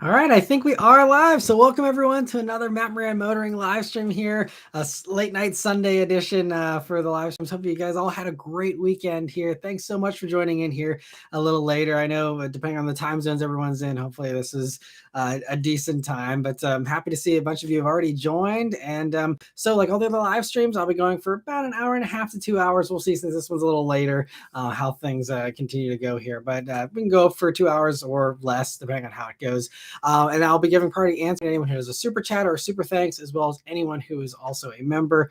All right, I think we are live. So welcome everyone to another Matt Moran Motoring live stream here, a late night Sunday edition for the live streams. Hope you guys all had a great weekend here. Thanks so much for joining in here a little later. I know depending on the time zones everyone's in, hopefully this is a decent time, but I'm happy to see a bunch of you have already joined. And so like all the other live streams, I'll be going for about an hour and a half to 2 hours. We'll see, since this one's a little later, how things continue to go here. But we can go for 2 hours or less, depending on how it goes. And I'll be giving priority answer to anyone who has a super chat or a super thanks, as well as anyone who is also a member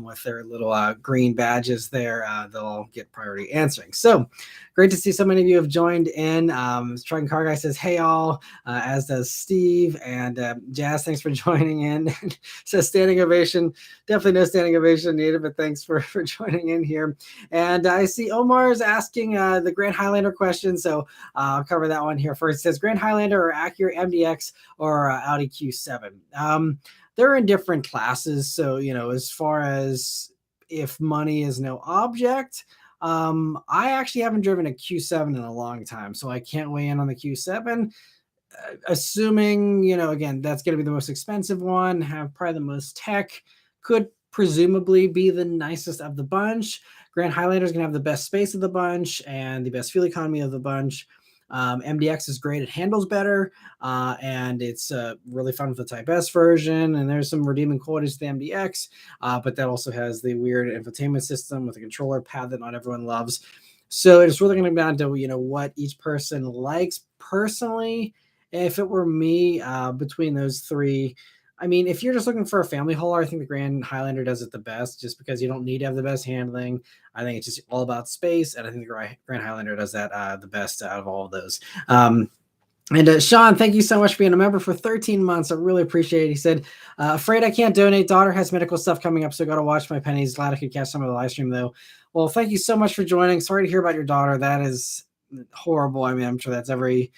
with their little green badges there. They'll all get priority answering. So great to see so many of you have joined in. Trucking Car Guy says, hey, all, as does Steve. And Jazz, thanks for joining in. Says standing ovation. Definitely no standing ovation needed, but thanks for joining in here. And I see Omar is asking the Grand Highlander question. So I'll cover that one here first. It says Grand Highlander or Acura MDX or Audi Q7. They're in different classes. So, as far as if money is no object, I actually haven't driven a Q7 in a long time, so I can't weigh in on the Q7. Assuming, again, that's going to be the most expensive one, have probably the most tech, could presumably be the nicest of the bunch. Grand Highlander is going to have the best space of the bunch and the best fuel economy of the bunch. MDX is great. It handles better, and it's really fun with the Type S version, and there's some redeeming qualities to the MDX, but that also has the weird infotainment system with a controller pad that not everyone loves. So it's really going to come down to, what each person likes. Personally, if it were me, between those three, I mean, if you're just looking for a family hauler, I think the Grand Highlander does it the best, just because you don't need to have the best handling. I think it's just all about space, and I think the Grand Highlander does that the best out of all of those. And Sean, thank you so much for being a member for 13 months. I really appreciate it. He said, afraid I can't donate. Daughter has medical stuff coming up, so got to watch my pennies. Glad I could catch some of the live stream, though. Well, thank you so much for joining. Sorry to hear about your daughter. That is horrible. I mean, I'm sure that's every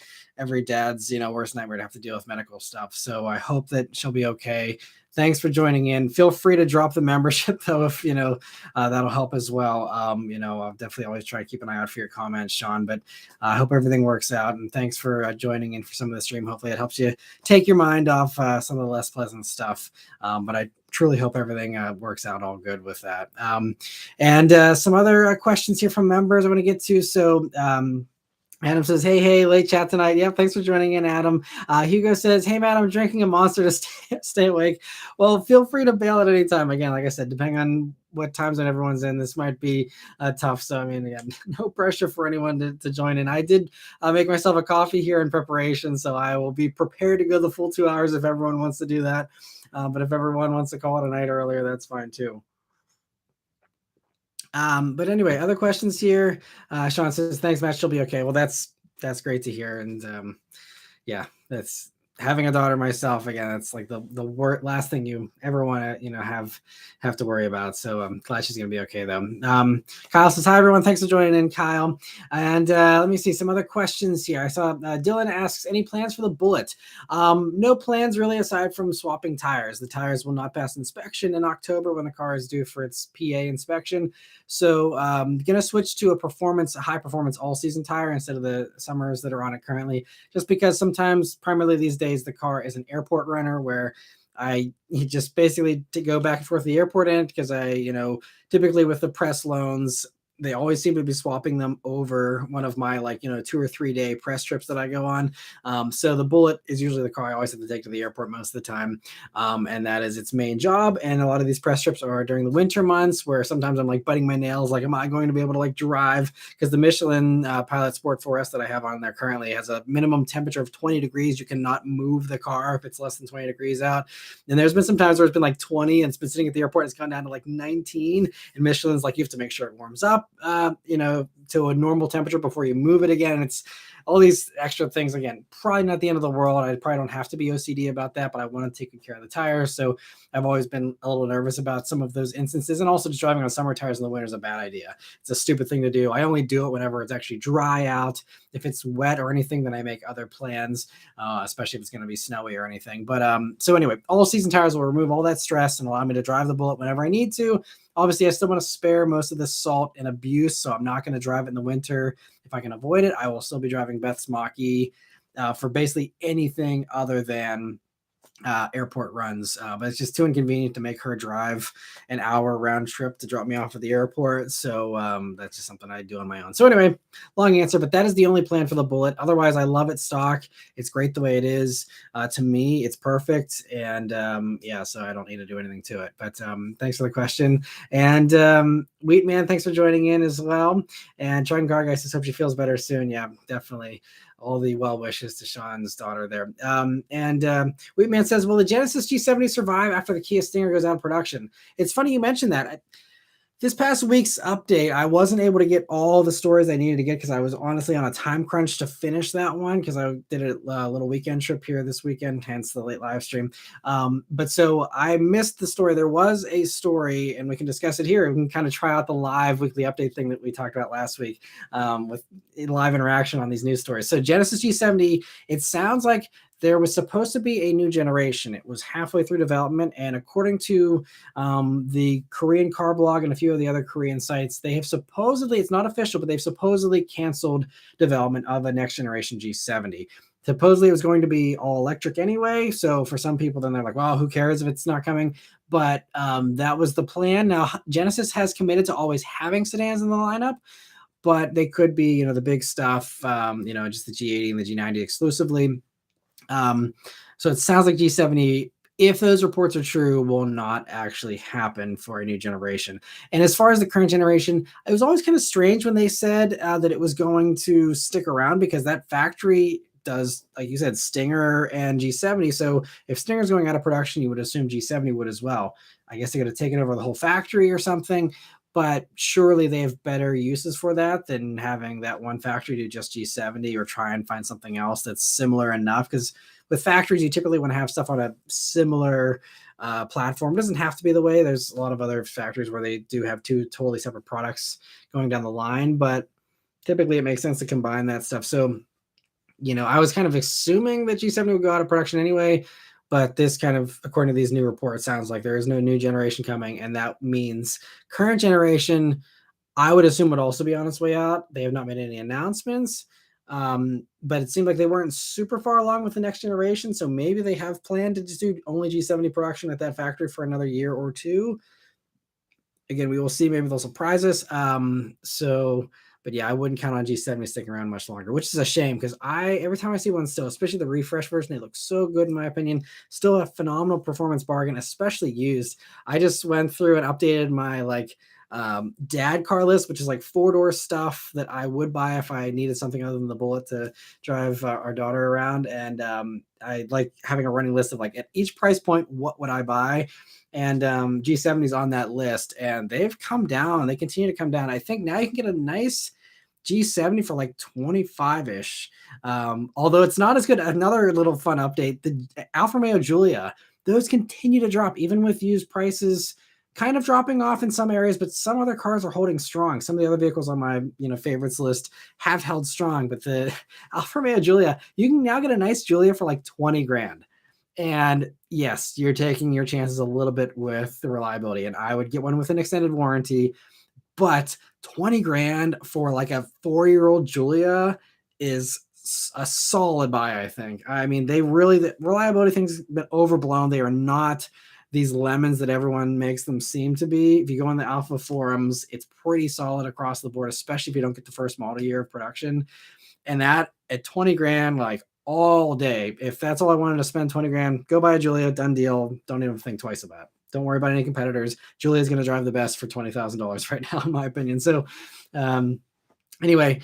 dad's worst nightmare to have to deal with medical stuff. So I hope that she'll be okay. Thanks for joining in. Feel free to drop the membership though, if that'll help as well. I'll definitely always try to keep an eye out for your comments, Sean, but I hope everything works out, and thanks for joining in for some of the stream. Hopefully it helps you take your mind off some of the less pleasant stuff, but I truly hope everything works out all good with that. And some other questions here from members I want to get to. So Adam says, hey, late chat tonight. Yeah, thanks for joining in, Adam. Hugo says, hey, Matt, I'm drinking a Monster to stay awake. Well, feel free to bail at any time. Again, like I said, depending on what time zone everyone's in, this might be tough. So, I mean, again, no pressure for anyone to join in. I did make myself a coffee here in preparation, so I will be prepared to go the full 2 hours if everyone wants to do that. But if everyone wants to call it a night earlier, that's fine too. But anyway, other questions here. Sean says, thanks, Matt. She'll be okay. Well, that's great to hear. And yeah, that's having a daughter myself. Again, that's like the last thing you ever want to, have to worry about. So I'm glad she's going to be okay though. Kyle says, hi, everyone. Thanks for joining in, Kyle. And let me see some other questions here. I saw Dylan asks, any plans for the Bullet? No plans really, aside from swapping tires. The tires will not pass inspection in October when the car is due for its PA inspection. So going to switch to a high performance all season tire instead of the summers that are on it currently, just because sometimes, primarily these days, the car is an airport runner where I just basically to go back and forth to the airport in, because I, typically with the press loans, they always seem to be swapping them over one of my 2 or 3 day press trips that I go on. So the Bullet is usually the car I always have to take to the airport most of the time. And that is its main job. And a lot of these press trips are during the winter months, where sometimes I'm biting my nails. Am I going to be able to drive? Because the Michelin Pilot Sport 4S that I have on there currently has a minimum temperature of 20 degrees. You cannot move the car if it's less than 20 degrees out. And there's been some times where it's been 20 and it's been sitting at the airport. And it's gone down to 19. And Michelin's you have to make sure it warms up, to a normal temperature before you move it again. It's all these extra things. Again, probably not the end of the world. I probably don't have to be OCD about that, but I want to take good care of the tires. So I've always been a little nervous about some of those instances. And also just driving on summer tires in the winter is a bad idea. It's a stupid thing to do. I only do it whenever it's actually dry out. If it's wet or anything, then I make other plans, especially if it's going to be snowy or anything. But so anyway, all season tires will remove all that stress and allow me to drive the Bullet whenever I need to. Obviously, I still want to spare most of the salt and abuse, so I'm not going to drive it in the winter. If I can avoid it, I will still be driving Beth's Mach-E for basically anything other than airport runs, but it's just too inconvenient to make her drive an hour round trip to drop me off at the airport. So that's just something I do on my own. So anyway, long answer, but that is the only plan for the Bullet. Otherwise, I love it stock. It's great the way it is. To me, it's perfect. And yeah, so I don't need to do anything to it. But thanks for the question. And Wheatman, thanks for joining in as well. And John Gargeist, I hope she feels better soon. Yeah, definitely. All the well wishes to Sean's daughter there. Wheatman says, will the Genesis G70 survive after the Kia Stinger goes out of production? It's funny you mentioned that. This past week's update, I wasn't able to get all the stories I needed to get because I was honestly on a time crunch to finish that one because I did a little weekend trip here this weekend, hence the late live stream. But so I missed the story. There was a story, and we can discuss it here. We can kind of try out the live weekly update thing that we talked about last week with live interaction on these news stories. So Genesis G70, it sounds like there was supposed to be a new generation. It was halfway through development, and according to the Korean car blog and a few of the other Korean sites, they have supposedly, it's not official, but they've supposedly canceled development of a next generation G70. Supposedly it was going to be all electric anyway. So for some people, then they're like, well, who cares if it's not coming? But that was the plan. Now, Genesis has committed to always having sedans in the lineup, but they could be, the big stuff, just the G80 and the G90 exclusively. So it sounds like G70, if those reports are true, will not actually happen for a new generation. And as far as the current generation, it was always kind of strange when they said that it was going to stick around because that factory does, like you said, Stinger and G70. So if Stinger's going out of production, you would assume G70 would as well. I guess they got to take it over the whole factory or something. But surely they have better uses for that than having that one factory do just G70 or try and find something else that's similar enough. Because with factories, you typically want to have stuff on a similar platform. It doesn't have to be the way. There's a lot of other factories where they do have two totally separate products going down the line. But typically it makes sense to combine that stuff. So, I was kind of assuming that G70 would go out of production anyway. But this kind of, according to these new reports, sounds like there is no new generation coming. And that means current generation, I would assume, would also be on its way out. They have not made any announcements. But it seemed like they weren't super far along with the next generation. So maybe they have planned to just do only G70 production at that factory for another year or two. Again, we will see. Maybe they'll surprise us. But yeah, I wouldn't count on G70 sticking around much longer, which is a shame because every time I see one still, especially the refresh version, they look so good in my opinion. Still a phenomenal performance bargain, especially used. I just went through and updated my dad car list, which is like 4-door stuff that I would buy if I needed something other than the Bullet to drive our daughter around. And I like having a running list of like at each price point, what would I buy? And G70 is on that list, and they've come down. They continue to come down. I think now you can get a nice G70 for like 25-ish. Although it's not as good. Another little fun update, the Alfa Romeo Giulia, those continue to drop even with used prices kind of dropping off in some areas, but some other cars are holding strong. Some of the other vehicles on my favorites list have held strong, but the Alfa Romeo Giulia, you can now get a nice Giulia for like 20 grand. And yes, you're taking your chances a little bit with the reliability, and I would get one with an extended warranty, but 20 grand for like a 4-year-old Giulia is a solid buy, I think. I mean, the reliability thing's been overblown. They are not these lemons that everyone makes them seem to be. If you go on the Alpha forums, it's pretty solid across the board, especially if you don't get the first model year of production. And that at 20 grand, like all day, if that's all I wanted to spend 20 grand, go buy a Giulia, done deal. Don't even think twice about it. Don't worry about any competitors. Giulia is going to drive the best for $20,000 right now, in my opinion. So, anyway,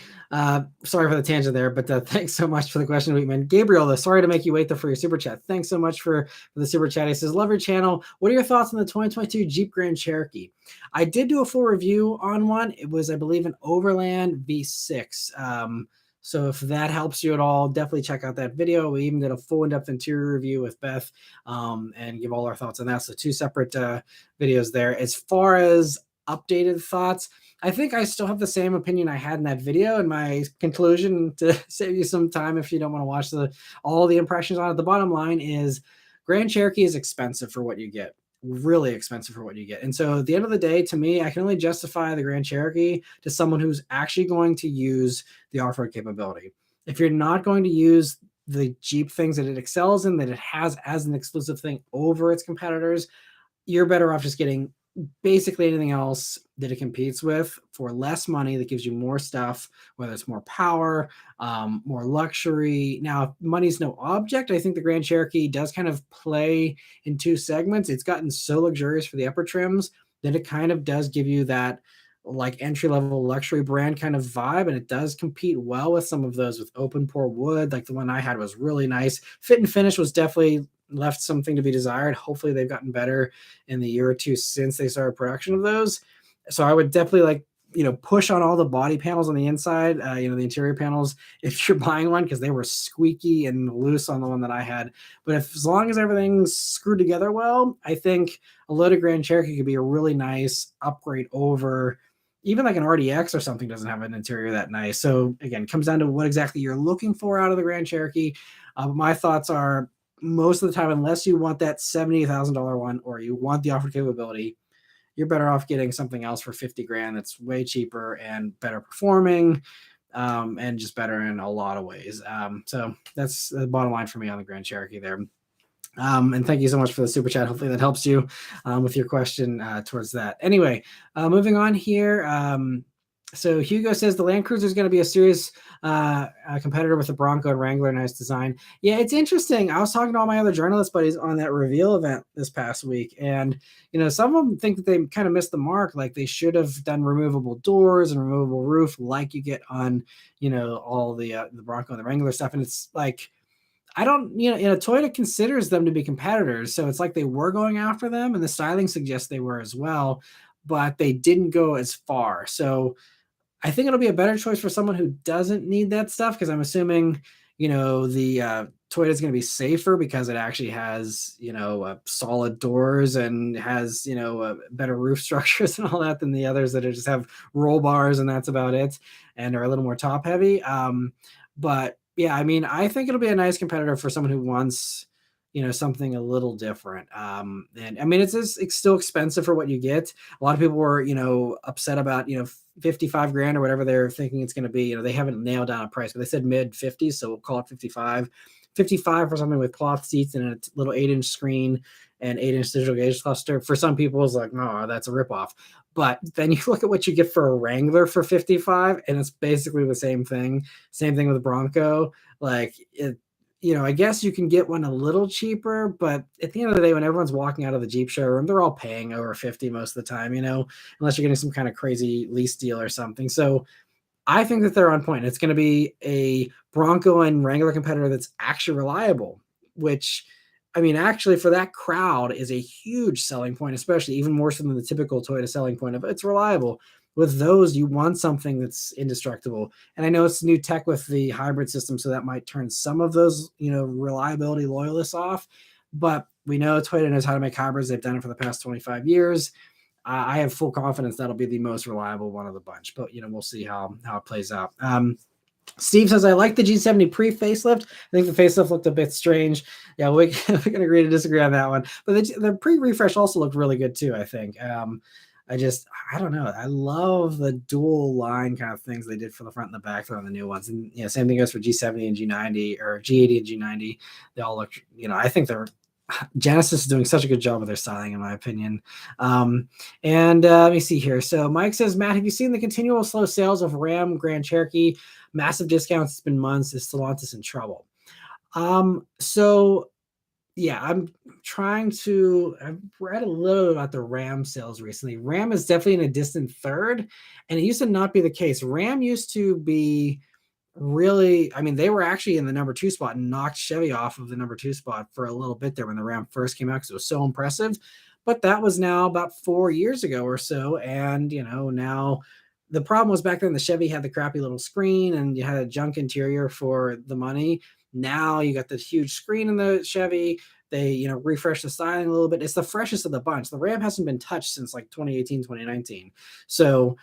sorry for the tangent there, but thanks so much for the question, Wheatman. Gabriel, though, sorry to make you wait for your super chat. Thanks so much for the super chat. He says, love your channel. What are your thoughts on the 2022 Jeep Grand Cherokee? I did do a full review on one. It was, I believe, an Overland V6. So if that helps you at all, definitely check out that video. We even did a full in-depth interior review with Beth and give all our thoughts on that. So 2 separate videos there. As far as updated thoughts, I think I still have the same opinion I had in that video. And my conclusion, to save you some time if you don't want to watch all the impressions on it, the bottom line is Grand Cherokee is expensive for what you get. Really expensive for what you get. And so at the end of the day, to me, I can only justify the Grand Cherokee to someone who's actually going to use the off-road capability. If you're not going to use the Jeep things that it excels in, that it has as an exclusive thing over its competitors, you're better off just getting basically anything else that it competes with for less money that gives you more stuff, whether it's more power, more luxury. Now, if money's no object, I think the Grand Cherokee does kind of play in two segments. It's gotten so luxurious for the upper trims that it kind of does give you that like entry level luxury brand kind of vibe, and it does compete well with some of those with open pore wood. Like the one I had was really nice. Fit and finish was definitely left something to be desired. Hopefully they've gotten better in the year or two since they started production of those. So I would definitely like, push on all the body panels on the inside, the interior panels, if you're buying one, because they were squeaky and loose on the one that I had. But as long as everything's screwed together well, I think a loaded Grand Cherokee could be a really nice upgrade over even like an RDX or something doesn't have an interior that nice. So again, it comes down to what exactly you're looking for out of the Grand Cherokee. My thoughts are most of the time, unless you want that $70,000 one or you want the offered capability, you're better off getting something else for 50 grand that's way cheaper and better performing, and just better in a lot of ways. So that's the bottom line for me on the Grand Cherokee there. And thank you so much for the super chat. Hopefully that helps you with your question towards that. Anyway, moving on here. So Hugo says the Land Cruiser is going to be a serious competitor with the Bronco and Wrangler. Nice design. Yeah, it's interesting. I was talking to all my other journalist buddies on that reveal event this past week, and some of them think that they kind of missed the mark. Like they should have done removable doors and removable roof, like you get on all the Bronco and the Wrangler stuff. And it's like, I don't, Toyota considers them to be competitors. So it's like they were going after them, and the styling suggests they were as well, but they didn't go as far. So I think it'll be a better choice for someone who doesn't need that stuff, because I'm assuming, the Toyota is going to be safer because it actually has, solid doors and has, better roof structures and all that than the others that just have roll bars and that's about it and are a little more top heavy. But yeah, I mean, I think it'll be a nice competitor for someone who wants, something a little different. And I mean, it's still expensive for what you get. A lot of people were, upset about, 55 grand or whatever they're thinking it's going to be. They haven't nailed down a price, but they said mid 50s. So we'll call it 55 for something with cloth seats and a little 8-inch screen and 8-inch digital gauge cluster. For some people, it's like, no, that's a ripoff. But then you look at what you get for a Wrangler for 55, and it's basically the same thing. Same thing with a Bronco. Like it, I guess you can get one a little cheaper, but at the end of the day, when everyone's walking out of the Jeep showroom, they're all paying over 50 most of the time, unless you're getting some kind of crazy lease deal or something. So I think that they're on point. It's going to be a Bronco and Wrangler competitor that's actually reliable, which, I mean, actually for that crowd is a huge selling point, especially even more so than the typical Toyota selling point of it's reliable. With those, you want something that's indestructible. And I know it's new tech with the hybrid system, so that might turn some of those, reliability loyalists off. But we know Toyota knows how to make hybrids. They've done it for the past 25 years. I have full confidence that'll be the most reliable one of the bunch. But, we'll see how it plays out. Steve says, I like the G70 pre-facelift. I think the facelift looked a bit strange. Yeah, we can agree to disagree on that one. But the pre-refresh also looked really good too, I think. I don't know. I love the dual line kind of things they did for the front and the back on the new ones. And same thing goes for G70 and G90 or G80 and G90. They all look, I think Genesis is doing such a good job with their styling, in my opinion. Let me see here. So Mike says, Matt, have you seen the continual slow sales of Ram Grand Cherokee? Massive discounts. It's been months. Is Stellantis in trouble? So yeah, I've read a little about the Ram sales recently. Ram is definitely in a distant third, and it used to not be the case. Ram used to be really, I mean, they were actually in the number 2 spot and knocked Chevy off of the number 2 spot for a little bit there when the Ram first came out because it was so impressive. But that was now about 4 years ago or so. And, now the problem was back then the Chevy had the crappy little screen and you had a junk interior for the money. Now you got this huge screen in the Chevy. They, refresh the styling a little bit. It's the freshest of the bunch. The Ram hasn't been touched since like 2018, 2019. So,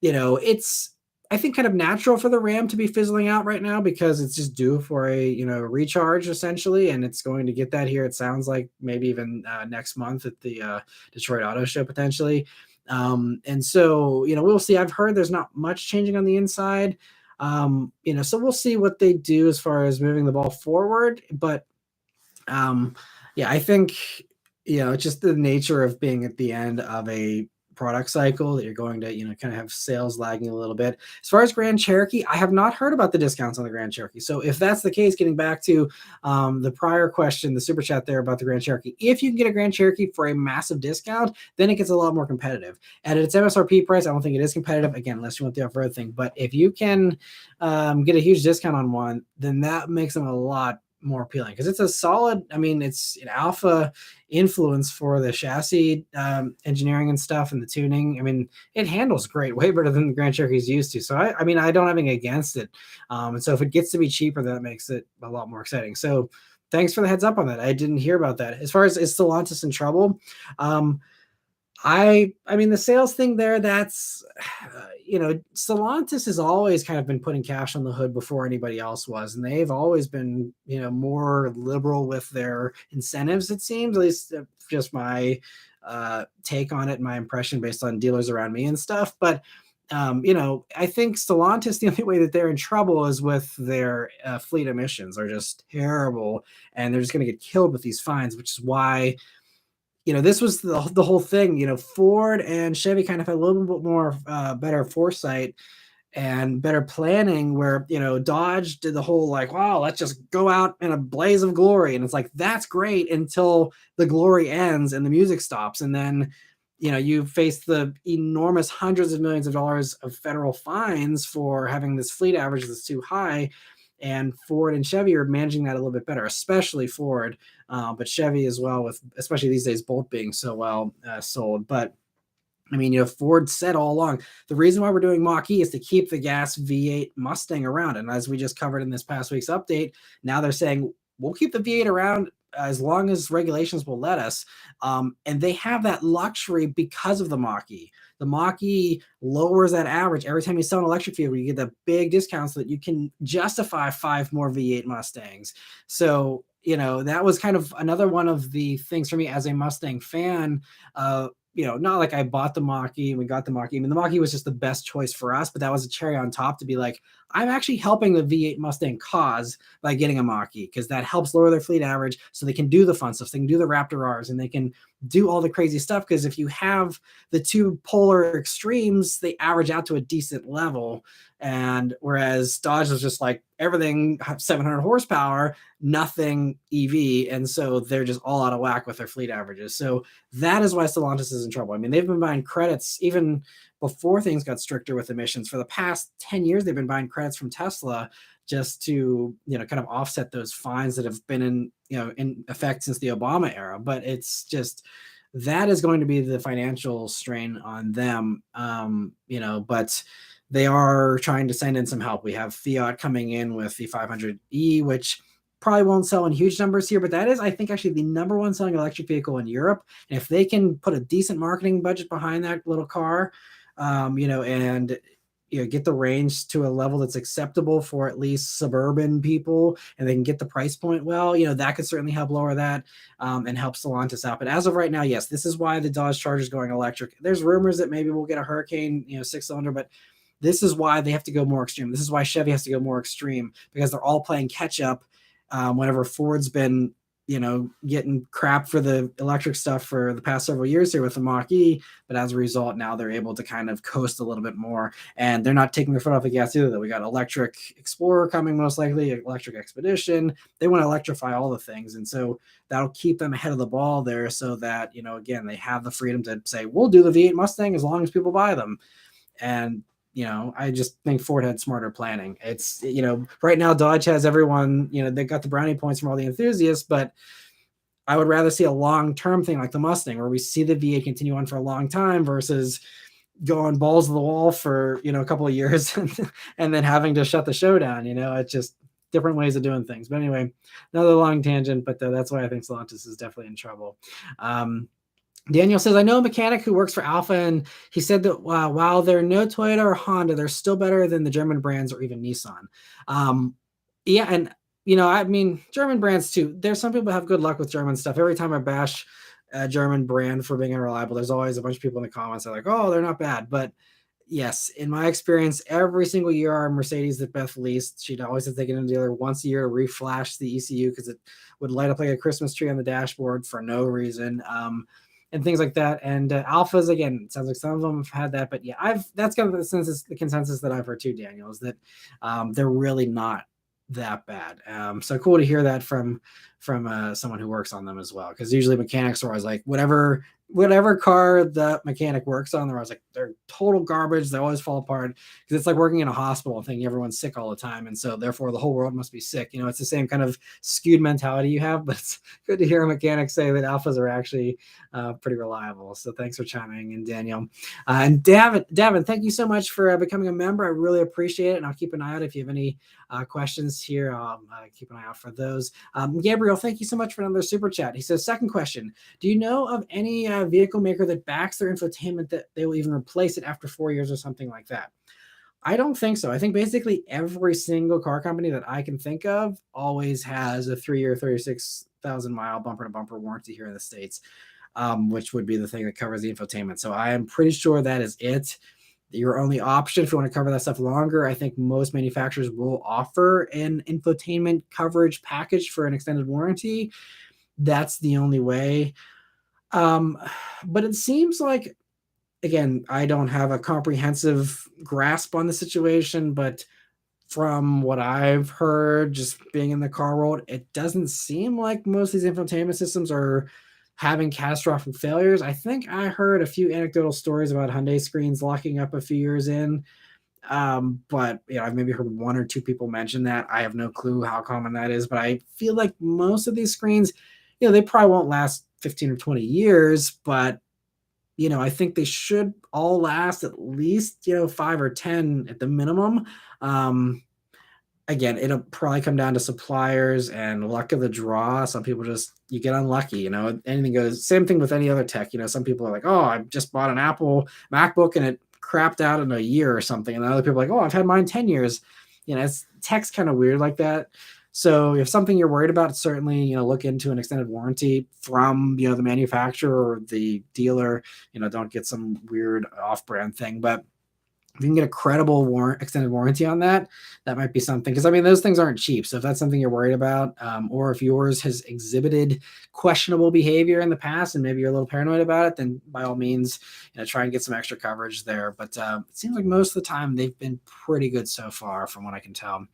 it's, I think, kind of natural for the Ram to be fizzling out right now because it's just due for a, recharge essentially. And it's going to get that here. It sounds like maybe even next month at the Detroit Auto Show potentially. And so, we'll see. I've heard there's not much changing on the inside. So we'll see what they do as far as moving the ball forward. But yeah, I think, just the nature of being at the end of a product cycle that you're going to, kind of have sales lagging a little bit. As far as Grand Cherokee, I have not heard about the discounts on the Grand Cherokee. So if that's the case, getting back to the prior question, the super chat there about the Grand Cherokee, if you can get a Grand Cherokee for a massive discount, then it gets a lot more competitive. At its MSRP price, I don't think it is competitive, again, unless you want the off-road thing. But if you can get a huge discount on one, then that makes them a lot more appealing, because it's a solid, it's an Alfa influence for the chassis engineering and stuff and the tuning. It handles great, way better than the Grand Cherokee's used to. So I don't have anything against it. And so if it gets to be cheaper, that makes it a lot more exciting. So thanks for the heads up on that. I didn't hear about that. As far as, is Stellantis in trouble? The sales thing there, that's, Stellantis has always kind of been putting cash on the hood before anybody else was. And they've always been, more liberal with their incentives, it seems, at least just my take on it and my impression based on dealers around me and stuff. But, I think Stellantis, the only way that they're in trouble is with their fleet emissions are just terrible. And they're just going to get killed with these fines, which is why, this was the whole thing. Ford and Chevy kind of had a little bit more better foresight and better planning, where, Dodge did the whole like, wow, let's just go out in a blaze of glory. And it's like, that's great until the glory ends and the music stops. And then, you face the enormous hundreds of millions of dollars of federal fines for having this fleet average that's too high. And Ford and Chevy are managing that a little bit better, especially Ford, but Chevy as well, with especially these days Bolt being so well sold. But Ford said all along, the reason why we're doing Mach-E is to keep the gas V8 Mustang around. And as we just covered in this past week's update, now they're saying we'll keep the V8 around as long as regulations will let us. And they have that luxury because of the Mach-E. The Mach-E lowers that average. Every time you sell an electric vehicle, you get that big discount so that you can justify 5 more V8 Mustangs. So, that was kind of another one of the things for me as a Mustang fan. Not like I bought the Mach-E and we got the Mach-E. The Mach-E was just the best choice for us, but that was a cherry on top to be like, I'm actually helping the V8 Mustang cause by getting a Mach-E, because that helps lower their fleet average so they can do the fun stuff. So they can do the Raptor Rs and they can do all the crazy stuff, because if you have the two polar extremes, they average out to a decent level. And whereas Dodge was just like everything 700 horsepower, nothing EV. And so they're just all out of whack with their fleet averages. So that is why Stellantis is in trouble. They've been buying credits even before things got stricter with emissions. For the past 10 years, they've been buying credits from Tesla just to, kind of offset those fines that have been in effect since the Obama era. But it's just, that is going to be the financial strain on them. But they are trying to send in some help. We have Fiat coming in with the 500e, which probably won't sell in huge numbers here, but that is, I think, actually the number one selling electric vehicle in Europe. And if they can put a decent marketing budget behind that little car, and get the range to a level that's acceptable for at least suburban people, and they can get the price point well, that could certainly help lower that and help Stellantis out. But as of right now, yes, this is why the Dodge Charger is going electric. There's rumors that maybe we'll get a Hurricane, 6-cylinder, but this is why they have to go more extreme. This is why Chevy has to go more extreme, because they're all playing catch up. Whenever Ford's been, getting crap for the electric stuff for the past several years here with the Mach-E, but as a result, now they're able to kind of coast a little bit more, and they're not taking their foot off the gas either. We got electric Explorer coming, most likely, electric Expedition. They want to electrify all the things, and so that'll keep them ahead of the ball there, so that, again, they have the freedom to say, we'll do the V8 Mustang as long as people buy them. And I just think Ford had smarter planning. It's, right now Dodge has everyone, they got the brownie points from all the enthusiasts, but I would rather see a long-term thing like the Mustang, where we see the V8 continue on for a long time versus going balls to the wall for, a couple of years and then having to shut the show down. It's just different ways of doing things. But anyway, another long tangent, but that's why I think Stellantis is definitely in trouble. Daniel says, I know a mechanic who works for Alfa, and he said that while they're no Toyota or Honda, they're still better than the German brands or even Nissan. Yeah, and German brands too. There's some people have good luck with German stuff. Every time I bash a German brand for being unreliable, there's always a bunch of people in the comments that are like, oh, they're not bad. But Yes, in my experience, every single year our Mercedes that Beth leased, she'd always have taken it to the dealer once a year to reflash the ECU because it would light up like a Christmas tree on the dashboard for no reason, and things like that. And Alphas, again, it sounds like some of them have had that, but yeah, that's kind of the consensus that I've heard too, Daniel, is that they're really not that bad. So cool to hear that from someone who works on them as well, because usually mechanics are always like whatever car the mechanic works on, they're always like, they're total garbage. They always fall apart because it's like working in a hospital thinking everyone's sick all the time. And so therefore the whole world must be sick. You know, it's the same kind of skewed mentality you have, but it's good to hear a mechanic say that Alphas are actually pretty reliable. So thanks for chiming in, Daniel. And Davin, thank you so much for becoming a member. I really appreciate it. And I'll keep an eye out if you have any questions here. I'll keep an eye out for those. Gabriel, thank you so much for another super chat. He says, second question, do you know of any vehicle maker that backs their infotainment that they will even replace it after 4 years or something like that? I don't think so. I think basically every single car company that I can think of always has a 3-year, 36,000 mile bumper to bumper warranty here in the States, which would be the thing that covers the infotainment. So I am pretty sure that is it. Your only option if you want to cover that stuff longer, I think most manufacturers will offer an infotainment coverage package for an extended warranty. That's the only way. But it seems like, again, I don't have a comprehensive grasp on the situation, but from what I've heard, just being in the car world, it doesn't seem like most of these infotainment systems are having catastrophic failures. I think I heard a few anecdotal stories about Hyundai screens locking up a few years in. But you know, I've maybe heard one or two people mention that. I have no clue how common that is, but I feel like most of these screens, you know, they probably won't last 15 or 20 years, but you know, I think they should all last at least, you know, 5 or 10 at the minimum. Again, it'll probably come down to suppliers and luck of the draw. Some people just, you get unlucky, you know, anything goes. Same thing with any other tech. You know, some people are like, oh, I just bought an Apple MacBook and it crapped out in a year or something. And other people are like, oh, I've had mine 10 years. You know, tech's kind of weird like that. So if something you're worried about, certainly, you know, look into an extended warranty from, you know, the manufacturer or the dealer. You know, don't get some weird off-brand thing. But if you can get a credible extended warranty on that, that might be something. Because I mean, those things aren't cheap. So if that's something you're worried about, or if yours has exhibited questionable behavior in the past, and maybe you're a little paranoid about it, then by all means, you know, try and get some extra coverage there. But it seems like most of the time they've been pretty good so far, from what I can tell.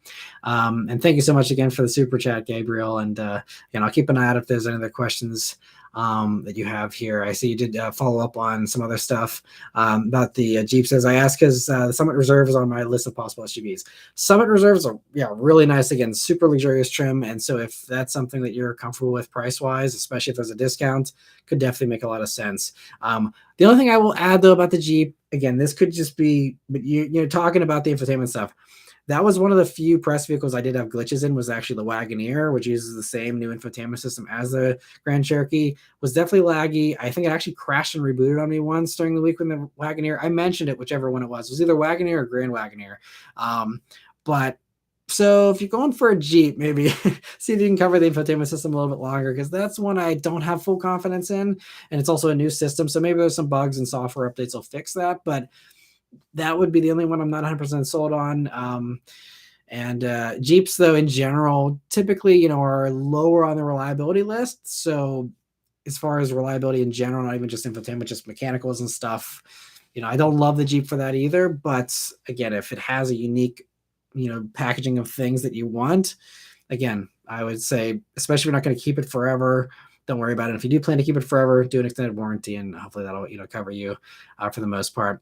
And thank you so much again for the super chat, Gabriel. And I'll keep an eye out if there's any other questions that you have here. I see you did follow up on some other stuff about the Jeep. Says, I ask because the Summit Reserve is on my list of possible SUVs. Summit Reserves are really nice. Again, super luxurious trim. And so if that's something that you're comfortable with price wise, especially if there's a discount, could definitely make a lot of sense. The only thing I will add though about the Jeep, again, this could just be, but you're talking about the infotainment stuff. That was one of the few press vehicles I did have glitches in, was actually the Wagoneer, which uses the same new infotainment system as the Grand Cherokee. Was definitely laggy. I think it actually crashed and rebooted on me once during the week when the Wagoneer, I mentioned it, whichever one it was either Wagoneer or Grand Wagoneer. But so if you're going for a Jeep, maybe see if you can cover the infotainment system a little bit longer, because that's one I don't have full confidence in. And it's also a new system. So maybe there's some bugs and software updates will fix that. But that would be the only one I'm not 100% sold on. And Jeeps, though, in general, typically, you know, are lower on the reliability list. So as far as reliability in general, not even just infotainment, just mechanicals and stuff, you know, I don't love the Jeep for that either. But again, if it has a unique, you know, packaging of things that you want, again, I would say, especially if you're not going to keep it forever, don't worry about it. If you do plan to keep it forever, do an extended warranty, and hopefully that'll, you know, cover you for the most part.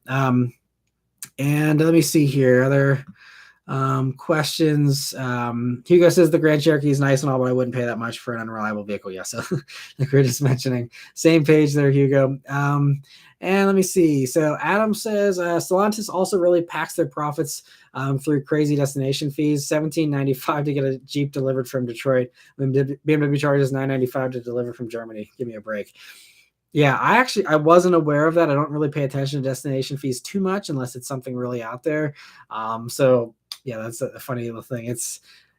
And let me see here. Other questions. Hugo says the Grand Cherokee is nice and all, but I wouldn't pay that much for an unreliable vehicle. Yeah, so like we were just mentioning. Same page there, Hugo. And let me see. So Adam says Stellantis also really packs their profits through crazy destination fees. $17.95 to get a Jeep delivered from Detroit. BMW charges $9.95 to deliver from Germany. Give me a break. Yeah, I wasn't aware of that. I don't really pay attention to destination fees too much unless it's something really out there. So yeah, that's a funny little thing.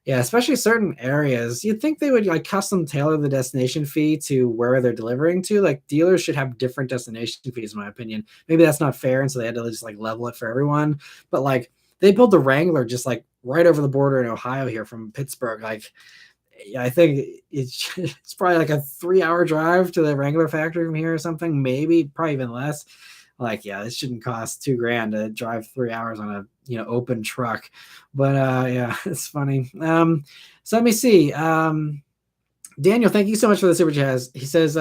Yeah, especially certain areas. You'd think they would like custom tailor the destination fee to where they're delivering to. Like dealers should have different destination fees, in my opinion. Maybe that's not fair, and so they had to just like level it for everyone. But like they built the Wrangler just like right over the border in Ohio here from Pittsburgh. Like, yeah, I think it's probably like a 3 hour drive to the Wrangler factory from here or something. Maybe probably even less. Like, yeah, this shouldn't cost $2,000 to drive 3 hours on a open truck. But yeah, it's funny. So let me see. Daniel, thank you so much for the super chat. He says,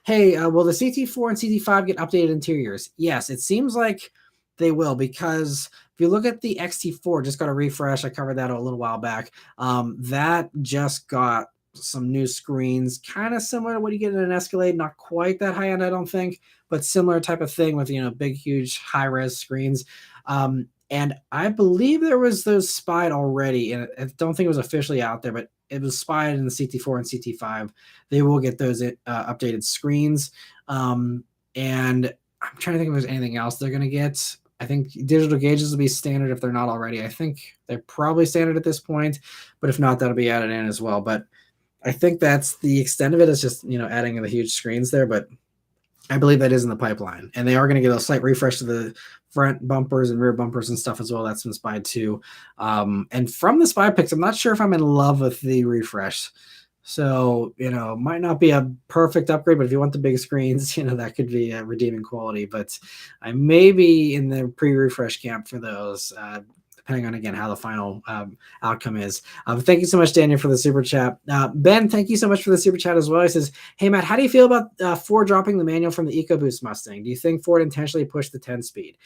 hey, will the CT4 and CT5 get updated interiors? Yes, it seems like they will, because if you look at the XT4, just got a refresh. I covered that a little while back. That just got some new screens, kind of similar to what you get in an Escalade, not quite that high end, I don't think, but similar type of thing with, big, huge high res screens. And I believe there was those spied already, and I don't think it was officially out there, but it was spied in the CT4 and CT5. They will get those updated screens. And I'm trying to think if there's anything else they're going to get. I think digital gauges will be standard if they're not already. I think they're probably standard at this point, but if not, that'll be added in as well. But I think that's the extent of it, is just, adding the huge screens there. But I believe that is in the pipeline, and they are going to get a slight refresh to the front bumpers and rear bumpers and stuff as well. That's been spied too. And from the spy pics, I'm not sure if I'm in love with the refresh. So, might not be a perfect upgrade, but if you want the big screens, that could be a redeeming quality. But I may be in the pre-refresh camp for those, depending on, again, how the final outcome is. Thank you so much, Daniel, for the super chat. Ben, thank you so much for the super chat as well. He says, hey, Matt, how do you feel about Ford dropping the manual from the EcoBoost Mustang? Do you think Ford intentionally pushed the 10-speed?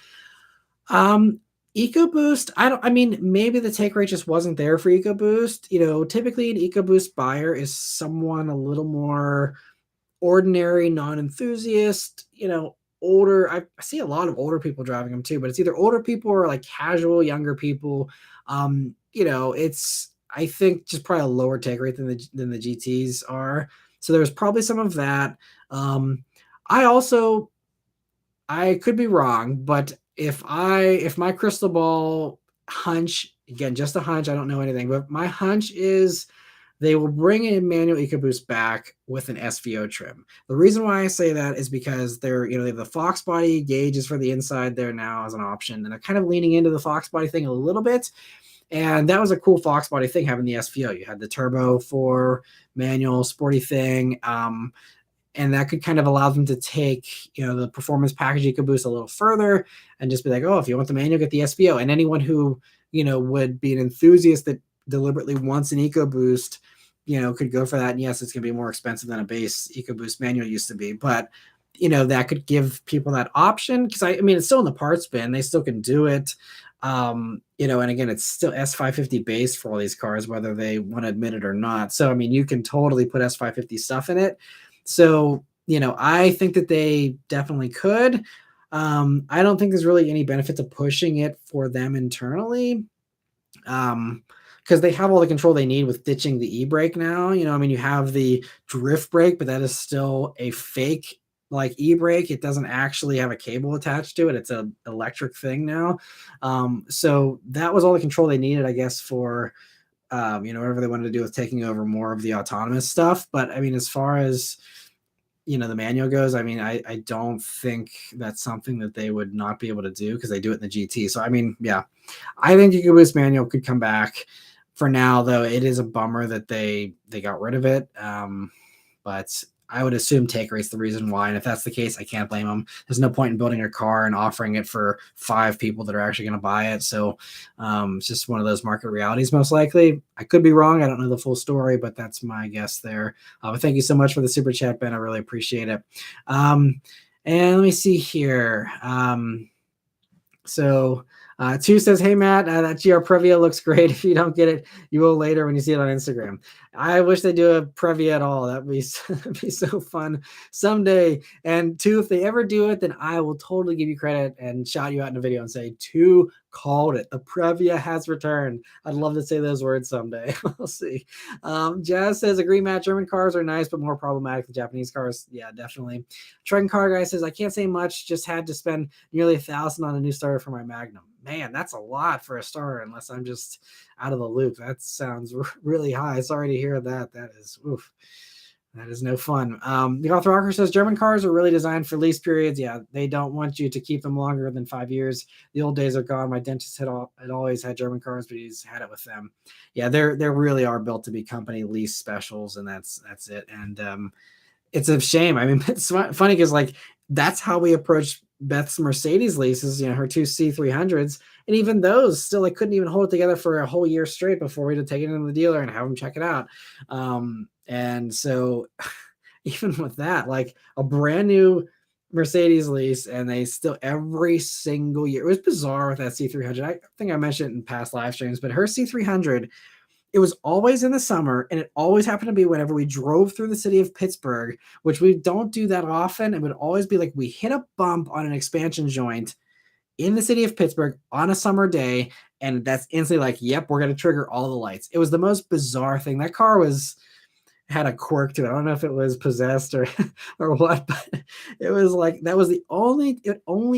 EcoBoost, maybe the take rate just wasn't there for EcoBoost. Typically an EcoBoost buyer is someone a little more ordinary, non-enthusiast, older. I see a lot of older people driving them too, but it's either older people or like casual younger people. It's, I think, just probably a lower take rate than the GTs are. So there's probably some of that. I could be wrong, but if my crystal ball hunch, again, just a hunch, I don't know anything, but my hunch is they will bring a manual EcoBoost back with an SVO trim. The reason why I say that is because they have the Fox body gauges for the inside there now as an option, and they're kind of leaning into the Fox body thing a little bit. And that was a cool Fox body thing, having the SVO. You had the turbo 4 manual sporty thing. And that could kind of allow them to take, the performance package EcoBoost a little further and just be like, oh, if you want the manual, get the SVO. And anyone who, would be an enthusiast that deliberately wants an EcoBoost, could go for that. And yes, it's going to be more expensive than a base EcoBoost manual used to be. But, that could give people that option, because it's still in the parts bin. They still can do it. And again, it's still S550 base for all these cars, whether they want to admit it or not. So, you can totally put S550 stuff in it. So, I think that they definitely could. I don't think there's really any benefit to pushing it for them internally, because they have all the control they need with ditching the e-brake now. You have the drift brake, but that is still a fake like e-brake. It doesn't actually have a cable attached to it. It's an electric thing now. So that was all the control they needed, I guess, for whatever they wanted to do with taking over more of the autonomous stuff. But as far as, the manual goes, I don't think that's something that they would not be able to do, because they do it in the GT. So, yeah, I think EcoBoost manual could come back. For now, though, it is a bummer that they got rid of it. But I would assume take rate's the reason why. And if that's the case, I can't blame them. There's no point in building a car and offering it for 5 people that are actually going to buy it. So it's just one of those market realities, most likely. I could be wrong. I don't know the full story, but that's my guess there. But thank you so much for the super chat, Ben. I really appreciate it. And let me see here. Two says, hey, Matt, that GR Previa looks great. If you don't get it, you will later when you see it on Instagram. I wish they do a Previa at all. That'd be so fun someday. And two, if they ever do it, then I will totally give you credit and shout you out in a video and say, two called it. The Previa has returned. I'd love to say those words someday. We'll see. Jazz says, agree, Matt. German cars are nice, but more problematic than Japanese cars. Yeah, definitely. Trek Car Guy says, I can't say much. Just had to spend nearly $1,000 on a new starter for my Magnum. man, that's a lot for a starter, unless I'm just out of the loop. That sounds really high. Sorry to hear that. That is, oof. That is no fun. The author Rocker says German cars are really designed for lease periods. Yeah, they don't want you to keep them longer than 5 years. The old days are gone. My dentist had always had German cars, but he's had it with them. Yeah, they really are built to be company lease specials, and that's it. And it's a shame. I mean, it's funny because like that's how we approached Beth's Mercedes leases. You know, her two C300s, and even those still like couldn't even hold it together for a whole year straight before we'd have taken it to the dealer and have them check it out. And so even with that, like a brand new Mercedes lease, and they still every single year, it was bizarre with that C300. I think I mentioned it in past live streams, but her C300, it was always in the summer, and it always happened to be whenever we drove through the city of Pittsburgh, which we don't do that often. It would always be like we hit a bump on an expansion joint in the city of Pittsburgh on a summer day, and that's instantly like, yep, we're going to trigger all the lights. It was the most bizarre thing. That car had a quirk to it. I don't know if it was possessed or or what, but it was like that was it only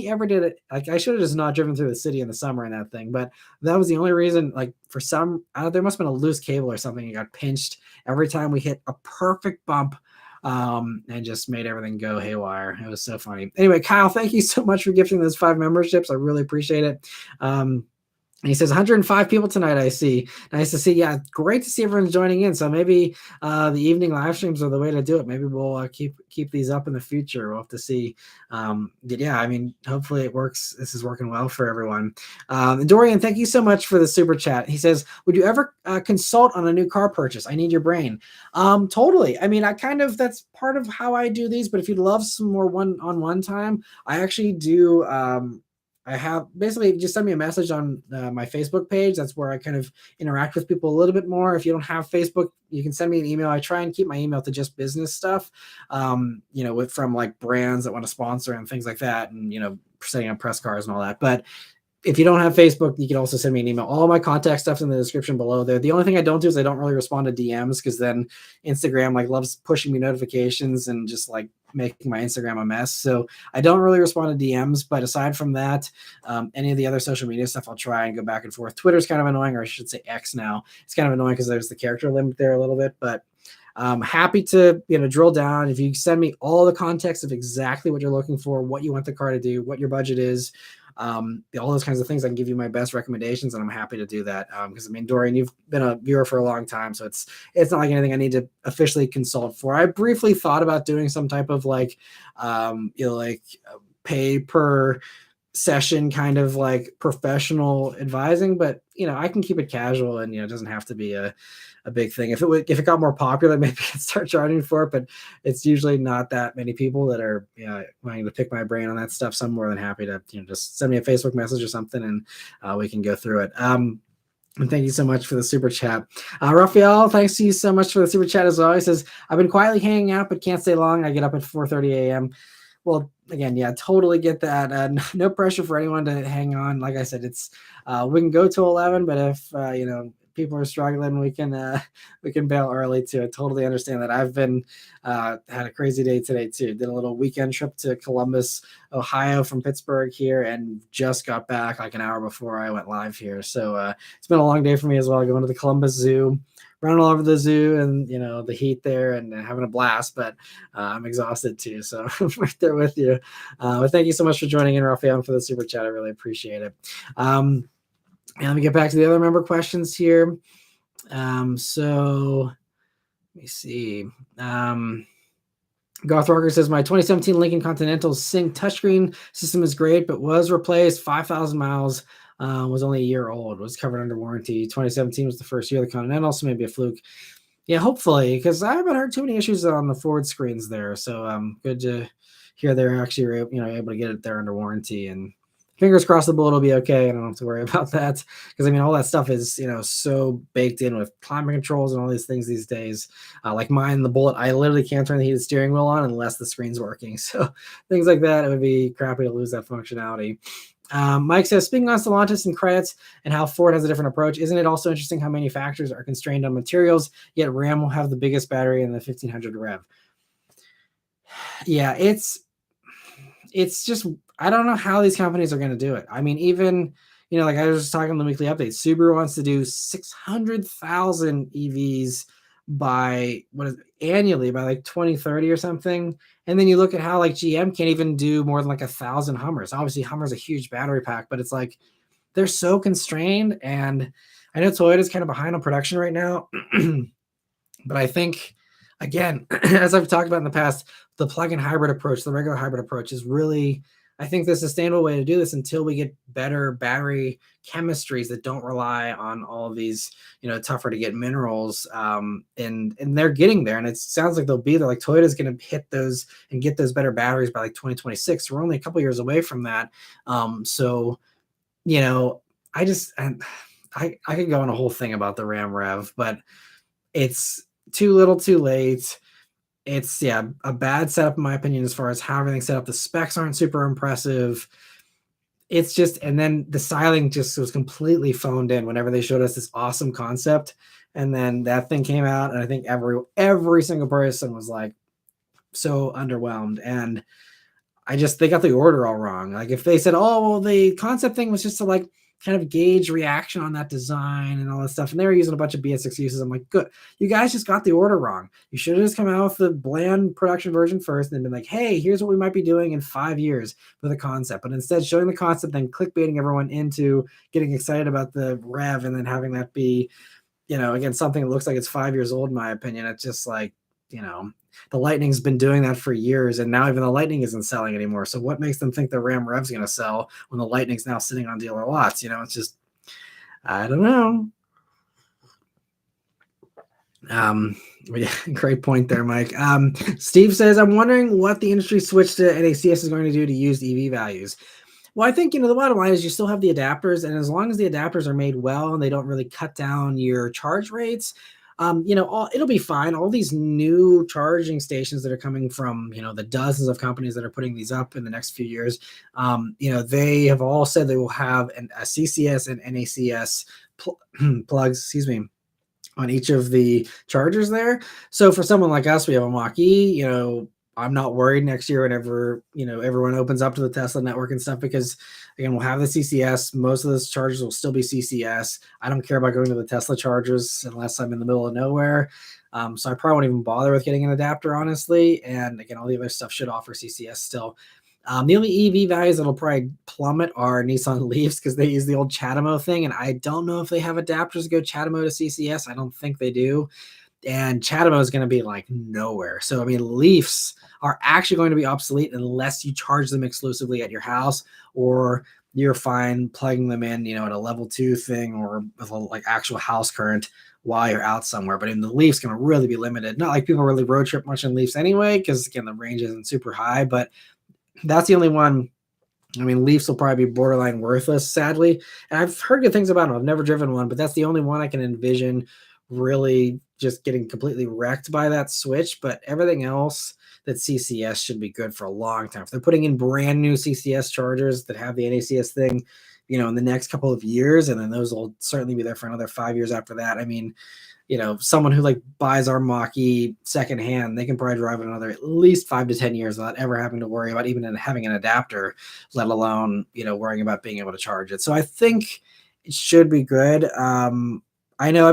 ever did it. Like I should have just not driven through the city in the summer in that thing, but that was the only reason. Like for some, there must have been a loose cable or something. It got pinched every time we hit a perfect bump, and just made everything go haywire. It was so funny. Anyway, Kyle, thank you so much for gifting those 5 memberships. I really appreciate it. He says 105 people tonight, I see. Nice to see. Yeah, great to see everyone joining in. So maybe the evening live streams are the way to do it. Maybe we'll keep these up in the future. We'll have to see. Yeah, I mean, hopefully it works. This is working well for everyone. Dorian, thank you so much for the super chat. He says, would you ever consult on a new car purchase? I need your brain. Totally. I mean, that's part of how I do these, but if you'd love some more one-on-one time, I actually do I have basically just send me a message on my Facebook page. That's where I kind of interact with people a little bit more. If you don't have Facebook, you can send me an email. I try and keep my email to just business stuff, from like brands that want to sponsor and things like that, and setting up press cars and all that. But if you don't have Facebook, you can also send me an email. All my contact stuff's in the description below there. The only thing I don't do is I don't really respond to DMs, because then Instagram like loves pushing me notifications and just like making my Instagram a mess. So I don't really respond to DMs. But aside from that, any of the other social media stuff, I'll try and go back and forth. Twitter's kind of annoying, or I should say X now. It's kind of annoying because there's the character limit there a little bit, but happy to drill down. If you send me all the context of exactly what you're looking for, what you want the car to do, what your budget is, all those kinds of things, I can give you my best recommendations, and I'm happy to do that. Because I mean, Dorian, you've been a viewer for a long time, so it's not like anything I need to officially consult for. I briefly thought about doing some type of pay per session kind of like professional advising, but I can keep it casual, and it doesn't have to be a big thing. If it got more popular, maybe I'd start charging for it, but it's usually not that many people that are wanting to pick my brain on that stuff. So I'm more than happy to just send me a Facebook message or something, and we can go through it. And thank you so much for the super chat. Raphael, thanks to you so much for the super chat as well. He says, I've been quietly hanging out, but can't stay long. I get up at 4:30 a.m. Well, again, yeah, totally get that. No pressure for anyone to hang on. Like I said, it's we can go till 11, but if people are struggling, we can bail early too. I totally understand that. I've been had a crazy day today too. Did a little weekend trip to Columbus, Ohio from Pittsburgh here, and just got back like an hour before I went live here. So it's been a long day for me as well, going to the Columbus Zoo, running all over the zoo, and the heat there, and having a blast. But I'm exhausted too, so I'm right there with you. But thank you so much for joining in, Raphael, for the super chat. I really appreciate it. And let me get back to the other member questions here. So let me see. Goth Rocker says, my 2017 Lincoln Continental Sync touchscreen system is great, but was replaced 5,000 miles. Was only a year old, was covered under warranty. 2017 was the first year of the Continental, so maybe a fluke. Yeah, hopefully, because I haven't heard too many issues on the Ford screens there. So good to hear they're actually able to get it there under warranty, and fingers crossed the bullet will be okay. I don't have to worry about that, because I mean, all that stuff is so baked in with climate controls and all these things these days. Like mine, the bullet, I literally can't turn the heated steering wheel on unless the screen's working. So things like that, it would be crappy to lose that functionality. Mike says, speaking on Stellantis and credits and how Ford has a different approach, isn't it also interesting how manufacturers are constrained on materials, yet Ram will have the biggest battery in the 1500 Rev? Yeah, it's just, I don't know how these companies are going to do it. I mean, even like I was just talking in the weekly update, Subaru wants to do 600,000 EVs by annually by like 2030 or something. And then you look at how like GM can't even do more than like 1,000 Hummers. Obviously, Hummer's a huge battery pack, but it's like they're so constrained. And I know Toyota's kind of behind on production right now, but I think, again, as I've talked about in the past, the plug-in hybrid approach, the regular hybrid approach is really, I think, the sustainable way to do this until we get better battery chemistries that don't rely on all of these, tougher to get minerals. And they're getting there, and it sounds like they'll be there. Like Toyota's going to hit those and get those better batteries by like 2026. We're only a couple years away from that. So, I just, and I could go on a whole thing about the Ram Rev, but it's too little, too late. It's a bad setup in my opinion as far as how everything's set up. The specs aren't super impressive. It's just, and then the styling just was completely phoned in whenever they showed us this awesome concept, and then that thing came out, and I think every single person was like so underwhelmed. And they got the order all wrong. Like if they said, oh, well, the concept thing was just to like kind of gauge reaction on that design and all that stuff, and they were using a bunch of BS excuses. I'm like, good, you guys just got the order wrong. You should have just come out with the bland production version first and then been like, hey, here's what we might be doing in 5 years with a concept. But instead showing the concept, then clickbaiting everyone into getting excited about the Rev, and then having that be, again, something that looks like it's 5 years old, in my opinion. It's just like, the Lightning's been doing that for years, and now even the Lightning isn't selling anymore. So what makes them think the Ram Rev's going to sell when the Lightning's now sitting on dealer lots? It's just, I don't know. Great point there, Mike. Steve says, I'm wondering what the industry switch to NACS is going to do to used EV values. Well, I think, the bottom line is you still have the adapters, and as long as the adapters are made well and they don't really cut down your charge rates, it'll be fine. All these new charging stations that are coming from, the dozens of companies that are putting these up in the next few years, they have all said they will have a CCS and NACS plugs, on each of the chargers there. So for someone like us, we have a Mach-E, I'm not worried next year whenever, everyone opens up to the Tesla network and stuff, because again, we'll have the CCS. Most of those chargers will still be CCS. I don't care about going to the Tesla chargers unless I'm in the middle of nowhere. So I probably won't even bother with getting an adapter, honestly. And again, all the other stuff should offer CCS still. The only EV values that'll probably plummet are Nissan Leafs, because they use the old CHAdeMO thing. And I don't know if they have adapters to go CHAdeMO to CCS. I don't think they do. And CHAdeMO is going to be like nowhere. So, Leafs are actually going to be obsolete unless you charge them exclusively at your house, or you're fine plugging them in, at a level 2 thing or with a like actual house current while you're out somewhere. But in the Leafs going to really be limited. Not like people really road trip much in Leafs anyway, because again, the range isn't super high, but that's the only one. Leafs will probably be borderline worthless, sadly. And I've heard good things about them. I've never driven one, but that's the only one I can envision really just getting completely wrecked by that switch. But everything else that CCS should be good for a long time. If they're putting in brand new CCS chargers that have the NACS thing, in the next couple of years, and then those will certainly be there for another 5 years after that. Someone who like buys our Mach-E secondhand, they can probably drive it another at least 5 to 10 years without ever having to worry about even having an adapter, let alone, worrying about being able to charge it. So I think it should be good. I know,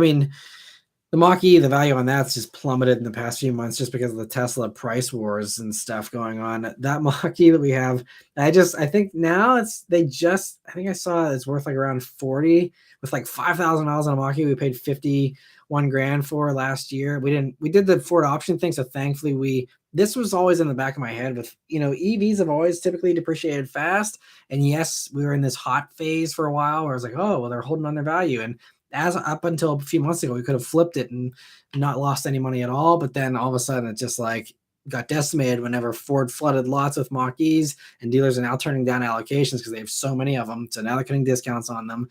the Mach-E, the value on that's just plummeted in the past few months just because of the Tesla price wars and stuff going on. That Mach-E that we have, I think now I think I saw it's worth like around 40 with like 5,000 miles on a Mach-E. We paid 51 grand for last year. We did the Ford option thing. So thankfully this was always in the back of my head with, EVs have always typically depreciated fast. And yes, we were in this hot phase for a while where I was like, oh, well, they're holding on their value. And as up until a few months ago, we could have flipped it and not lost any money at all. But then all of a sudden it just like got decimated whenever Ford flooded lots with Mach-E's, and dealers are now turning down allocations because they have so many of them. So now they're cutting discounts on them.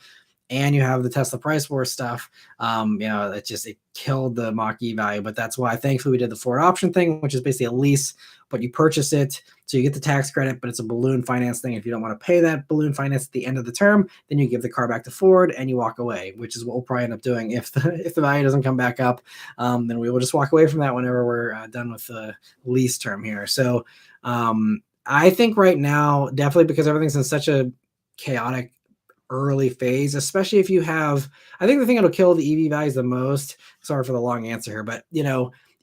And you have the Tesla price war stuff. It killed the Mach-E value. But that's why thankfully we did the Ford option thing, which is basically a lease, but you purchase it. So you get the tax credit, but it's a balloon finance thing. If you don't want to pay that balloon finance at the end of the term, then you give the car back to Ford and you walk away, which is what we'll probably end up doing. If the value doesn't come back up, then we will just walk away from that whenever we're done with the lease term here. So I think right now, definitely because everything's in such a chaotic early phase, especially if you have, I think the thing that'll kill the EV values the most, sorry for the long answer here, but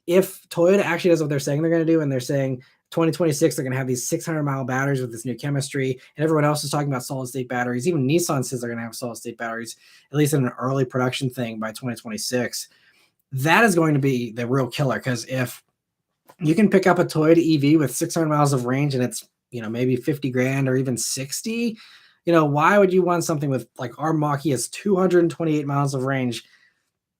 if Toyota actually does what they're saying they're going to do, and they're saying 2026 they're going to have these 600-mile batteries with this new chemistry, and everyone else is talking about solid state batteries, even Nissan says they're going to have solid state batteries, at least in an early production thing by 2026, that is going to be the real killer. Because if you can pick up a Toyota EV with 600 miles of range and it's, maybe 50 grand or even 60, why would you want something with, like, our Mach-E has 228 miles of range?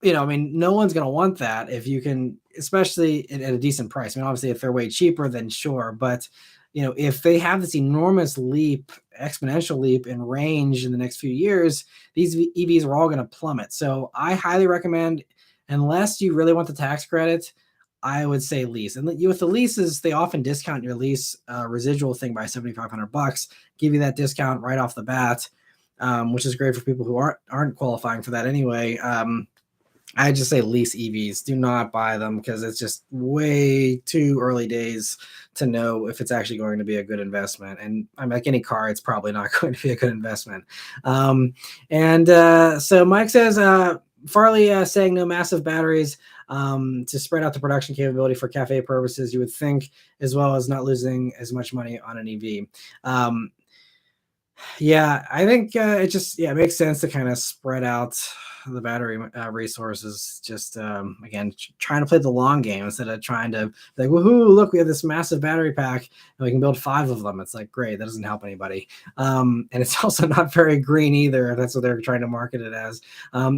I mean, no one's going to want that if you can, especially at a decent price. I mean, obviously if they're way cheaper, then sure. But, if they have this enormous leap, exponential leap in range in the next few years, these EVs are all going to plummet. So I highly recommend, unless you really want the tax credit, I would say lease. And with the leases, they often discount your lease residual thing by $7,500, give you that discount right off the bat, which is great for people who aren't qualifying for that anyway. I just say lease EVs. Do not buy them, because it's just way too early days to know if it's actually going to be a good investment. And I'm like any car, it's probably not going to be a good investment. So Mike says, Farley saying no massive batteries to spread out the production capability for cafe purposes, you would think, as well as not losing as much money on an EV. Yeah, I think it makes sense to kind of spread out the battery resources. Just again, trying to play the long game instead of trying to be like, woohoo, look, we have this massive battery pack and we can build 5 of them. It's like, great, that doesn't help anybody. And it's also not very green either, if that's what they're trying to market it as.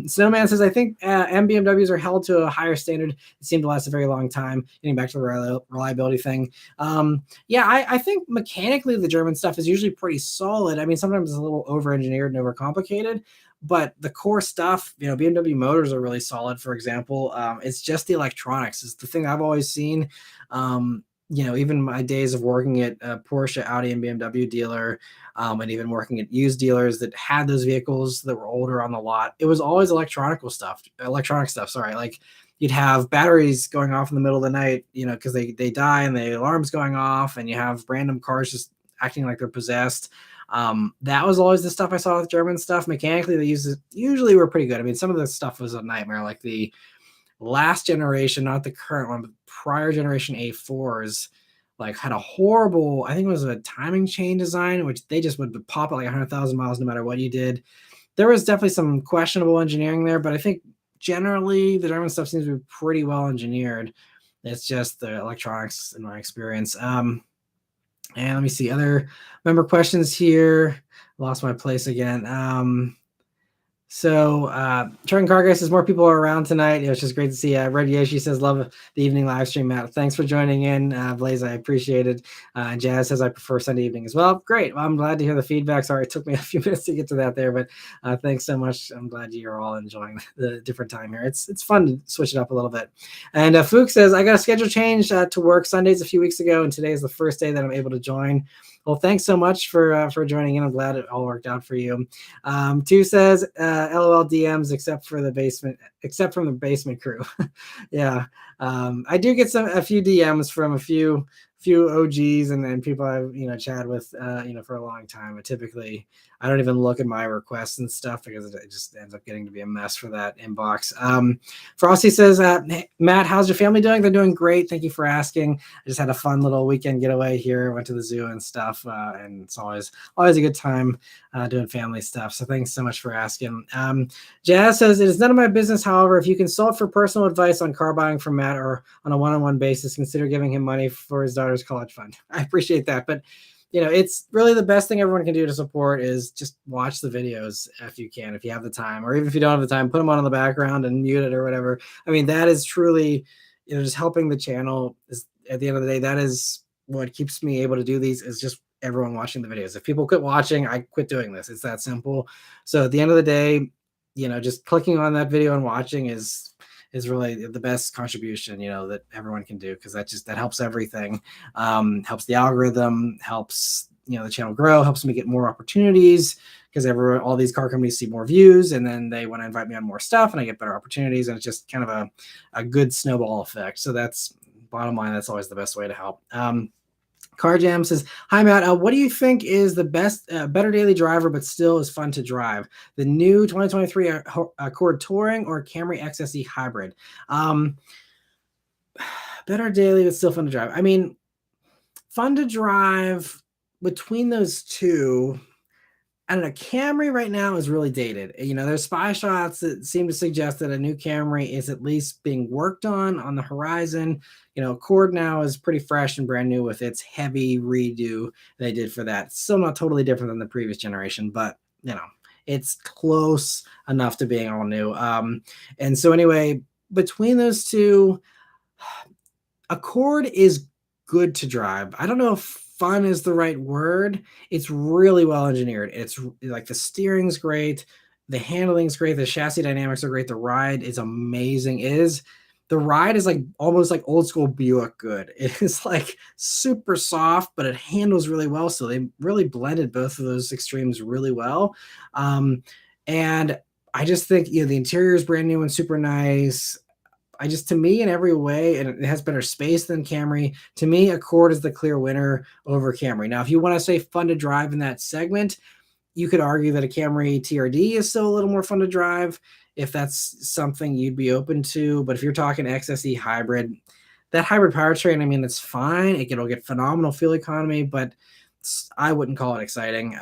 Snowman says, I think MBMWs are held to a higher standard. It seemed to last a very long time. Getting back to the reliability thing. I think mechanically the German stuff is usually pretty solid. I mean, sometimes it's a little over-engineered and overcomplicated, but the core stuff, BMW motors are really solid, for example. It's just the electronics is the thing I've always seen. Even my days of working at a Porsche, Audi, and BMW dealer, and even working at used dealers that had those vehicles that were older on the lot, it was always electronic stuff. Sorry, like you'd have batteries going off in the middle of the night, because they die and the alarm's going off, and you have random cars just acting like they're possessed. That was always the stuff I saw with German stuff. Mechanically, they usually were pretty good. I mean, some of the stuff was a nightmare, like the last generation, not the current one, but prior generation A4s, like had a horrible, I think it was a timing chain design, which they just would pop at like 100,000 miles no matter what you did. There was definitely some questionable engineering there, but I think generally the German stuff seems to be pretty well engineered. It's just the electronics in my experience. And let me see other member questions here. Lost my place again. Trucking Car Guy says more people are around tonight. It's just great to see. Red Yoshi says, love the evening live stream, Matt. Thanks for joining in. Blaze, I appreciate it. Jazz says, I prefer Sunday evening as well. Great. Well, I'm glad to hear the feedback. Sorry, it took me a few minutes to get to that there, but thanks so much. I'm glad you're all enjoying the different time here. It's fun to switch it up a little bit. And Fook says, I got a schedule change to work Sundays a few weeks ago, and today is the first day that I'm able to join. Well, thanks so much for joining in. I'm glad it all worked out for you. Two says, LOL DMs except from the basement crew. Yeah. I do get a few DMs from a few OGs and people I've chatted with for a long time, but typically I don't even look at my requests and stuff because it just ends up getting to be a mess for that inbox. Frosty says, hey, Matt, how's your family doing? They're doing great. Thank you for asking. I just had a fun little weekend getaway here. Went to the zoo and stuff, and it's always a good time doing family stuff. So thanks so much for asking. Jazz says, it is none of my business. However, if you consult for personal advice on car buying from Matt or on a one-on-one basis, consider giving him money for his daughter's college fund. I appreciate that. But it's really the best thing everyone can do to support is just watch the videos if you can, if you have the time, or even if you don't have the time, put them on in the background and mute it or whatever. I mean, that is truly, just helping the channel. Is at the end of the day, that is what keeps me able to do these, is just everyone watching the videos. If people quit watching, I quit doing this. It's that simple. So at the end of the day, just clicking on that video and watching is really the best contribution, that everyone can do, because that helps everything. Helps the algorithm, helps, the channel grow, helps me get more opportunities, because all these car companies see more views and then they want to invite me on more stuff and I get better opportunities, and it's just kind of a good snowball effect. So that's bottom line. That's always the best way to help. Car Jam says, "Hi Matt, what do you think is the best, better daily driver, but still is fun to drive? The new 2023 Accord Touring or Camry XSE Hybrid? Um, better daily, but still fun to drive. I mean, fun to drive between those two. I don't know. Camry right now is really dated. There's spy shots that seem to suggest that a new Camry is at least being worked on the horizon. Accord now is pretty fresh and brand new with its heavy redo they did for that. Still not totally different than the previous generation, but it's close enough to being all new. And so anyway, between those two, Accord is good to drive. I don't know if fun is the right word. It's really well engineered. It's like the steering's great, the handling's great, the chassis dynamics are great, the ride is amazing. The ride is like almost like old school Buick good. It is like super soft, but it handles really well. So they really blended both of those extremes really well. And I just think the interior is brand new and super nice. To me, in every way, and it has better space than Camry. To me, Accord is the clear winner over Camry. Now, if you want to say fun to drive in that segment, you could argue that a Camry TRD is still a little more fun to drive if that's something you'd be open to. But if you're talking XSE hybrid, that hybrid powertrain, I mean, it's fine. It'll get phenomenal fuel economy, but I wouldn't call it exciting.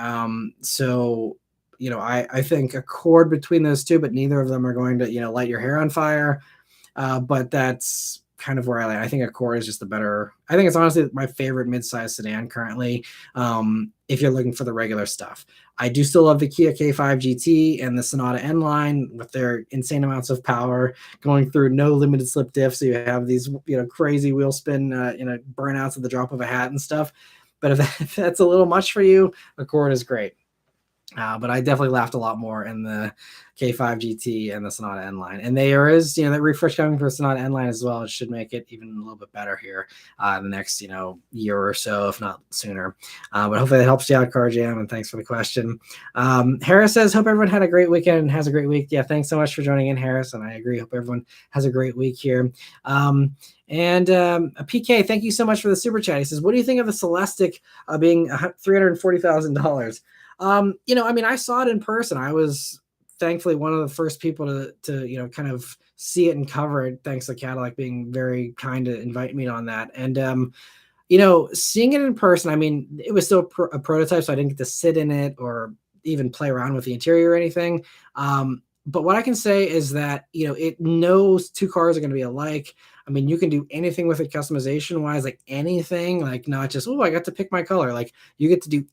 So I think Accord between those two, but neither of them are going to light your hair on fire. But that's kind of where I like. I think Accord is just the better. I think it's honestly my favorite midsize sedan currently. If you're looking for the regular stuff, I do still love the Kia K5 GT and the Sonata N line with their insane amounts of power going through no limited slip diff. So you have these crazy wheel spin burnouts at the drop of a hat and stuff. But if that's a little much for you, Accord is great. But I definitely laughed a lot more in the K5 GT and the Sonata N line. And there is, that refresh coming for the Sonata N line as well. It should make it even a little bit better here in the next, year or so, if not sooner. But hopefully that helps you out, Car Jam, and thanks for the question. Harris says, hope everyone had a great weekend and has a great week. Yeah, thanks so much for joining in, Harris. And I agree. Hope everyone has a great week here. And PK, thank you so much for the super chat. He says, what do you think of the Celestiq being $340,000? I saw it in person. I was thankfully one of the first people to kind of see it and cover it, thanks to Cadillac being very kind to invite me on that. And, seeing it in person, I mean, it was still a prototype, so I didn't get to sit in it or even play around with the interior or anything. But what I can say is that, it knows two cars are going to be alike. I mean, you can do anything with it customization wise, like anything, like not just, I got to pick my color. Like you get to do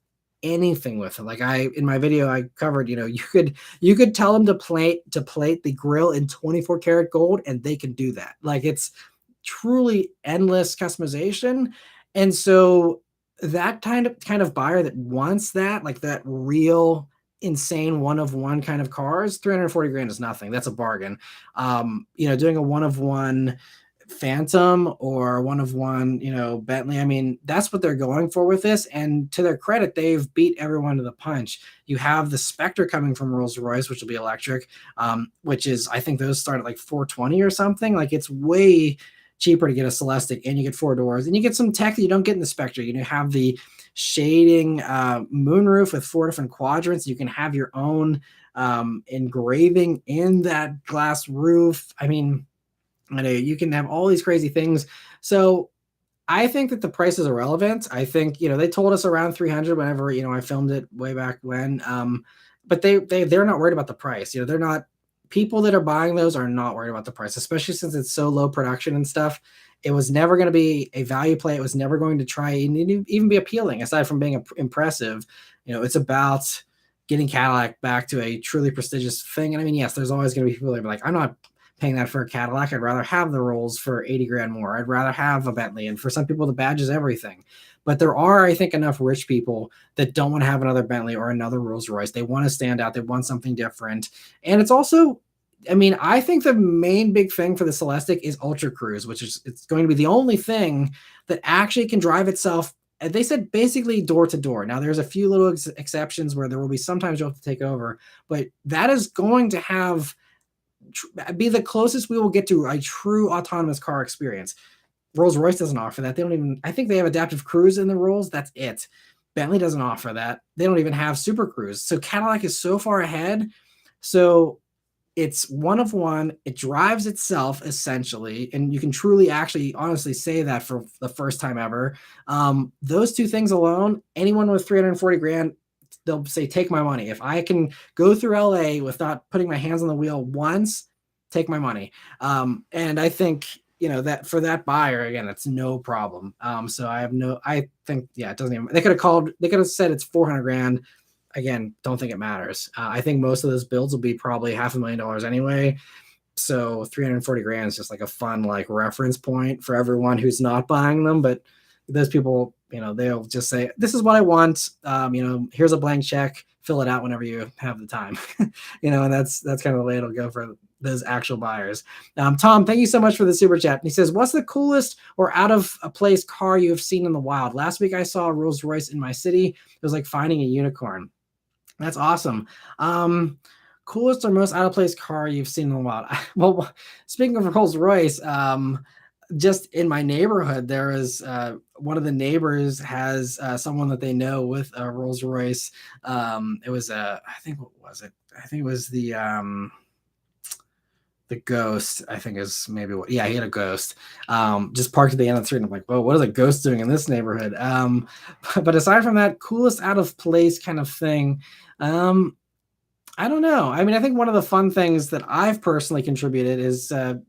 anything with it. Like in my video I covered, you could tell them to plate the grille in 24 karat gold and they can do that. Like it's truly endless customization. And so that kind of buyer that wants that, like that real insane one of one kind of cars, 340 grand is nothing. That's a bargain. Doing a one of one Phantom or one of one, Bentley. I mean, that's what they're going for with this. And to their credit, they've beat everyone to the punch. You have the Spectre coming from Rolls-Royce, which will be electric, which is, I think those start at like 420 or something. Like it's way cheaper to get a Celestiq, and you get 4 doors, and you get some tech that you don't get in the Spectre. You have the shading moonroof with 4 different quadrants. You can have your own engraving in that glass roof. I mean, you can have all these crazy things. So I think that the price is irrelevant. I think, they told us around 300 whenever, I filmed it way back when. But they're not worried about the price. They're not, people that are buying those are not worried about the price, especially since it's so low production and stuff. It was never going to be a value play. It was never going to try and even be appealing aside from being impressive. It's about getting Cadillac back to a truly prestigious thing. And I mean, yes, there's always going to be people that are like, I'm not paying that for a Cadillac. I'd rather have the Rolls for 80 grand more. I'd rather have a Bentley. And for some people, the badge is everything. But there are, I think, enough rich people that don't want to have another Bentley or another Rolls Royce. They want to stand out. They want something different. And it's also, I mean, I think the main big thing for the Celestiq is Ultra Cruise, which is, it's going to be the only thing that actually can drive itself. They said basically door to door. Now, there's a few little exceptions where there will be sometimes you'll have to take over, but that is going to be the closest we will get to a true autonomous car experience. Rolls-Royce doesn't offer that. They don't even, I think they have adaptive cruise in the Rolls. That's it. Bentley doesn't offer that. They don't even have Super Cruise. So Cadillac is so far ahead. So it's one of one. It drives itself essentially, and you can truly, actually, honestly say that for the first time ever. Those two things alone, anyone with 340 grand, they'll say, take my money. If I can go through LA without putting my hands on the wheel once, take my money. And I think, that for that buyer, again, it's no problem. So I think, yeah, it doesn't even, they could have said it's 400 grand. Again, don't think it matters. I think most of those builds will be probably $500,000 anyway. So 340 grand is just like a fun, like, reference point for everyone who's not buying them. But those people, they'll just say, this is what I want. Here's a blank check, fill it out whenever you have the time. And that's kind of the way it'll go for those actual buyers. Tom, thank you so much for the super chat. He says, what's the coolest or out of a place car you have seen in the wild? Last week I saw a Rolls Royce in my city. It was like finding a unicorn. That's awesome. Coolest or most out of place car you've seen in a while? Well, speaking of Rolls Royce, just in my neighborhood, there is one of the neighbors has someone that they know with a Rolls Royce. It was I think, what was it? I think it was the Ghost, I think is maybe what. Yeah, he had a Ghost. Just parked at the end of the street. And I'm like, whoa, what is a Ghost doing in this neighborhood? But aside from that, coolest out of place kind of thing. I don't know. I mean, I think one of the fun things that I've personally contributed is a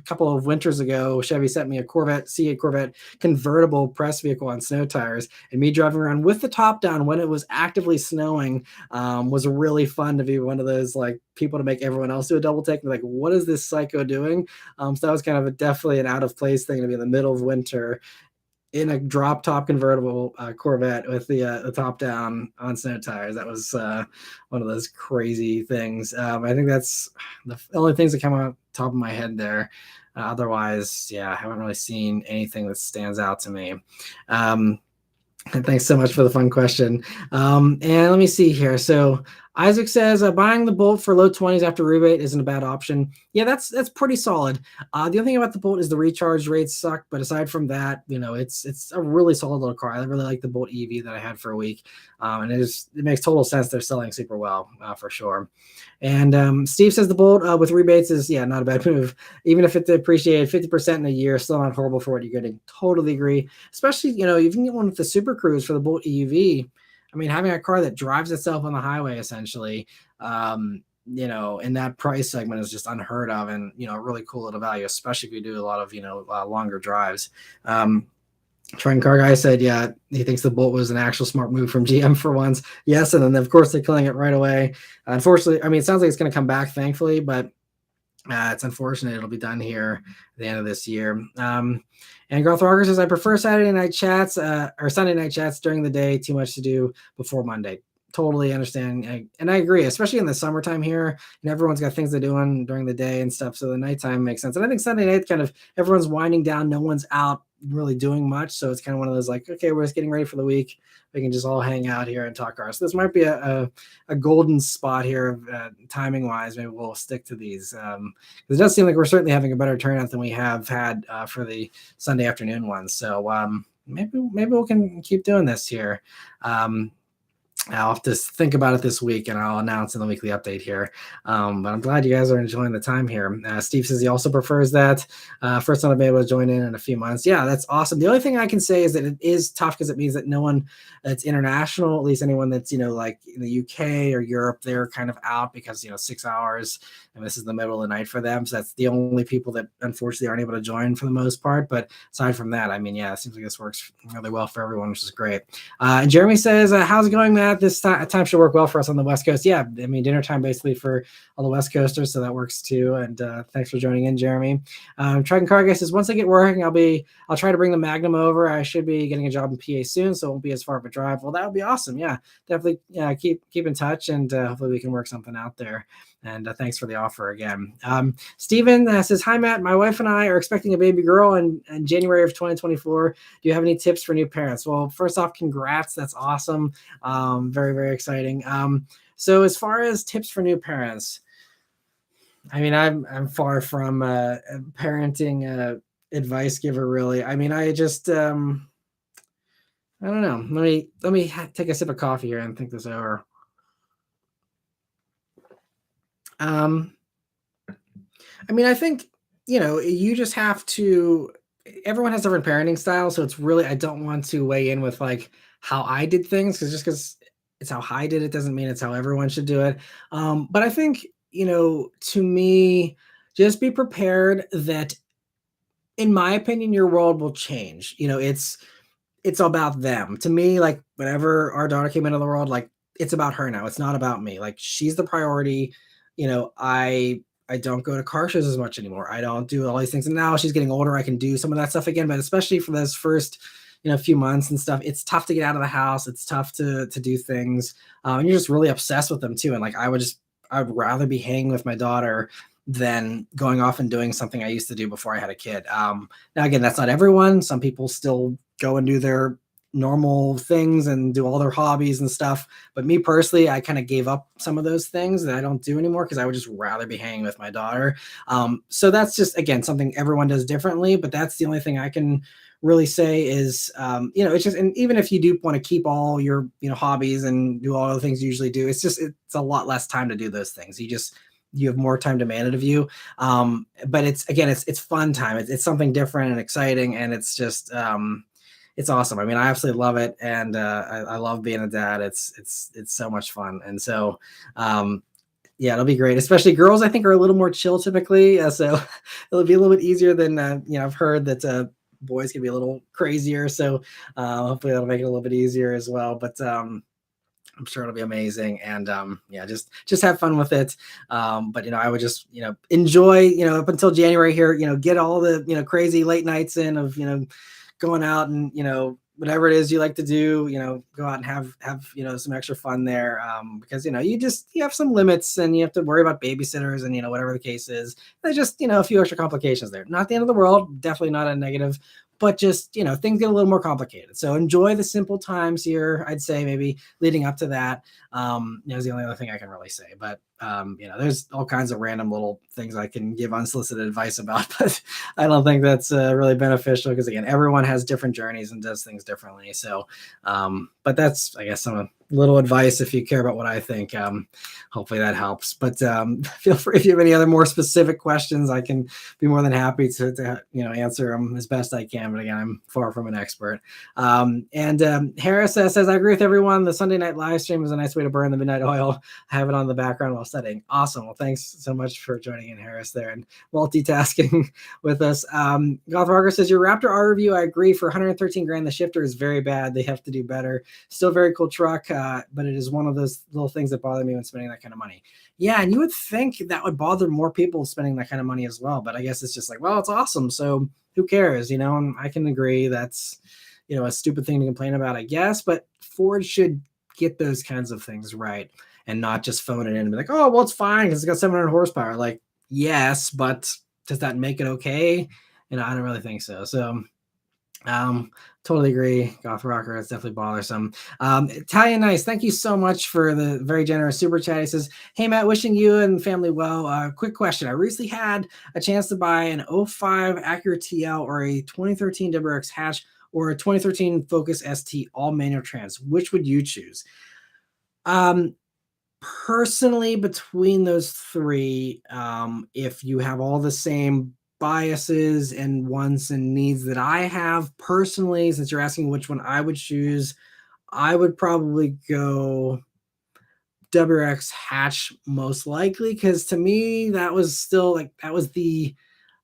couple of winters ago, Chevy sent me a C8 Corvette convertible press vehicle on snow tires, and me driving around with the top down when it was actively snowing was really fun to be one of those like people to make everyone else do a double take. Like, what is this psycho doing? So that was kind of definitely an out of place thing to be in the middle of winter in a drop top convertible Corvette with the top down on snow tires. That was one of those crazy things. I think that's the only things that come on top of my head there. Otherwise, yeah, I haven't really seen anything that stands out to me. And thanks so much for the fun question. And let me see here. So Isaac says, buying the Bolt for low 20s after rebate isn't a bad option. Yeah, that's pretty solid. The other thing about the Bolt is the recharge rates suck, but aside from that, it's a really solid little car. I really like the Bolt EV that I had for a week, and it makes total sense. They're selling super well for sure. And Steve says the Bolt with rebates is, yeah, not a bad move. Even if it's appreciated 50% in a year, still not horrible for what you're getting. Totally agree. Especially, you can get one with the Super Cruise for the Bolt EUV. I mean, having a car that drives itself on the highway, essentially, in that price segment is just unheard of, and, really cool at a value, especially if you do a lot of, longer drives. Trent Car Guy said, yeah, he thinks the Bolt was an actual smart move from GM for once. Yes, and then, of course, they're killing it right away. Unfortunately, I mean, it sounds like it's going to come back, thankfully, but it's unfortunate it'll be done here at the end of this year. And Garth Roger says, I prefer Saturday night chats or Sunday night chats during the day. Too much to do before Monday. Totally understand. And I agree, especially in the summertime here. And everyone's got things they're doing during the day and stuff. So the nighttime makes sense. And I think Sunday night kind of everyone's winding down. No one's out really doing much. So it's kind of one of those like, okay, we're just getting ready for the week. We can just all hang out here and talk cars. So this might be a golden spot here, timing wise. Maybe we'll stick to these. Because it does seem like we're certainly having a better turnout than we have had for the Sunday afternoon ones. So maybe we can keep doing this here. I'll have to think about it this week, and I'll announce in the weekly update here. But I'm glad you guys are enjoying the time here. Steve says he also prefers that. First time I'll be able to join in a few months. Yeah, that's awesome. The only thing I can say is that it is tough because it means that no one that's international, at least anyone that's, like in the UK or Europe, they're kind of out because, 6 hours, and this is the middle of the night for them. So that's the only people that unfortunately aren't able to join for the most part. But aside from that, I mean, yeah, it seems like this works really well for everyone, which is great. And Jeremy says, how's it going, Matt? This time should work well for us on the West Coast. Yeah, I mean, dinner time basically for all the West Coasters, so that works too. And thanks for joining in, Jeremy. Triton Car Guy says, once I get working, I'll try to bring the Magnum over. I should be getting a job in PA soon, so it won't be as far of a drive. Well, that would be awesome. Yeah, definitely. Yeah, keep in touch, and hopefully we can work something out there. And thanks for the offer again. Steven says, hi, Matt. My wife and I are expecting a baby girl in January of 2024. Do you have any tips for new parents? Well, first off, congrats. That's awesome. Very, very exciting. So as far as tips for new parents, I mean, I'm far from parenting advice giver, really. I mean, I just I don't know. Let me take a sip of coffee here and think this over. Um, I mean, I think, you just have to everyone has different parenting styles, so it's really I don't want to weigh in with, like, how I did things, because it's how I did it doesn't mean it's how everyone should do it. But I think, to me, just be prepared that, in my opinion, your world will change. It's about them. To me, like, whenever our daughter came into the world, like, it's about her now. It's not about me. Like, she's the priority. I don't go to car shows as much anymore. I don't do all these things. And now she's getting older, I can do some of that stuff again. But especially for those first, few months and stuff, it's tough to get out of the house. It's tough to do things. And you're just really obsessed with them too. And like I would rather be hanging with my daughter than going off and doing something I used to do before I had a kid. Now again, that's not everyone. Some people still go and do their normal things and do all their hobbies and stuff. But me personally, I kind of gave up some of those things that I don't do anymore because I would just rather be hanging with my daughter. So that's just, again, something everyone does differently. But that's the only thing I can really say is, it's just, and even if you do want to keep all your, hobbies and do all the things you usually do, it's a lot less time to do those things. You have more time demanded of you. But it's fun time. It's something different and exciting. And it's just, it's awesome. I mean, I absolutely love it. And I love being a dad. It's so much fun. And so, yeah, it'll be great. Especially girls, I think, are a little more chill typically. So it'll be a little bit easier than, I've heard that boys can be a little crazier. So hopefully that'll make it a little bit easier as well. But I'm sure it'll be amazing. And yeah, just have fun with it. But I would just, enjoy, up until January here, get all the, crazy late nights in of, going out and, whatever it is you like to do, go out and have, some extra fun there. Because, you have some limits and you have to worry about babysitters and, whatever the case is. There's just, a few extra complications there. Not the end of the world, definitely not a negative, but just, things get a little more complicated. So enjoy the simple times here. I'd say maybe leading up to that, is the only other thing I can really say. But, there's all kinds of random little things I can give unsolicited advice about, but I don't think that's really beneficial because, again, everyone has different journeys and does things differently. So, but that's, I guess, some little advice if you care about what I think. Hopefully that helps. But feel free if you have any other more specific questions, I can be more than happy to answer them as best I can. But again, I'm far from an expert. And Harris says, I agree with everyone. The Sunday night live stream is a nice way to burn the midnight oil. I have it on the background while studying. Awesome. Well, thanks so much for joining in, Harris, there and multitasking with us. Goth Rocker says, your Raptor R review, I agree. For 113 grand, the shifter is very bad. They have to do better. Still very cool truck, but it is one of those little things that bother me when spending that kind of money. Yeah, and you would think that would bother more people spending that kind of money as well. But I guess it's just like, well, it's awesome, so who cares, And I can agree that's, a stupid thing to complain about, I guess. But Ford should get those kinds of things right and not just phone it in and be like, oh, well, it's fine because it's got 700 horsepower. Like, yes, but does that make it okay? I don't really think so. So totally agree. Goth Rocker, it's definitely bothersome. Italian Nice, thank you so much for the very generous super chat. He says, hey, Matt, wishing you and family well. Quick question. I recently had a chance to buy an '05 Acura TL or a 2013 WRX hatch or a 2013 Focus ST all manual trans. Which would you choose? Personally, between those three, if you have all the same biases and wants and needs that I have personally, since you're asking which one I would choose, I would probably go WRX hatch most likely, because to me that was still that was the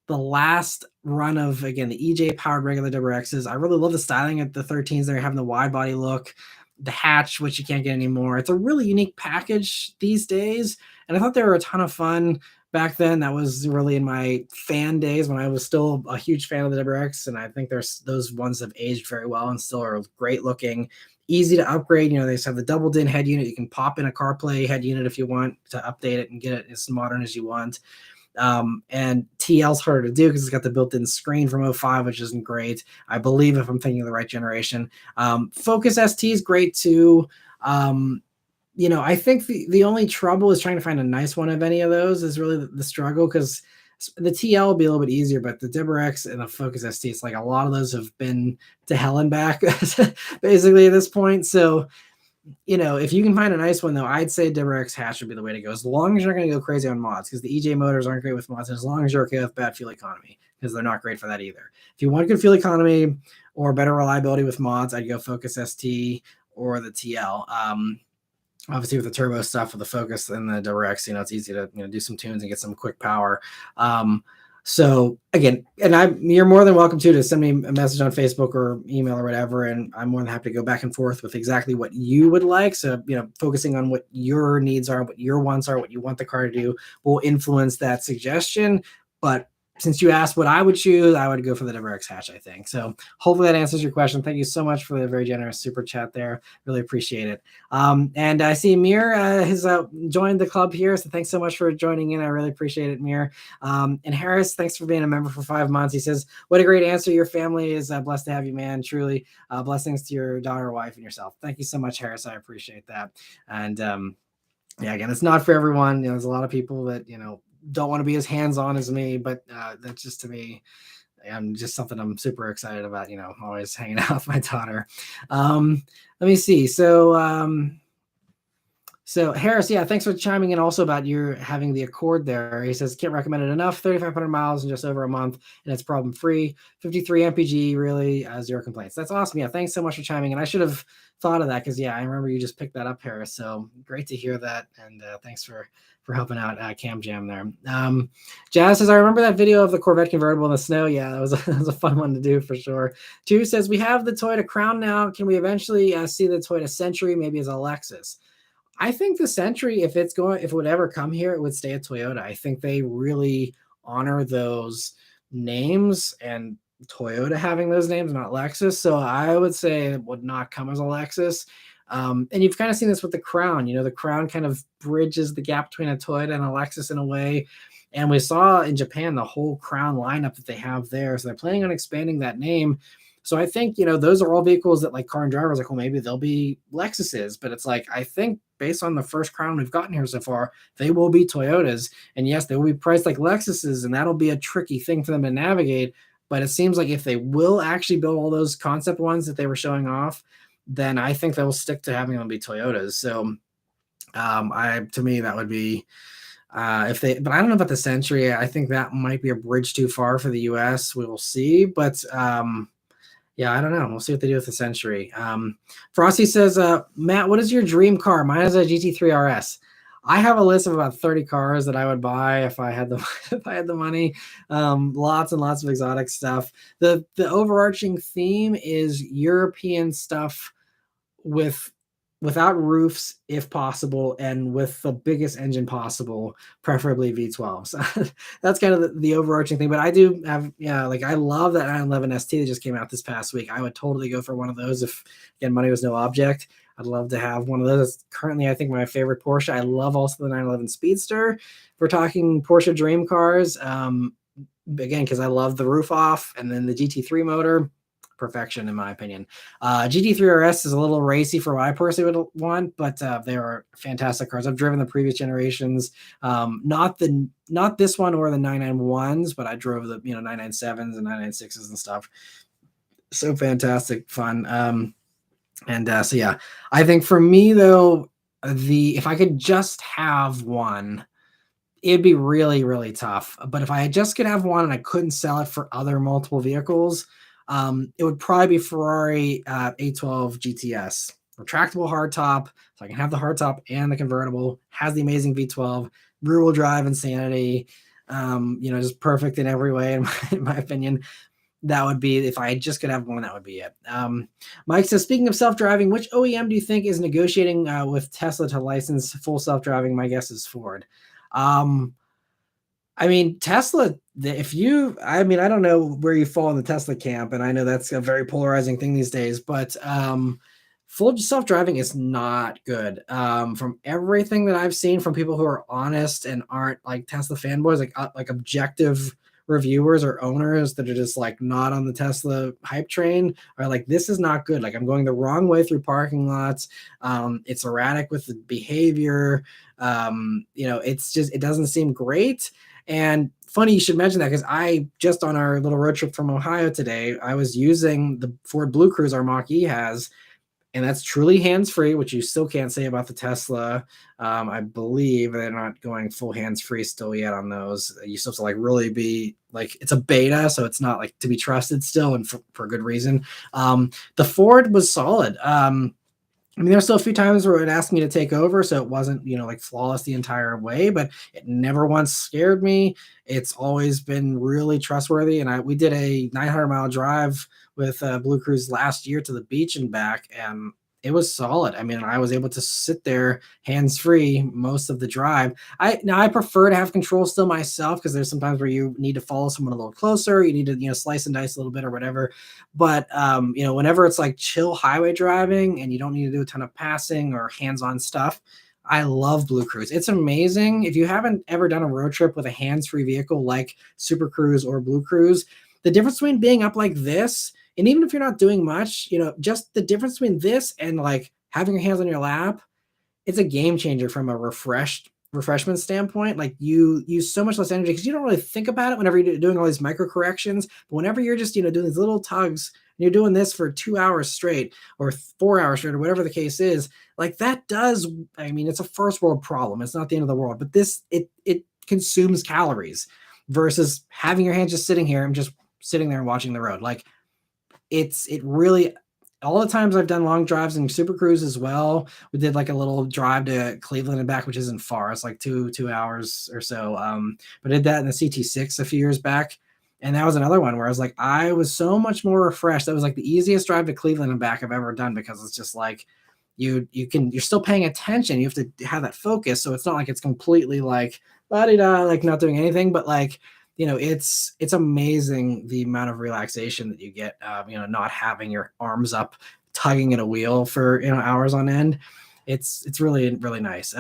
last run of, again, the EJ powered regular WRXs. I really love the styling of the 13s. They're having the wide body look, the hatch, which you can't get anymore. It's a really unique package these days. And I thought they were a ton of fun back then. That was really in my fan days when I was still a huge fan of the WRX. And I think those ones have aged very well and still are great looking, easy to upgrade. They just have the double DIN head unit. You can pop in a CarPlay head unit if you want to update it and get it as modern as you want. And TL's harder to do because it's got the built-in screen from '05, which isn't great, I believe, if I'm thinking of the right generation. Focus ST is great too. I think the only trouble is trying to find a nice one of any of those is really the struggle, because The TL will be a little bit easier, but the DeBRX and the Focus ST, it's like a lot of those have been to hell and back basically at this point. So, if you can find a nice one, though, I'd say DeBRX hatch would be the way to go, as long as you're not going to go crazy on mods, because the EJ motors aren't great with mods, and as long as you're okay with bad fuel economy, because they're not great for that either. If you want good fuel economy or better reliability with mods, I'd go Focus ST or the TL. Obviously, with the turbo stuff, with the Focus and the DeBRX, it's easy to do some tunes and get some quick power. So again, and you're more than welcome to send me a message on Facebook or email or whatever, and I'm more than happy to go back and forth with exactly what you would like. So, focusing on what your needs are, what your wants are, what you want the car to do will influence that suggestion. But since you asked what I would choose, I would go for the DeBRX hatch, I think. So hopefully that answers your question. Thank you so much for the very generous super chat there. Really appreciate it. And I see Mir has joined the club here. So thanks so much for joining in. I really appreciate it, Mir. And Harris, thanks for being a member for 5 months. He says, what a great answer. Your family is blessed to have you, man. Truly blessings to your daughter, wife, and yourself. Thank you so much, Harris. I appreciate that. And yeah, again, it's not for everyone. There's a lot of people that, don't want to be as hands-on as me, but that's just, to me, I'm just something I'm super excited about, always hanging out with my daughter. Let me see. So Harris, yeah, thanks for chiming in also about your having the Accord there. He says, can't recommend it enough, 3,500 miles in just over a month, and it's problem-free. 53 MPG, really, 0 complaints. That's awesome. Yeah, thanks so much for chiming in. I should have thought of that because, yeah, I remember you just picked that up, Harris. So great to hear that, and thanks for helping out Cam Jam there. Jazz says, I remember that video of the Corvette convertible in the snow. Yeah, that was a fun one to do for sure. Two says, we have the Toyota Crown now. Can we eventually see the Toyota Century, maybe as a Lexus? I think the Century, if it would ever come here, it would stay at Toyota. I think they really honor those names, and Toyota having those names, not Lexus. So I would say it would not come as a Lexus. And you've kind of seen this with the Crown. The Crown kind of bridges the gap between a Toyota and a Lexus in a way. And we saw in Japan the whole Crown lineup that they have there. So they're planning on expanding that name. So I think, those are all vehicles that, like, Car and Driver is like, well, maybe they'll be Lexuses. But it's like, I think based on the first Crown we've gotten here so far, they will be Toyotas. And yes, they will be priced like Lexuses, and that'll be a tricky thing for them to navigate. But it seems like if they will actually build all those concept ones that they were showing off, then I think they'll stick to having them be Toyotas. So to me, that would be but I don't know about the Century. I think that might be a bridge too far for the US. We will see. But yeah, I don't know. We'll see what they do with the Century. Frosty says, Matt, what is your dream car? Mine is a GT3 RS. I have a list of about 30 cars that I would buy if I had the money. Lots and lots of exotic stuff. The overarching theme is European stuff without roofs, if possible, and with the biggest engine possible, preferably V12s. That's kind of the overarching thing. But I do have, I love that 911 ST that just came out this past week. I would totally go for one of those if, again, money was no object. I'd love to have one of those. It's currently, I think, my favorite Porsche. I love also the 911 Speedster. If we're talking Porsche dream cars, again, because I love the roof off, and then the GT3 motor. Perfection, in my opinion. GT3 RS is a little racy for what I personally would want, but they are fantastic cars. I've driven the previous generations, not this one or the 991s, but I drove the 997s and 996s and stuff. So fantastic fun. So yeah, I think for me though, if I could just have one, it'd be really, really tough. But if I just could have one and I couldn't sell it for other multiple vehicles, it would probably be Ferrari 812 GTS, retractable hardtop, so I can have the hardtop and the convertible. Has the amazing V12, rear-wheel drive insanity, just perfect in every way in my opinion. That would be, if I just could have one, that would be it. Mike says, speaking of self-driving, which OEM do you think is negotiating with Tesla to license full self-driving? My guess is Ford. I mean, Tesla, I don't know where you fall in the Tesla camp, and I know that's a very polarizing thing these days, but full self-driving is not good. From everything that I've seen from people who are honest and aren't like Tesla fanboys, like objective reviewers or owners that are just like not on the Tesla hype train, are like, this is not good. Like, I'm going the wrong way through parking lots. It's erratic with the behavior. It's just, it doesn't seem great. And funny you should mention that, because I just on our little road trip from Ohio today, I was using the Ford Blue Cruise our Mach-E has, and that's truly hands-free, which you still can't say about the Tesla. I believe they're not going full hands-free still yet on those. You still have to like really be like, it's a beta, so it's not like to be trusted still, and for good reason. The Ford was solid. I mean, there's still a few times where it asked me to take over, so it wasn't, like flawless the entire way, but it never once scared me. It's always been really trustworthy. And we did a 900-mile drive with Blue Cruise last year to the beach and back, and it was solid. I mean, I was able to sit there hands free most of the drive. I prefer to have control still myself, because there's sometimes where you need to follow someone a little closer, you need to slice and dice a little bit or whatever. But whenever it's like chill highway driving and you don't need to do a ton of passing or hands-on stuff, I love Blue Cruise. It's amazing. If you haven't ever done a road trip with a hands-free vehicle like Super Cruise or Blue Cruise, the difference between being up like this, and even if you're not doing much, just the difference between this and like having your hands on your lap, it's a game changer from a refreshment standpoint. Like, you use so much less energy because you don't really think about it whenever you're doing all these micro corrections. But whenever you're just doing these little tugs, and you're doing this for 2 hours straight or 4 hours straight or whatever the case is, like that does, I mean, it's a first world problem. It's not the end of the world, but it consumes calories versus having your hands just sitting here and just sitting there and watching the road. Like, it really, all the times I've done long drives in Super Cruise as well, we did like a little drive to Cleveland and back, which isn't far. It's like two hours or so. But I did that in the CT6 a few years back. And that was another one where I was so much more refreshed. That was like the easiest drive to Cleveland and back I've ever done, because it's just like, you're still paying attention. You have to have that focus. So it's not like it's completely like, la-di-da, like not doing anything, but like, it's amazing the amount of relaxation that you get, not having your arms up, tugging at a wheel for, hours on end. It's really, really nice.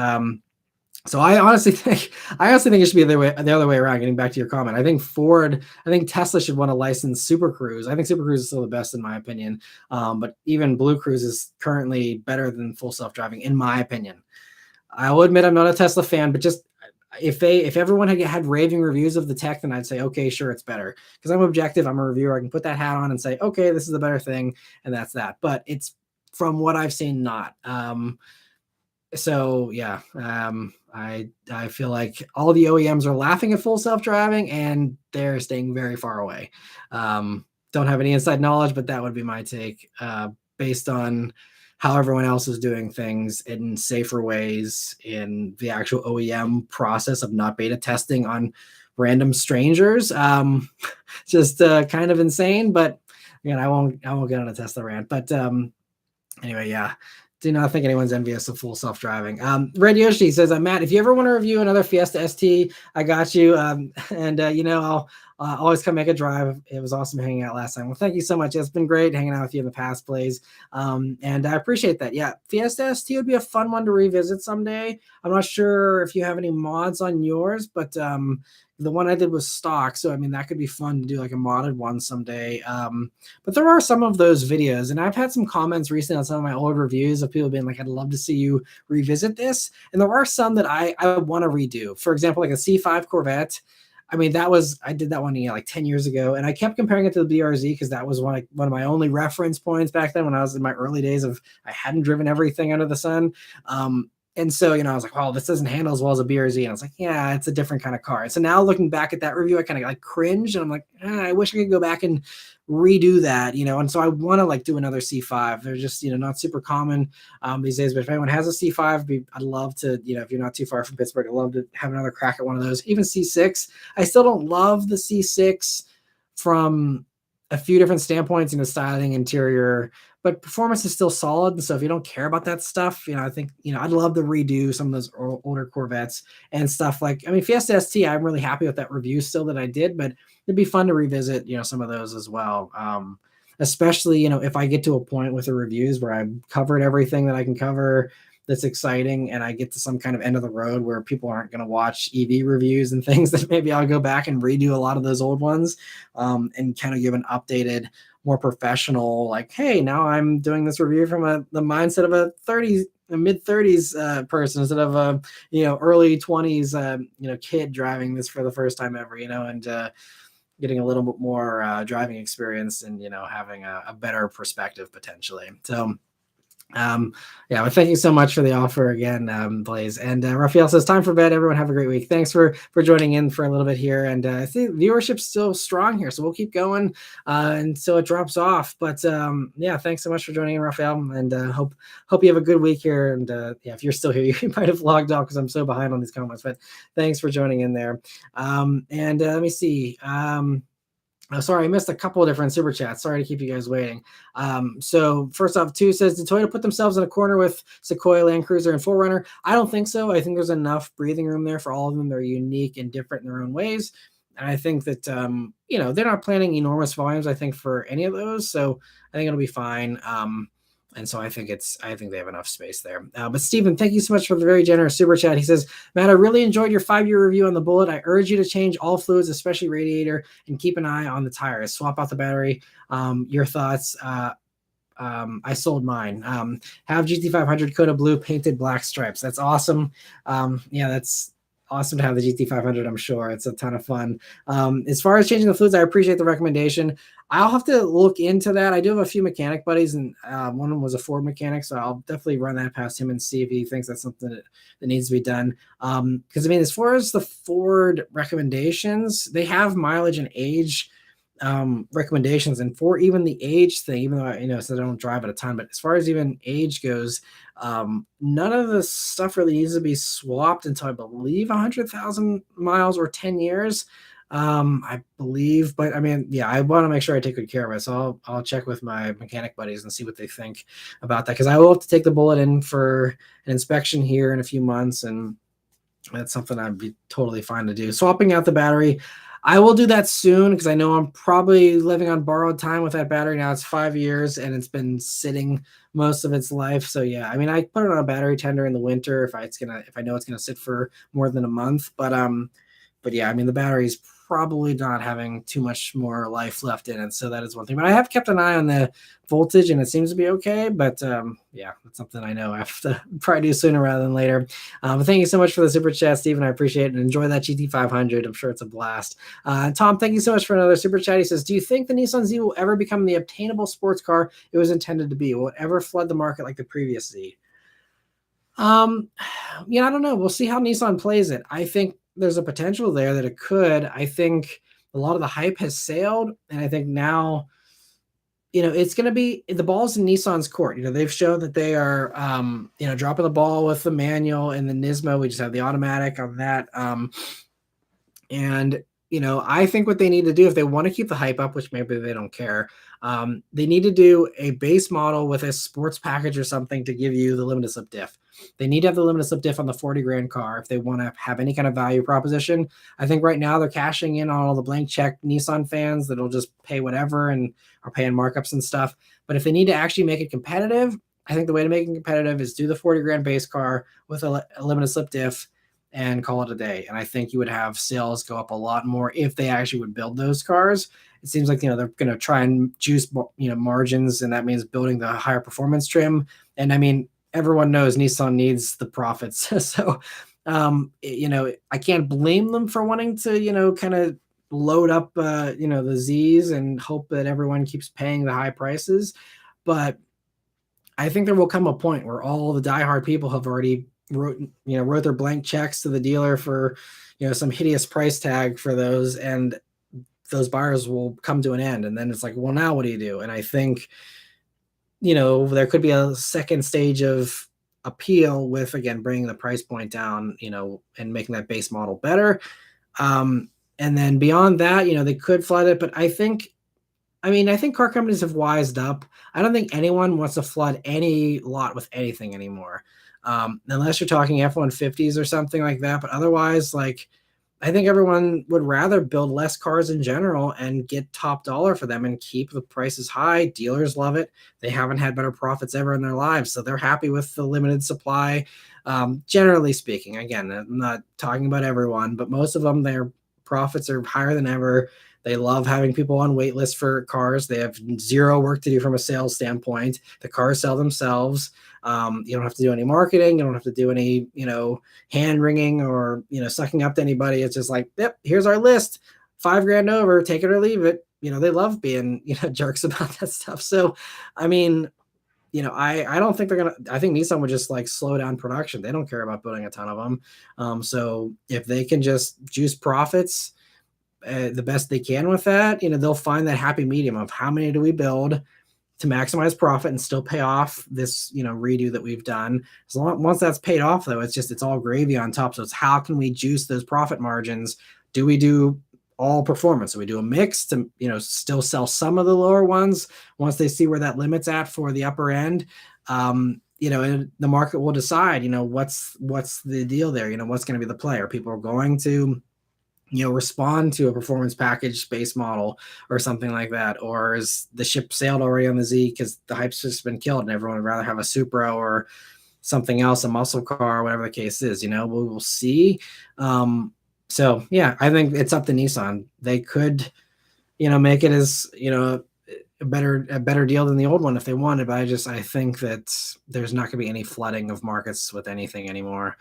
So I honestly think it should be the other way around. Getting back to your comment, I think Tesla should want to license Super Cruise. I think Super Cruise is still the best in my opinion. But even Blue Cruise is currently better than full self-driving in my opinion. I will admit I'm not a Tesla fan, but just if everyone had raving reviews of the tech, then I'd say, okay, sure, it's better. Because I'm objective, I'm a reviewer. I can put that hat on and say, okay, this is the better thing, and that's that. But it's, from what I've seen, not. So yeah, I feel like all the OEMs are laughing at full self-driving and they're staying very far away. Don't have any inside knowledge, but that would be my take, based on how everyone else is doing things in safer ways in the actual OEM process of not beta testing on random strangers. Just kind of insane, but again, I won't get on a Tesla rant, but anyway, yeah. Do not think anyone's envious of full self-driving. Red Yoshi says, Matt, if you ever want to review another Fiesta ST, I got you. I'll always come make a drive. It was awesome hanging out last time. Well, thank you so much. It's been great hanging out with you in the past, Blaze. And I appreciate that. Yeah, Fiesta ST would be a fun one to revisit someday. I'm not sure if you have any mods on yours, but the one I did was stock. So, I mean, that could be fun to do like a modded one someday. But there are some of those videos, and I've had some comments recently on some of my old reviews of people being like, I'd love to see you revisit this. And there are some that I want to redo. For example, like a C5 Corvette. I mean, I did that one like 10 years ago, and I kept comparing it to the BRZ because that was one of my only reference points back then when I was in my early days of, I hadn't driven everything under the sun. And so, I was like, well, this doesn't handle as well as a BRZ. And I was like, yeah, it's a different kind of car. And so now looking back at that review, I kind of like cringe. And I'm like, I wish I could go back and redo that, And so I want to like do another C5. They're just, not super common these days. But if anyone has a C5, I'd love to, if you're not too far from Pittsburgh, I'd love to have another crack at one of those. Even C6. I still don't love the C6 from a few different standpoints, styling, interior, but performance is still solid. And so if you don't care about that stuff, I think, I'd love to redo some of those older Corvettes and stuff like, Fiesta ST, I'm really happy with that review still that I did, but it'd be fun to revisit, some of those as well. Especially, if I get to a point with the reviews where I've covered everything that I can cover, that's exciting, and I get to some kind of end of the road where people aren't going to watch EV reviews and things, that maybe I'll go back and redo a lot of those old ones, and kind of give an updated, more professional, like, hey, now I'm doing this review from the mindset of a 30 a mid-30s person instead of a early 20s kid driving this for the first time ever, and getting a little bit more driving experience and having a better perspective potentially. So yeah, well, thank you so much for the offer again, Blaze. And Raphael says, time for bed. Everyone have a great week. Thanks for joining in for a little bit here. And I think viewership's still strong here, so we'll keep going until it drops off. But yeah, thanks so much for joining in, Raphael. And hope you have a good week here. And yeah, if you're still here, you might have logged off because I'm so behind on these comments. But thanks for joining in there. And let me see. Oh, sorry, I missed a couple of different super chats. Sorry to keep you guys waiting. So first off, 2 says, did Toyota put themselves in a corner with Sequoia, Land Cruiser, and 4Runner? I don't think so. I think there's enough breathing room there for all of them. They're unique and different in their own ways. And I think that, they're not planning enormous volumes, I think, for any of those. So I think it'll be fine. And so I think they have enough space there. But Stephen, thank you so much for the very generous super chat. He says, Matt, I really enjoyed your 5-year review on the Bullet. I urge you to change all fluids, especially radiator, and keep an eye on the tires. Swap out the battery. Your thoughts? I sold mine. Have GT500 Coda Blue painted black stripes. That's awesome. Yeah, that's awesome to have the GT500. I'm sure it's a ton of fun. As far as changing the fluids, I appreciate the recommendation. I'll have to look into that. I do have a few mechanic buddies, and one of them was a Ford mechanic, so I'll definitely run that past him and see if he thinks that's something that needs to be done. Because I mean, as far as the Ford recommendations, they have mileage and age recommendations, and for even the age thing, even though so I don't drive it a ton, but as far as even age goes, none of the stuff really needs to be swapped until I believe 100,000 miles or 10 years. I believe, but I mean, yeah, I want to make sure I take good care of it. So I'll check with my mechanic buddies and see what they think about that. Cause I will have to take the Bullet in for an inspection here in a few months. And that's something I'd be totally fine to do. Swapping out the battery, I will do that soon because I know I'm probably living on borrowed time with that battery now. It's 5 years and it's been sitting most of its life. So yeah, I mean, I put it on a battery tender in the winter if I know it's gonna sit for more than a month. But yeah, I mean, the battery's probably not having too much more life left in it. So that is one thing. But I have kept an eye on the voltage and it seems to be okay. But yeah, that's something I know I have to probably do sooner rather than later. But thank you so much for the super chat, Stephen. I appreciate it. And enjoy that GT500. I'm sure it's a blast. Tom, thank you so much for another super chat. He says, do you think the Nissan Z will ever become the obtainable sports car it was intended to be? Will it ever flood the market like the previous Z? I don't know. We'll see how Nissan plays it. I think there's a potential there that it could. I think a lot of the hype has sailed, and I think now, it's going to be the ball's in Nissan's court. They've shown that they are, dropping the ball with the manual and the Nismo. We just have the automatic on that. And I think what they need to do if they want to keep the hype up, which maybe they don't care, they need to do a base model with a sports package or something to give you the limited slip diff. They need to have the limited slip diff on the 40 grand car if they want to have any kind of value proposition. I think right now they're cashing in on all the blank check Nissan fans that'll just pay whatever and are paying markups and stuff. But if they need to actually make it competitive, I think the way to make it competitive is do the 40 grand base car with a limited slip diff and call it a day. And I think you would have sales go up a lot more if they actually would build those cars. It seems like, they're going to try and juice, margins, and that means building the higher performance trim. And I mean, everyone knows Nissan needs the profits. So, I can't blame them for wanting to, kind of load up, the Zs and hope that everyone keeps paying the high prices. But I think there will come a point where all the diehard people have already wrote their blank checks to the dealer for, some hideous price tag for those, and those buyers will come to an end. And then it's like, well, now what do you do? And I think, there could be a second stage of appeal with, again, bringing the price point down, and making that base model better. And then beyond that, they could flood it. But I think car companies have wised up. I don't think anyone wants to flood any lot with anything anymore. Unless you're talking F-150s or something like that. But otherwise, I think everyone would rather build less cars in general and get top dollar for them and keep the prices high. Dealers love it. They haven't had better profits ever in their lives, so they're happy with the limited supply. Generally speaking, again, I'm not talking about everyone, but most of them, their profits are higher than ever. They love having people on wait lists for cars. They have zero work to do from a sales standpoint. The cars sell themselves. You don't have to do any marketing. You don't have to do any, hand wringing or, sucking up to anybody. It's just like, yep, here's our list. $5,000 over, take it or leave it. They love being, jerks about that stuff. So, I mean, I don't think I think Nissan would just like slow down production. They don't care about building a ton of them. So if they can just juice profits the best they can with that, they'll find that happy medium of how many do we build to maximize profit and still pay off this, redo that we've done. Once that's paid off though, it's all gravy on top. So it's how can we juice those profit margins? Do we do all performance? So we do a mix to, still sell some of the lower ones once they see where that limit's at for the upper end. And the market will decide, what's the deal there? What's going to be the play? Are people going to, respond to a performance package base model or something like that? Or is the ship sailed already on the Z because the hype's just been killed and everyone would rather have a Supra or something else, a muscle car, whatever the case is, we'll see. So yeah, I think it's up to Nissan. They could, make it as, a better deal than the old one if they wanted, but I think that there's not going to be any flooding of markets with anything anymore.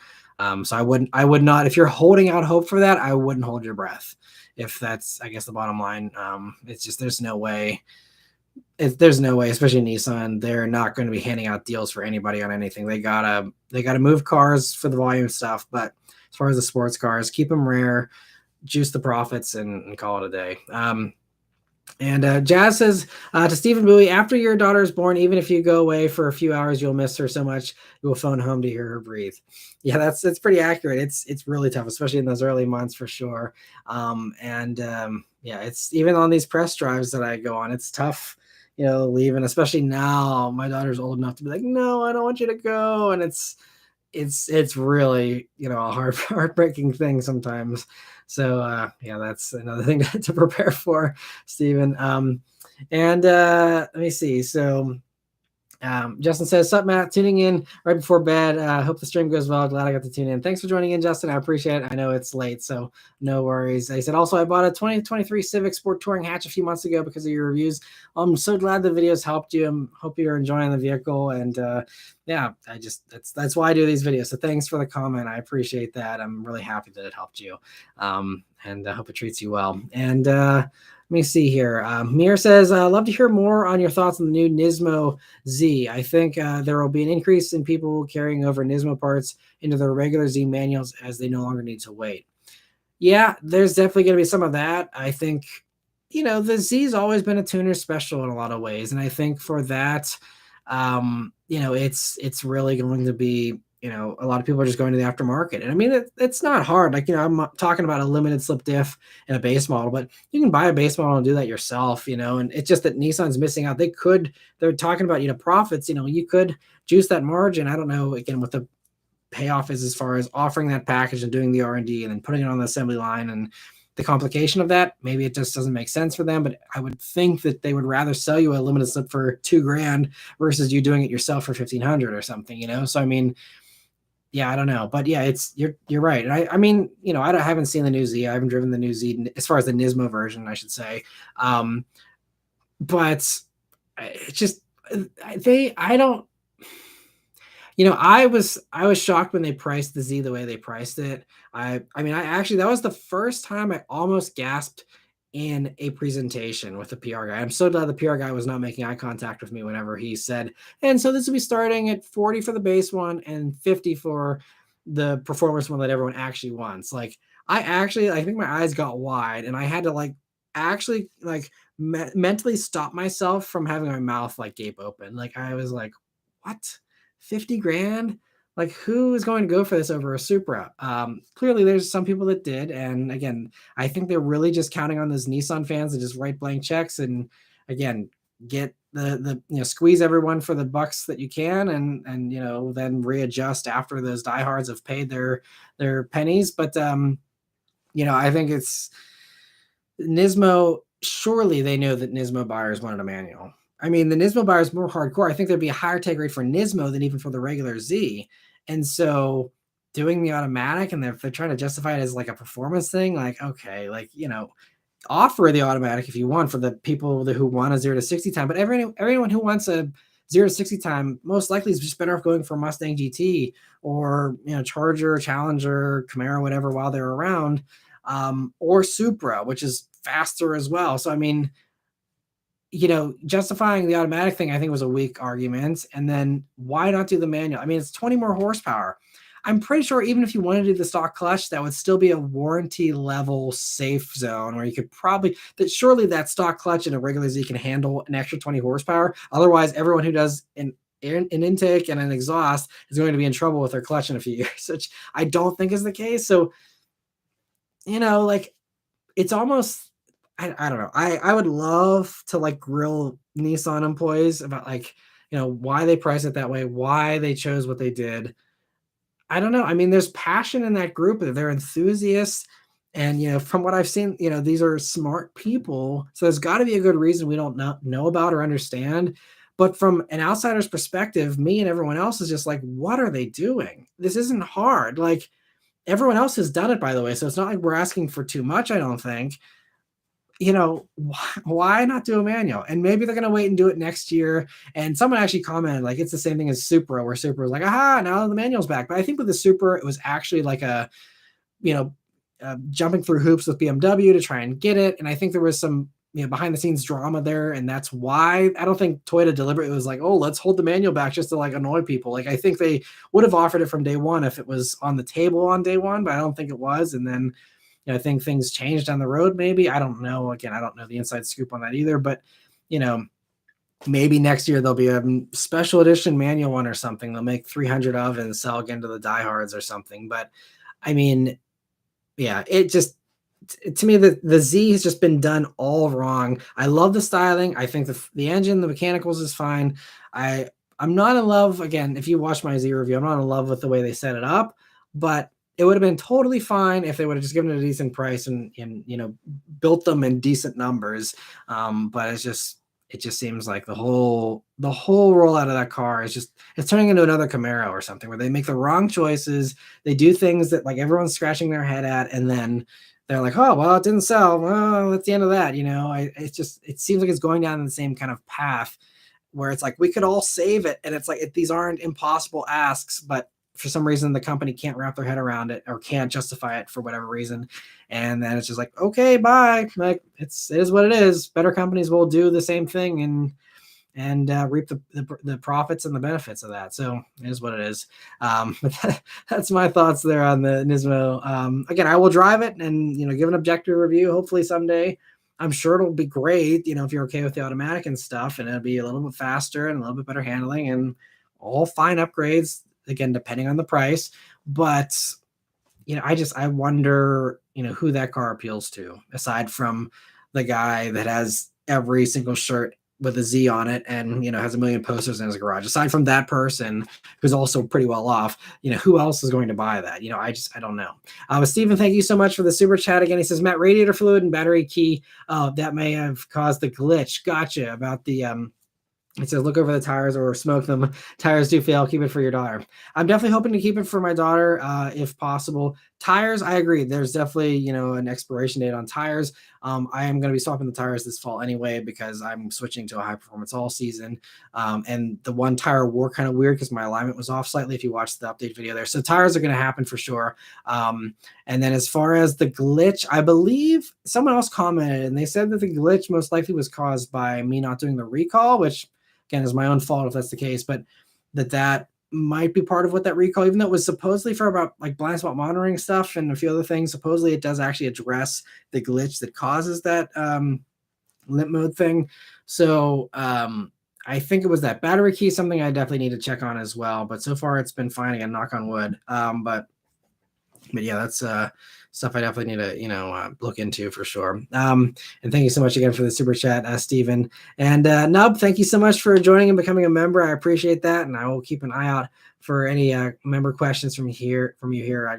So I would not, if you're holding out hope for that, I wouldn't hold your breath. If that's, I guess, the bottom line. It's just, there's no way, especially Nissan, they're not going to be handing out deals for anybody on anything. They gotta move cars for the volume stuff, but as far as the sports cars, keep them rare, juice the profits, and call it a day. And Jazz says to Stephen Bowie, after your daughter is born, even if you go away for a few hours, you'll miss her so much. You will phone home to hear her breathe. Yeah, that's pretty accurate. It's really tough, especially in those early months for sure. Yeah, it's even on these press drives that I go on, it's tough, leaving, especially now. My daughter's old enough to be like, no, I don't want you to go. And it's really, a heartbreaking thing sometimes. So yeah, that's another thing to prepare for, Stephen. Let me see. So Justin says, "Sup, Matt? Tuning in right before bed. Hope the stream goes well. Glad I got to tune in. Thanks for joining in, Justin. I appreciate it. I know it's late, so no worries." I said, also, I bought a 2023 Civic Sport Touring hatch a few months ago because of your reviews. I'm so glad the videos helped you. Hope you're enjoying the vehicle. And yeah, that's why I do these videos. So thanks for the comment. I appreciate that. I'm really happy that it helped you. And I hope it treats you well. And let me see here. Mir says, love to hear more on your thoughts on the new Nismo Z. I think there will be an increase in people carrying over Nismo parts into their regular Z manuals as they no longer need to wait. Yeah, there's definitely going to be some of that. I think, the Z's always been a tuner special in a lot of ways. And I think for that, it's really going to be, a lot of people are just going to the aftermarket. And I mean, it's not hard. Like, I'm talking about a limited slip diff and a base model, but you can buy a base model and do that yourself, and it's just that Nissan's missing out. They're talking about, profits, you could juice that margin. I don't know, again, what the payoff is as far as offering that package and doing the R&D and then putting it on the assembly line and the complication of that. Maybe it just doesn't make sense for them, but I would think that they would rather sell you a limited slip for $2,000 versus you doing it yourself for $1,500 or something, So, I mean, yeah, I don't know, but yeah, you're right. And I mean, I haven't seen the new Z. I haven't driven the new Z as far as the Nismo version, I should say. But it's just I don't. I was shocked when they priced the Z the way they priced it. I mean, that was the first time I almost gasped in a presentation with the PR guy. I'm so glad the PR guy was not making eye contact with me whenever he said, and so this will be starting at 40 for the base one and 50 for the performance one that everyone actually wants. Like, I think my eyes got wide and I had to mentally stop myself from having my mouth gape open. Like, I was like, what? $50,000? Like, who is going to go for this over a Supra? Clearly, there's some people that did. And again, I think they're really just counting on those Nissan fans to just write blank checks and, again, get the squeeze everyone for the bucks that you can and then readjust after those diehards have paid their pennies. But, I think it's Nismo. Surely they know that Nismo buyers wanted a manual. I mean, the Nismo buyer is more hardcore. I think there'd be a higher take rate for Nismo than even for the regular Z. And so doing the automatic, and if they're trying to justify it as a performance thing, okay, offer the automatic if you want for the people who want a 0 to 60 time. But everyone who wants a 0 to 60 time most likely is just better off going for Mustang GT or Charger, Challenger, Camaro, whatever while they're around, or Supra, which is faster as well. So I mean, justifying the automatic thing, I think was a weak argument. And then why not do the manual? I mean, it's 20 more horsepower. I'm pretty sure even if you wanted to do the stock clutch, that would still be a warranty level safe zone where you could surely that stock clutch in a regular Z can handle an extra 20 horsepower. Otherwise, everyone who does an intake and an exhaust is going to be in trouble with their clutch in a few years, which I don't think is the case. So, like it's almost, I don't know. I would love to like grill Nissan employees about why they price it that way, why they chose what they did. I don't know. I mean, there's passion in that group. They're enthusiasts. And, from what I've seen, these are smart people. So there's got to be a good reason we don't know about or understand. But from an outsider's perspective, me and everyone else is just like, what are they doing? This isn't hard. Like everyone else has done it, by the way. So it's not like we're asking for too much, I don't think. Why not do a manual? And maybe they're going to wait and do it next year. And someone actually commented, like, it's the same thing as Supra, where Supra was like, aha, now the manual's back. But I think with the Supra, it was actually like jumping through hoops with BMW to try and get it. And I think there was some, behind the scenes drama there. And that's why I don't think Toyota deliberately was like, oh, let's hold the manual back just to like annoy people. Like, I think they would have offered it from day one if it was on the table on day one, but I don't think it was. And then, I think things changed down the road. Maybe, I don't know. Again, I don't know the inside scoop on that either, but maybe next year there'll be a special edition manual one or something. They'll make 300 of and sell again to the diehards or something. But I mean, yeah, it just, to me, the Z has just been done all wrong. I love the styling. I think the engine, the mechanicals is fine. I'm not in love, again, if you watch my Z review, I'm not in love with the way they set it up, but it would have been totally fine if they would have just given it a decent price and built them in decent numbers. But it just seems like the whole rollout of that car it's turning into another Camaro or something where they make the wrong choices. They do things that like everyone's scratching their head at, and then they're like, oh, well, it didn't sell. Well, that's the end of that. It seems like it's going down the same kind of path where it's like, we could all save it. And it's like, these aren't impossible asks, but for some reason the company can't wrap their head around it or can't justify it for whatever reason. And then it's just like, okay, bye. Like it is what it is. Better companies will do the same thing and reap the profits and the benefits of that. So it is what it is. But that's my thoughts there on the Nismo. Again, I will drive it and, give an objective review, hopefully someday. I'm sure it'll be great, if you're okay with the automatic and stuff, and it'll be a little bit faster and a little bit better handling and all fine upgrades, again, depending on the price. But, I wonder, who that car appeals to, aside from the guy that has every single shirt with a Z on it and, has a million posters in his garage. Aside from that person who's also pretty well off, who else is going to buy that? I don't know. Stephen, thank you so much for the super chat again. He says, Matt, radiator fluid and battery key, that may have caused the glitch. Gotcha. About the, it says, look over the tires or smoke them. Tires do fail. Keep it for your daughter. I'm definitely hoping to keep it for my daughter if possible. Tires, I agree. There's definitely, an expiration date on tires. I am going to be swapping the tires this fall anyway because I'm switching to a high performance all season. And the one tire wore kind of weird because my alignment was off slightly if you watched the update video there. So tires are going to happen for sure. And then as far as the glitch, I believe someone else commented and they said that the glitch most likely was caused by me not doing the recall, which again is my own fault if that's the case, but that might be part of what that recall, even though it was supposedly for about like blind spot monitoring stuff and a few other things, supposedly it does actually address the glitch that causes that limp mode thing. So I think it was that battery key, something I definitely need to check on as well. But so far it's been fine, again, knock on wood. But yeah, that's stuff I definitely need to, look into for sure. And thank you so much again for the super chat, Stephen. And Nub, thank you so much for joining and becoming a member. I appreciate that. And I will keep an eye out for any member questions from you here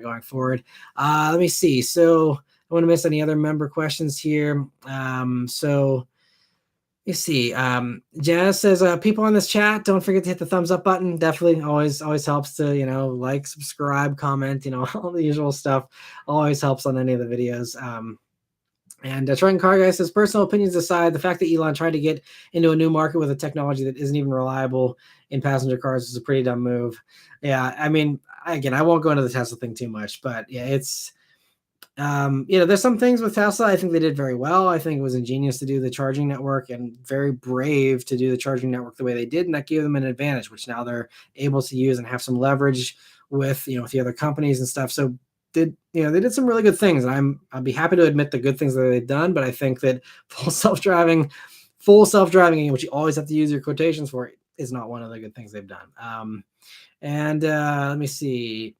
going forward. Let me see. So I don't want to miss any other member questions here. So you see, Jazz says, people on this chat, don't forget to hit the thumbs up button. Definitely always helps to, like, subscribe, comment, all the usual stuff always helps on any of the videos. And Trent Car Guy says, personal opinions aside, the fact that Elon tried to get into a new market with a technology that isn't even reliable in passenger cars is a pretty dumb move. Yeah, I mean, again, I won't go into the Tesla thing too much, but yeah, it's there's some things with Tesla I think they did very well. I think it was ingenious to do the charging network and very brave to do the charging network the way they did, and that gave them an advantage, which now they're able to use and have some leverage with with the other companies and stuff. So they did some really good things, and I'll be happy to admit the good things that they've done, but I think that full self-driving, which you always have to use your quotations for, is not one of the good things they've done. Let me see.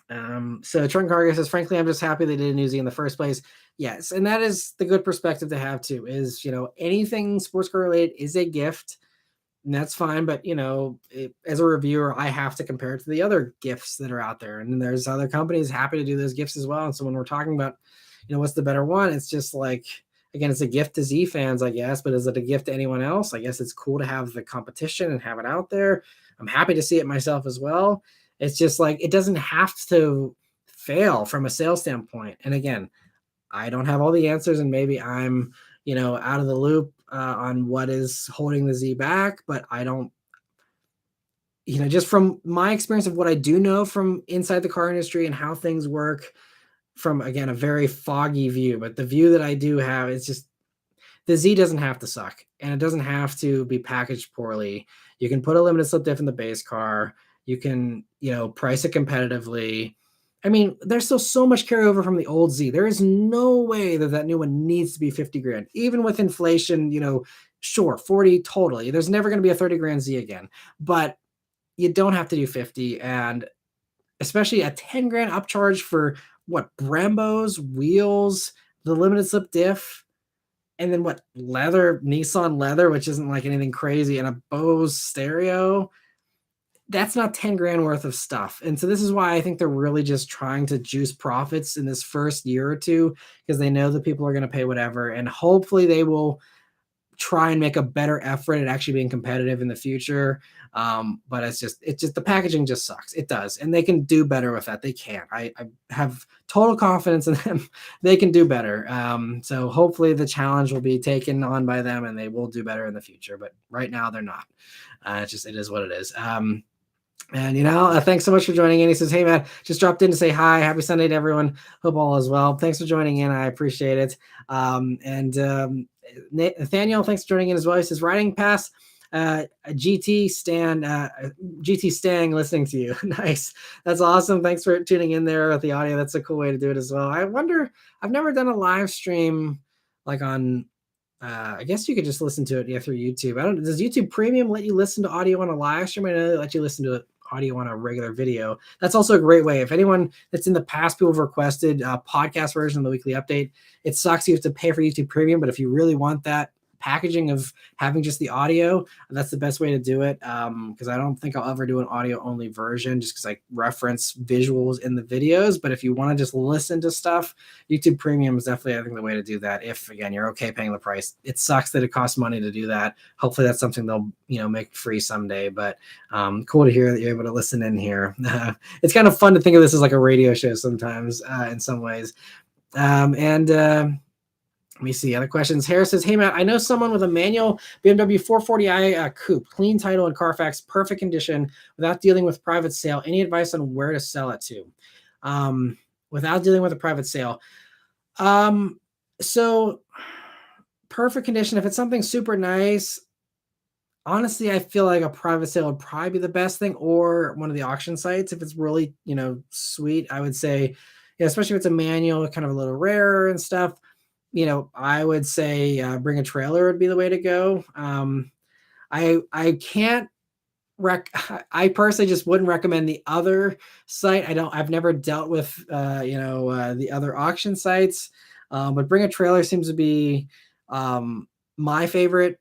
So Trent Cargo says, frankly, I'm just happy they did a newsie in the first place. Yes, and that is the good perspective to have too, is anything sports car related is a gift, and that's fine. But as a reviewer, I have to compare it to the other gifts that are out there, and then there's other companies happy to do those gifts as well. And so when we're talking about what's the better one, it's just like, again, it's a gift to Z fans, I guess, but is it a gift to anyone else? I guess it's cool to have the competition and have it out there. I'm happy to see it myself as well. It's just like, it doesn't have to fail from a sales standpoint. And again, I don't have all the answers, and maybe I'm, out of the loop on what is holding the Z back, but I don't, just from my experience of what I do know from inside the car industry and how things work from, again, a very foggy view, but the view that I do have is just, the Z doesn't have to suck, and it doesn't have to be packaged poorly. You can put a limited slip diff in the base car. You can, price it competitively. I mean, there's still so much carryover from the old Z. There is no way that new one needs to be 50 grand, even with inflation, sure, 40 totally. There's never going to be a 30 grand Z again, but you don't have to do 50. And especially a 10 grand upcharge for what, Brembos, wheels, the limited slip diff, and then what, Nissan leather, which isn't like anything crazy, and a Bose stereo. That's not 10 grand worth of stuff. And so this is why I think they're really just trying to juice profits in this first year or two, because they know that people are going to pay whatever. And hopefully they will try and make a better effort at actually being competitive in the future. But it's just the packaging just sucks. It does. And they can do better with that. They can. I have total confidence in them. They can do better. So hopefully the challenge will be taken on by them and they will do better in the future. But right now they're not. It is what it is. And thanks so much for joining in. He says, hey man, just dropped in to say hi. Happy Sunday to everyone. Hope all is well. Thanks for joining in. I appreciate it. Nathaniel, thanks for joining in as well. He says, riding past a GT Stang listening to you. Nice. That's awesome. Thanks for tuning in there with the audio. That's a cool way to do it as well. I wonder, I've never done a live stream like on, I guess you could just listen to it through YouTube. Does YouTube Premium let you listen to audio on a live stream? I know they let you listen to it audio on a regular video. That's also a great way. If anyone that's in the past, people have requested a podcast version of the weekly update. It sucks you have to pay for YouTube Premium, but if you really want that packaging of having just the audio, that's the best way to do it. Because I don't think I'll ever do an audio only version just because I reference visuals in the videos. But if you want to just listen to stuff, YouTube Premium is definitely, I think, the way to do that. If again, you're okay paying the price. It sucks that it costs money to do that. Hopefully that's something they'll, make free someday, but cool to hear that you're able to listen in here. It's kind of fun to think of this as like a radio show sometimes in some ways. Let me see other questions. Harris says, hey, Matt, I know someone with a manual BMW 440i coupe, clean title and Carfax, perfect condition, without dealing with private sale. Any advice on where to sell it to? Without dealing with a private sale. So perfect condition. If it's something super nice, honestly, I feel like a private sale would probably be the best thing, or one of the auction sites. If it's really, sweet, I would say, especially if it's a manual, kind of a little rarer and stuff, I would say bring a trailer would be the way to go. I can't I personally just wouldn't recommend the other site. I've never dealt with the other auction sites, but bring a trailer seems to be my favorite.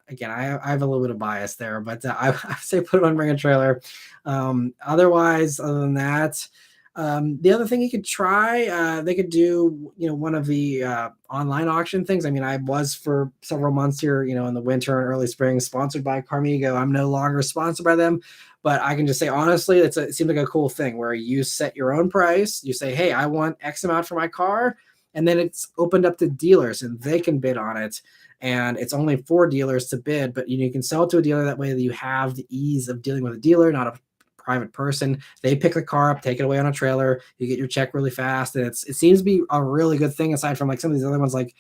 Again, I have a little bit of bias there, but I say put it on bring a trailer. Otherwise, other than that, the other thing you could try, they could do, one of the online auction things. I mean, I was for several months here, in the winter and early spring, sponsored by Carmigo. I'm no longer sponsored by them, but I can just say, honestly, it seems like a cool thing where you set your own price. You say, hey, I want X amount for my car. and then it's opened up to dealers and they can bid on it. And it's only for dealers to bid, but you can sell it to a dealer that way that you have the ease of dealing with a dealer, not a private person. They pick the car up, take it away on a trailer, you get your check really fast, and it seems to be a really good thing aside from like some of these other ones like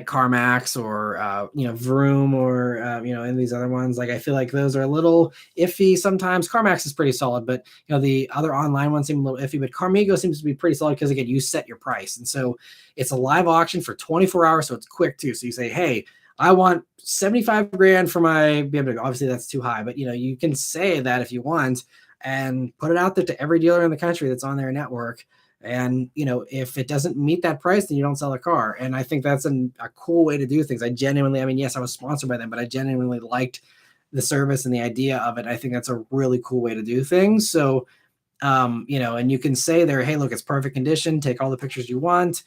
CarMax or Vroom or and these other ones. Like I feel like those are a little iffy sometimes. CarMax is pretty solid, but the other online ones seem a little iffy. But Carmigo seems to be pretty solid because again, you set your price, and so it's a live auction for 24 hours, so it's quick too. So you say, hey, I want 75 grand for my BMW. Obviously, that's too high, but you can say that if you want and put it out there to every dealer in the country that's on their network. And if it doesn't meet that price, then you don't sell the car. And I think that's a cool way to do things. I mean, yes, I was sponsored by them, but I genuinely liked the service and the idea of it. I think that's a really cool way to do things. So, and you can say there, hey, look, it's perfect condition. Take all the pictures you want,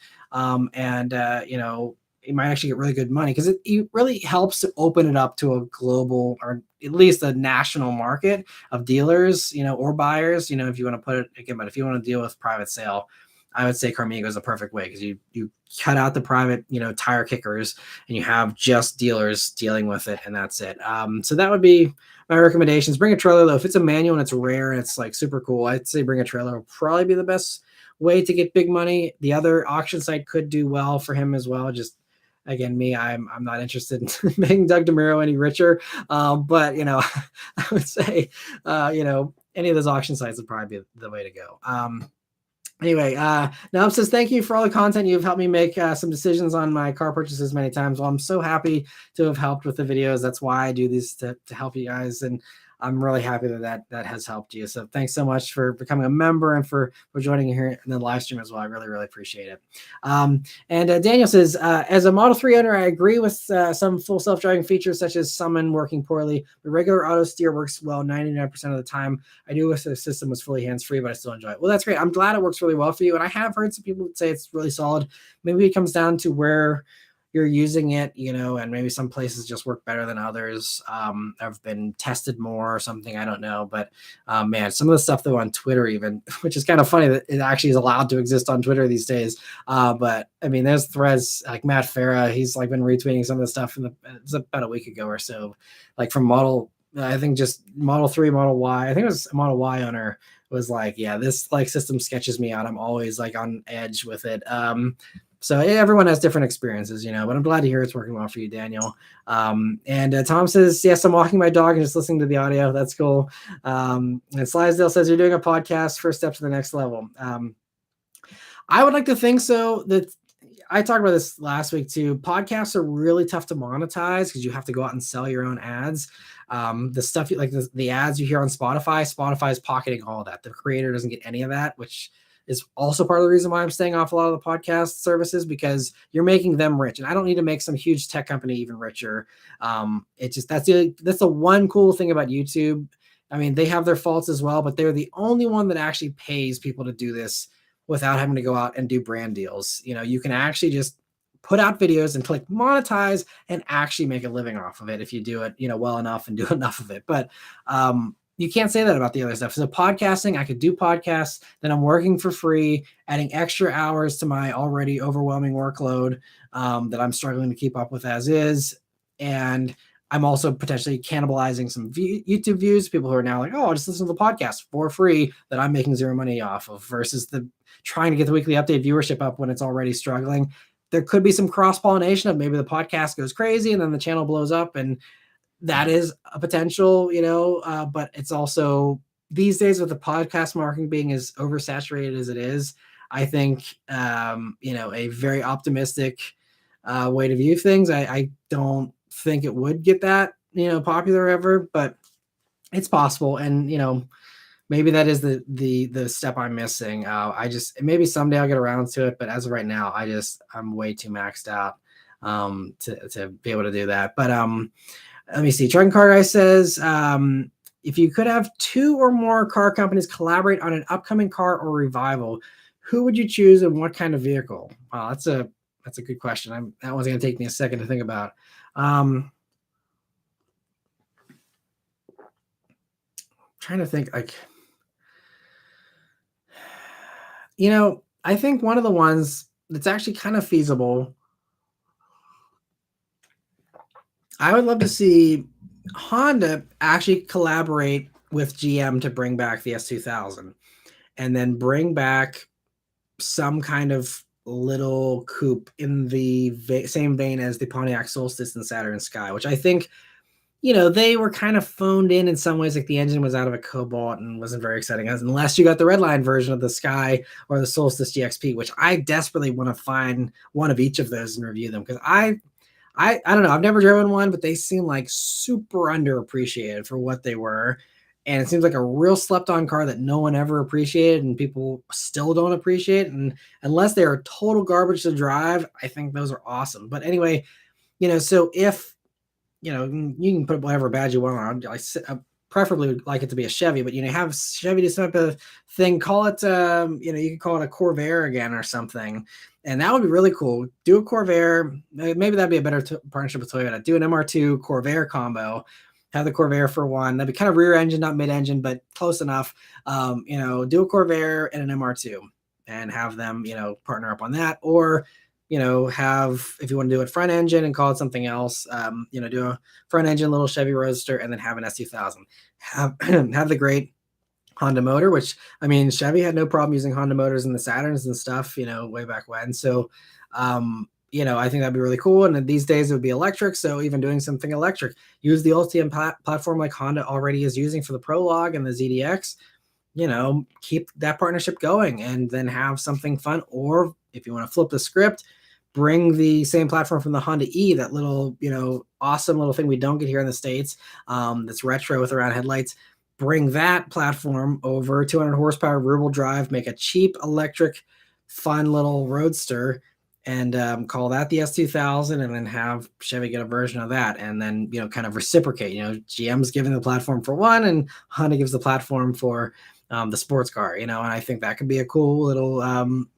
you might actually get really good money because it really helps to open it up to a global or at least a national market of dealers, or buyers, if you want to put it again, but if you want to deal with private sale, I would say Carmigo is a perfect way because you cut out the private, tire kickers and you have just dealers dealing with it and that's it. So that would be my recommendations. Bring a trailer though. If it's a manual and it's rare and it's like super cool, I'd say bring a trailer will probably be the best way to get big money. The other auction site could do well for him as well. Just again, I'm not interested in making Doug DeMuro any richer. But I would say, any of those auction sites would probably be the way to go. Anyway, Nam says, thank you for all the content. You've helped me make some decisions on my car purchases many times. Well, I'm so happy to have helped with the videos. That's why I do these to help you guys. And I'm really happy that has helped you. So thanks so much for becoming a member and for joining here in the live stream as well. I really, really appreciate it. And Daniel says, as a Model 3 owner, I agree with some full self-driving features such as summon working poorly. The regular auto steer works well 99% of the time. I do wish the system was fully hands-free, but I still enjoy it. Well, that's great. I'm glad it works really well for you. And I have heard some people say it's really solid. Maybe it comes down to where you're using it, and maybe some places just work better than others. Have been tested more or something. I don't know. But man, some of the stuff though on Twitter even, which is kind of funny that it actually is allowed to exist on Twitter these days. But I mean, there's threads like Matt Farah. He's like been retweeting some of the stuff it's about a week ago or so, like from I think just Model 3, Model Y. I think it was a Model Y owner was like, yeah, this like system sketches me out. I'm always like on edge with it. So everyone has different experiences, but I'm glad to hear it's working well for you, Daniel. And Tom says, yes, I'm walking my dog and just listening to the audio. That's cool. And Slidesdale says, you're doing a podcast, first step to the next level. I would like to think so. That I talked about this last week too. Podcasts are really tough to monetize because you have to go out and sell your own ads. The stuff like the ads you hear on Spotify is pocketing all of that. The creator doesn't get any of that, which is also part of the reason why I'm staying off a lot of the podcast services because you're making them rich, and I don't need to make some huge tech company even richer. It's just that's the one cool thing about YouTube. I mean, they have their faults as well, but they're the only one that actually pays people to do this without having to go out and do brand deals. You can actually just put out videos and click monetize and actually make a living off of it if you do it, well enough and do enough of it. But you can't say that about the other stuff. So podcasting, I could do podcasts, then I'm working for free, adding extra hours to my already overwhelming workload that I'm struggling to keep up with as is. And I'm also potentially cannibalizing some YouTube views, people who are now like, oh, I'll just listen to the podcast for free that I'm making zero money off of versus the trying to get the weekly update viewership up when it's already struggling. There could be some cross-pollination of maybe the podcast goes crazy and then the channel blows up, and that is a potential, but it's also these days with the podcast marketing being as oversaturated as it is, I think, a very optimistic way to view things. I don't think it would get that, popular ever, but it's possible. And, maybe that is the step I'm missing. Maybe someday I'll get around to it, but as of right now, I'm way too maxed out to be able to do that. But let me see. Truck Car Guy says, if you could have 2 or more car companies collaborate on an upcoming car or revival, who would you choose and what kind of vehicle? Wow, that's a good question. That one's going to take me a second to think about. Trying to think like, I think one of the ones that's actually kind of feasible, I would love to see Honda actually collaborate with GM to bring back the S2000 and then bring back some kind of little coupe in the same vein as the Pontiac Solstice and Saturn Sky, which I think, they were kind of phoned in some ways. Like the engine was out of a Cobalt and wasn't very exciting, unless you got the redline version of the Sky or the Solstice GXP, which I desperately want to find one of each of those and review them, because I don't know. I've never driven one, but they seem like super underappreciated for what they were. And it seems like a real slept on car that no one ever appreciated and people still don't appreciate. And unless they are total garbage to drive, I think those are awesome. But anyway, so if, you can put whatever badge you want on. I preferably would like it to be a Chevy, but, have Chevy do some type of thing. Call it, you could call it a Corvair again or something. And that would be really cool. Do a Corvair. Maybe that'd be a better partnership with Toyota. Do an MR2 Corvair combo. Have the Corvair for one. That'd be kind of rear engine, not mid engine, but close enough. Do a Corvair and an MR2 and have them, partner up on that. Or, have, if you want to do it front engine and call it something else, do a front engine little Chevy Roadster and then have an S2000. Have the great Honda motor, which, I mean, Chevy had no problem using Honda motors in the Saturns and stuff, way back when. So, I think that'd be really cool. And these days it would be electric. So even doing something electric, use the Ultium platform like Honda already is using for the Prologue and the ZDX, keep that partnership going and then have something fun. Or if you want to flip the script, bring the same platform from the Honda E, that little, awesome little thing we don't get here in the States, that's retro with around headlights. Bring that platform over, 200 horsepower rear-wheel drive, make a cheap electric, fun little roadster, and call that the S2000, and then have Chevy get a version of that, and then, kind of reciprocate. GM's giving the platform for one, and Honda gives the platform for the sports car, and I think that could be a cool little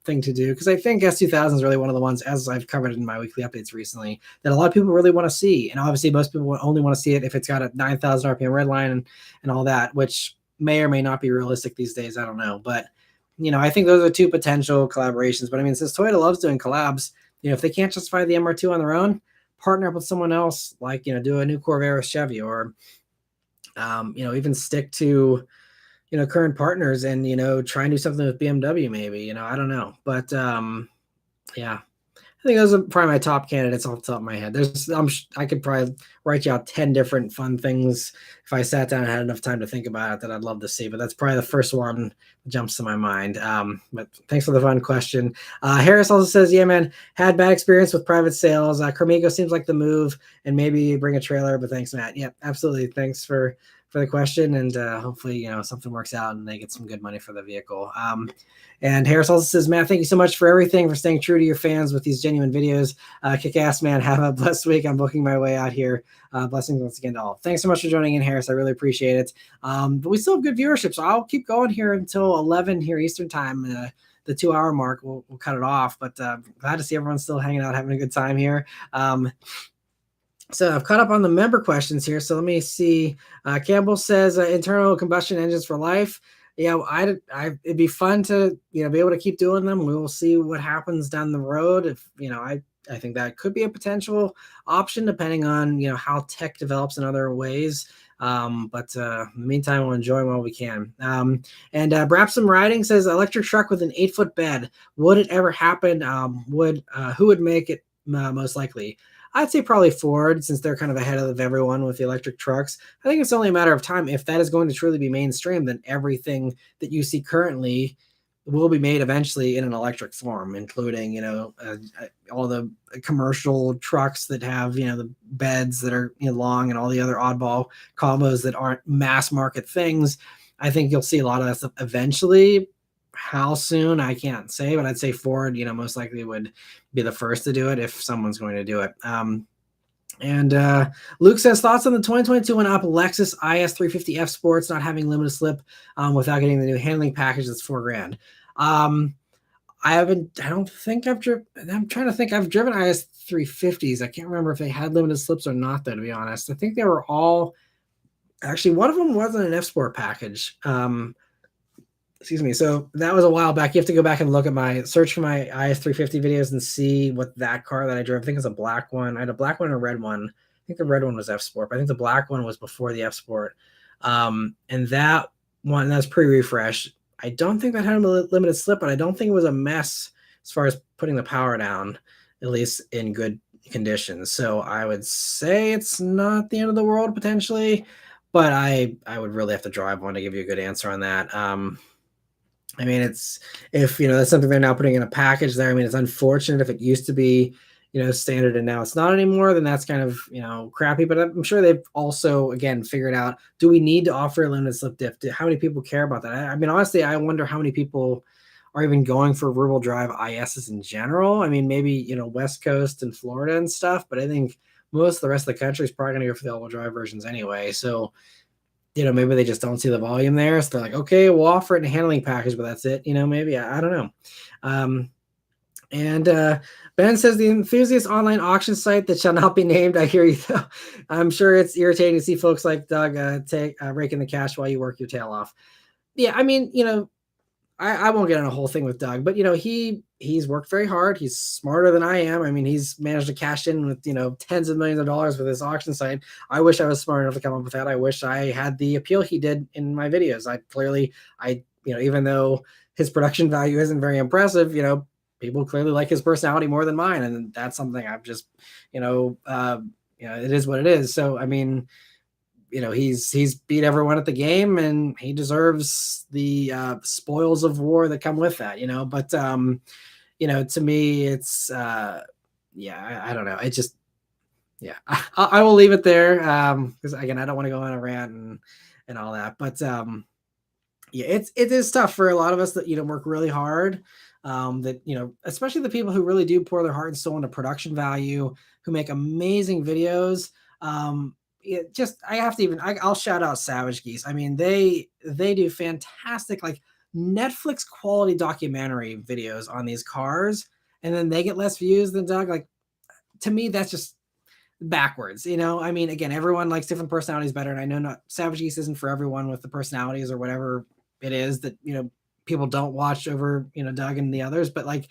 thing to do, because I think S2000 is really one of the ones, as I've covered in my weekly updates recently, that a lot of people really want to see. And obviously most people only want to see it if it's got a 9,000 RPM redline and all that, which may or may not be realistic these days. I don't know. But, I think those are two potential collaborations. But I mean, since Toyota loves doing collabs, if they can't justify the MR2 on their own, partner up with someone else, like, do a new Corvair with Chevy, or, even stick to, current partners and, try and do something with BMW maybe, I don't know. But yeah, I think those are probably my top candidates off the top of my head. I could probably write you out 10 different fun things if I sat down and had enough time to think about it that I'd love to see, but that's probably the first one that jumps to my mind. But thanks for the fun question. Harris also says, yeah, man, had bad experience with private sales. Carmigo seems like the move, and maybe bring a trailer, but thanks, Matt. Yeah, absolutely. Thanks for the question, and hopefully, something works out and they get some good money for the vehicle. And Harris also says, Matt, thank you so much for everything, for staying true to your fans with these genuine videos. Kick ass, man. Have a blessed week. I'm booking my way out here. Blessings once again to all. Thanks so much for joining in, Harris. I really appreciate it. But we still have good viewership, so I'll keep going here until 11 here Eastern time. The 2-hour mark, we'll cut it off. But glad to see everyone still hanging out, having a good time here. So I've caught up on the member questions here. So let me see. Campbell says internal combustion engines for life. Yeah, it'd be fun to be able to keep doing them. We will see what happens down the road. If I think that could be a potential option depending on how tech develops in other ways. But in the meantime, we'll enjoy while we can. And Brapsum Riding says electric truck with an 8-foot bed. Would it ever happen? Who would make it most likely? I'd say probably Ford, since they're kind of ahead of everyone with the electric trucks. I think it's only a matter of time. If that is going to truly be mainstream, then everything that you see currently will be made eventually in an electric form, including, all the commercial trucks that have, the beds that are long, and all the other oddball combos that aren't mass market things. I think you'll see a lot of that stuff eventually. How soon, I can't say, but I'd say Ford, most likely would be the first to do it if someone's going to do it. And Luke says, thoughts on the 2022 one up Lexus IS 350F Sports not having limited slip without getting the new handling package that's $4,000. I'm trying to think. I've driven IS 350s. I can't remember if they had limited slips or not, though, to be honest. I think they were all, actually, one of them wasn't an F Sport package. Excuse me. So that was a while back. You have to go back and look at my search for my IS350 videos and see what that car that I drove. I think it's a black one. I had a black one and a red one. I think the red one was F Sport, but I think the black one was before the F Sport. And that one, that's pre-refresh. I don't think that had a limited slip, but I don't think it was a mess as far as putting the power down, at least in good conditions. So I would say it's not the end of the world potentially, but I would really have to drive one to give you a good answer on that. I mean, it's if that's something they're now putting in a package there. I mean, it's unfortunate if it used to be, standard and now it's not anymore, then that's kind of, crappy. But I'm sure they've also again figured out, do we need to offer a limited slip diff? How many people care about that? I mean, honestly, I wonder how many people are even going for rear-wheel drive ISs in general. I mean, maybe West Coast and Florida and stuff, but I think most of the rest of the country is probably going to go for the all-wheel drive versions anyway. So maybe they just don't see the volume there. So they're like, okay, we'll offer it in a handling package, but that's it. Maybe I don't know. And Ben says the Enthusiast online auction site that shall not be named. I hear you though. I'm sure it's irritating to see folks like Doug raking the cash while you work your tail off. Yeah, I mean, I won't get on a whole thing with Doug, but he's worked very hard. He's smarter than I am. I mean, he's managed to cash in with tens of millions of dollars with his auction site. I wish I was smart enough to come up with that. I wish I had the appeal he did in my videos. Even though his production value isn't very impressive, people clearly like his personality more than mine, and that's something I've just, it is what it is. So I mean, he's beat everyone at the game and he deserves the spoils of war that come with that, but to me it's I don't know. It just, I will leave it there. Because again, I don't want to go on a rant and all that, but it is tough for a lot of us that, work really hard. That, especially the people who really do pour their heart and soul into production value, who make amazing videos. I'll shout out Savage Geese. I mean, they do fantastic, like Netflix quality documentary videos on these cars, and then they get less views than Doug. Like, to me, that's just backwards. I mean, again, everyone likes different personalities better, and I know not Savage Geese isn't for everyone with the personalities or whatever it is that people don't watch over Doug and the others, but like,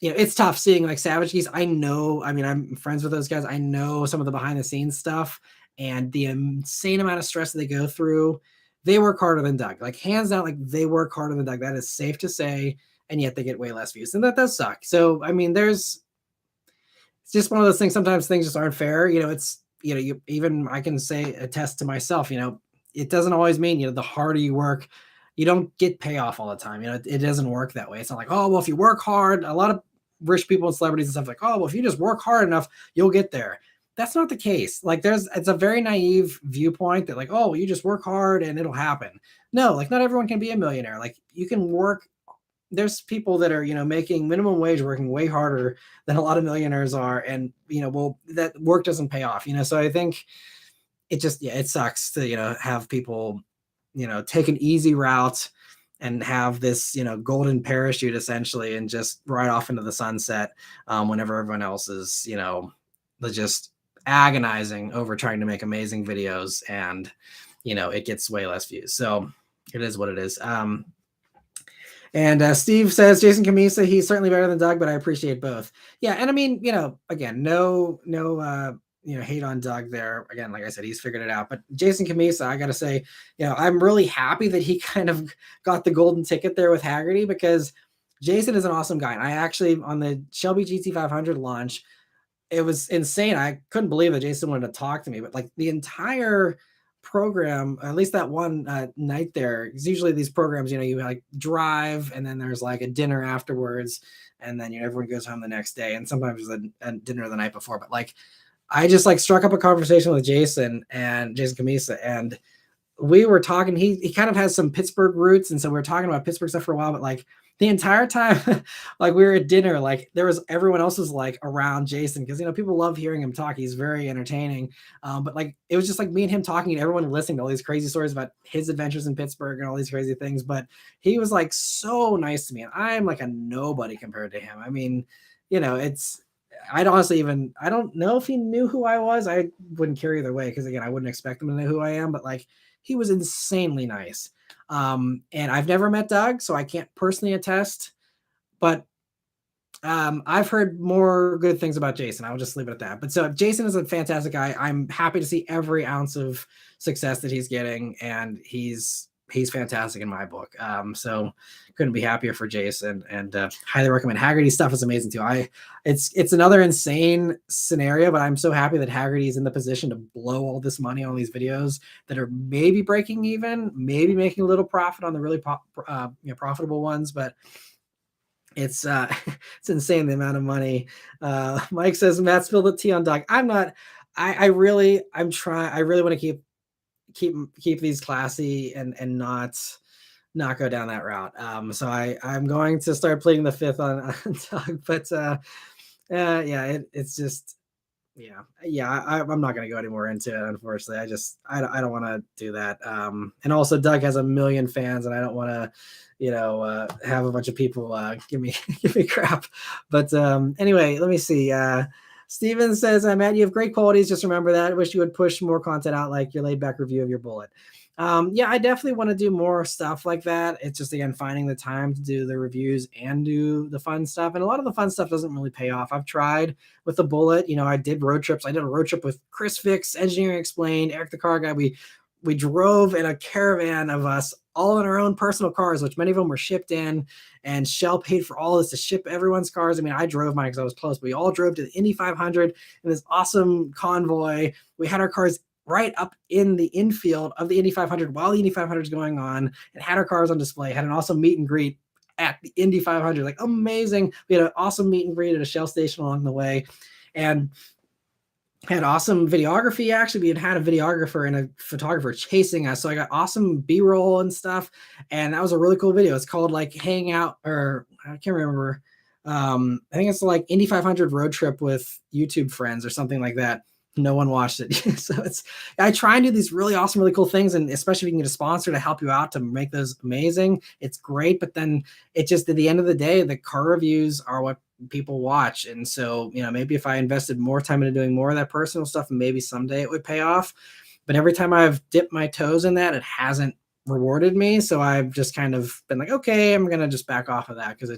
it's tough seeing like Savage Geese. I know, I mean, I'm friends with those guys. I know some of the behind the scenes stuff and the insane amount of stress that they go through. They work harder than Doug, like hands down, like they work harder than Doug. That is safe to say. And yet they get way less views, and that does suck. So, I mean, it's just one of those things. Sometimes things just aren't fair. Even I can say attest to myself, it doesn't always mean, the harder you work, you don't get payoff all the time. It doesn't work that way. It's not like, oh, well, if you work hard, a lot of rich people and celebrities and stuff like, oh, well, if you just work hard enough, you'll get there. That's not the case. Like it's a very naive viewpoint that like, oh, well, you just work hard and it'll happen. No, like not everyone can be a millionaire. Like you can work. There's people that are, making minimum wage, working way harder than a lot of millionaires are. And, that work doesn't pay off, so I think it just, it sucks to, have people, take an easy route and have this, golden parachute essentially, and just ride off into the sunset whenever everyone else is, just agonizing over trying to make amazing videos, and, it gets way less views. So it is what it is. And Steve says, Jason Camisa, he's certainly better than Doug, but I appreciate both. Yeah. And I mean, again, no, hate on Doug there. Again, like I said, he's figured it out. But Jason Camisa, I got to say, I'm really happy that he kind of got the golden ticket there with Haggerty, because Jason is an awesome guy. And I actually, on the Shelby GT500 launch, it was insane. I couldn't believe that Jason wanted to talk to me, but like the entire program, at least that one night there, because usually these programs, you like drive and then there's like a dinner afterwards, and then everyone goes home the next day, and sometimes there's a dinner the night before. But like, I just like struck up a conversation with Jason Camisa, and we were talking. He kind of has some Pittsburgh roots, and so we were talking about Pittsburgh stuff for a while. But like the entire time, like we were at dinner, like there was everyone else was like around Jason, because people love hearing him talk. He's very entertaining. But like it was just like me and him talking, and everyone listening to all these crazy stories about his adventures in Pittsburgh and all these crazy things. But he was like so nice to me, and I'm like a nobody compared to him. I mean, I don't know if he knew who I was. I wouldn't care either way, because again, I wouldn't expect him to know who I am. But like, he was insanely nice. And I've never met Doug, so I can't personally attest, but I've heard more good things about Jason. I'll just leave it at that. But so Jason is a fantastic guy. I'm happy to see every ounce of success that he's getting, and he's fantastic in my book. So couldn't be happier for Jason, and highly recommend. Haggerty's stuff is amazing too. It's another insane scenario, but I'm so happy that Haggerty is in the position to blow all this money on these videos that are maybe breaking even, maybe making a little profit on the really profitable ones, but it's it's insane the amount of money. Mike says Matt spilled the tea on Doug. I'm not. I really want to keep these classy and not go down that route. So I'm going to start pleading the fifth on Doug, but yeah, it's just I'm not going to go any more into it. Unfortunately, I don't want to do that. And also Doug has a million fans, and I don't want to have a bunch of people give me crap. But anyway, let me see. Steven says, Matt, you have great qualities. Just remember that. I wish you would push more content out, like your laid back review of your Bullet. Yeah, I definitely want to do more stuff like that. It's just, again, finding the time to do the reviews and do the fun stuff. And a lot of the fun stuff doesn't really pay off. I've tried with the Bullet. I did road trips. I did a road trip with Chris Fix, Engineering Explained, Eric the Car Guy. We drove in a caravan of us, all in our own personal cars, which many of them were shipped in, and Shell paid for all this to ship everyone's cars. I mean, I drove mine because I was close, but we all drove to the Indy 500 in this awesome convoy. We had our cars right up in the infield of the Indy 500 while the Indy 500 is going on, and had our cars on display, had an awesome meet and greet at the Indy 500. Like, amazing. We had an awesome meet and greet at a Shell station along the way, and had awesome videography. Actually, we had a videographer and a photographer chasing us, so I got awesome B-roll and stuff, and that was a really cool video. It's called like Hang Out, or I can't remember. I think it's like Indy 500 road trip with YouTube friends or something like that. No one watched it. So I try and do these really awesome, really cool things, and especially if you can get a sponsor to help you out to make those amazing, it's great. But then it just, at the end of the day, the car reviews are what people watch. And so, maybe if I invested more time into doing more of that personal stuff, maybe someday it would pay off. But every time I've dipped my toes in that, it hasn't rewarded me. So I've just kind of been like, okay, I'm going to just back off of that, because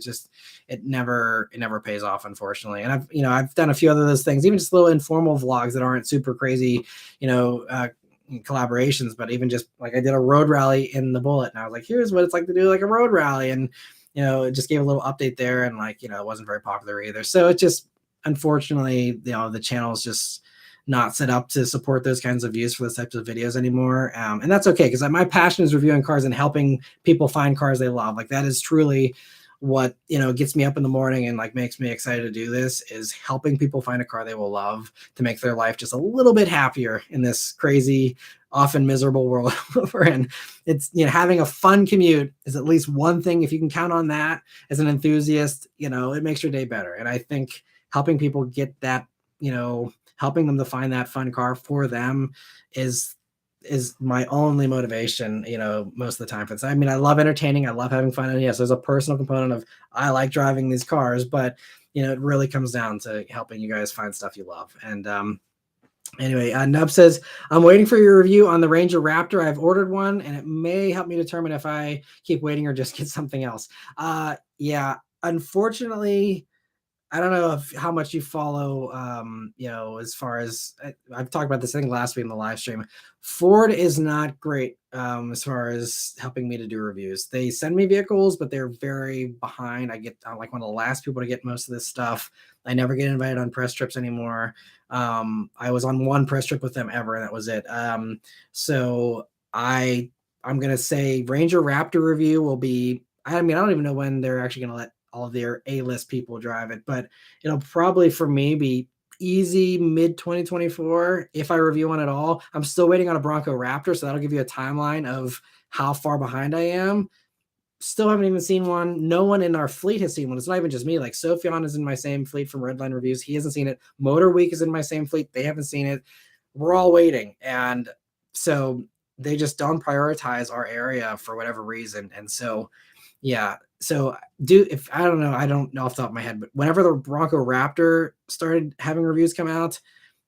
it never pays off, unfortunately. And I've done a few other those things, even just little informal vlogs that aren't super crazy, collaborations, but even just like I did a road rally in the Bullet, and I was like, here's what it's like to do like a road rally. And it just gave a little update there, and it wasn't very popular either. So it just, unfortunately, the channel is just not set up to support those kinds of views for those types of videos anymore. And that's okay, because my passion is reviewing cars and helping people find cars they love. Like, that is truly what, gets me up in the morning and makes me excited to do this, is helping people find a car they will love to make their life just a little bit happier in this crazy, often miserable world we're in. It's, having a fun commute is at least one thing. If you can count on that as an enthusiast, it makes your day better. And I think helping people get that, helping them to find that fun car for them is my only motivation, most of the time for this. I mean, I love entertaining. I love having fun. And yes, there's a personal component of, I like driving these cars, but it really comes down to helping you guys find stuff you love. And, anyway, Nub says, I'm waiting for your review on the Ranger Raptor. I've ordered one, and it may help me determine if I keep waiting or just get something else. Yeah, unfortunately, I don't know how much you follow, as far as I've talked about this thing last week in the live stream. Ford is not great as far as helping me to do reviews. They send me vehicles, but they're very behind. I'm like one of the last people to get most of this stuff. I never get invited on press trips anymore. I was on one press trip with them ever, and that was it. So I'm going to say Ranger Raptor review will be, I don't even know when they're actually going to let all of their A-list people drive it, but it'll probably, for me, be easy mid 2024 if I review one at all. I'm still waiting on a Bronco Raptor, so that'll give you a timeline of how far behind I am. Still haven't even seen one. No one in our fleet has seen one. It's not even just me. Like, Sophion is in my same fleet from Redline Reviews. He hasn't seen it. Motor Week is in my same fleet. They haven't seen it. We're all waiting. And so they just don't prioritize our area for whatever reason. And so, yeah. So I don't know off the top of my head, but whenever the Bronco Raptor started having reviews come out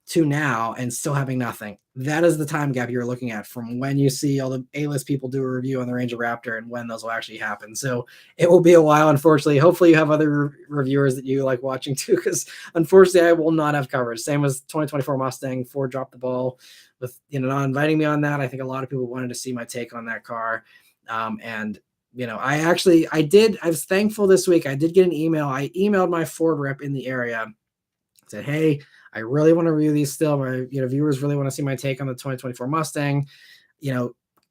to now and still having nothing, that is the time gap you're looking at from when you see all the A-list people do a review on the Ranger Raptor and when those will actually happen. So it will be a while, unfortunately. Hopefully you have other reviewers that you like watching too, because unfortunately I will not have coverage. Same as 2024 Mustang. Ford dropped the ball with not inviting me on that. I think a lot of people wanted to see my take on that car. And I was thankful this week. I did get an email. I emailed my Ford rep in the area, said, hey, I really want to review these still. My viewers really want to see my take on the 2024 Mustang.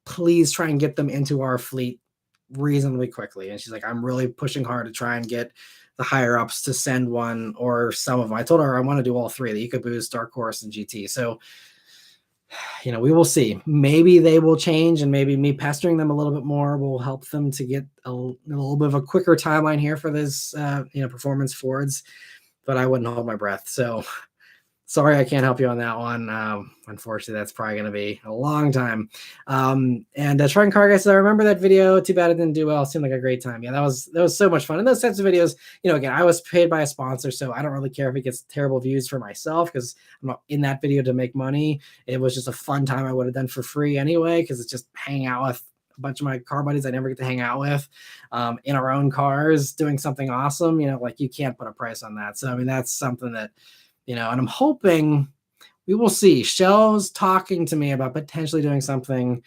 Please try and get them into our fleet reasonably quickly. And she's like, I'm really pushing hard to try and get the higher ups to send one or some of them. I told her I want to do all three, the EcoBoost, Dark Horse, and GT. So, we will see. Maybe they will change, and maybe me pestering them a little bit more will help them to get a little bit of a quicker timeline here for this, performance Fords. But I wouldn't hold my breath. So sorry, I can't help you on that one. Unfortunately, that's probably going to be a long time. And Truck and Car Guy says, I remember that video. Too bad it didn't do well. It seemed like a great time. Yeah, that was so much fun. And those types of videos, again, I was paid by a sponsor, so I don't really care if it gets terrible views for myself because I'm not in that video to make money. It was just a fun time I would have done for free anyway, because it's just hanging out with a bunch of my car buddies I never get to hang out with in our own cars, doing something awesome. Like you can't put a price on that. So, that's something that, and I'm hoping we will see. Shell's talking to me about potentially doing something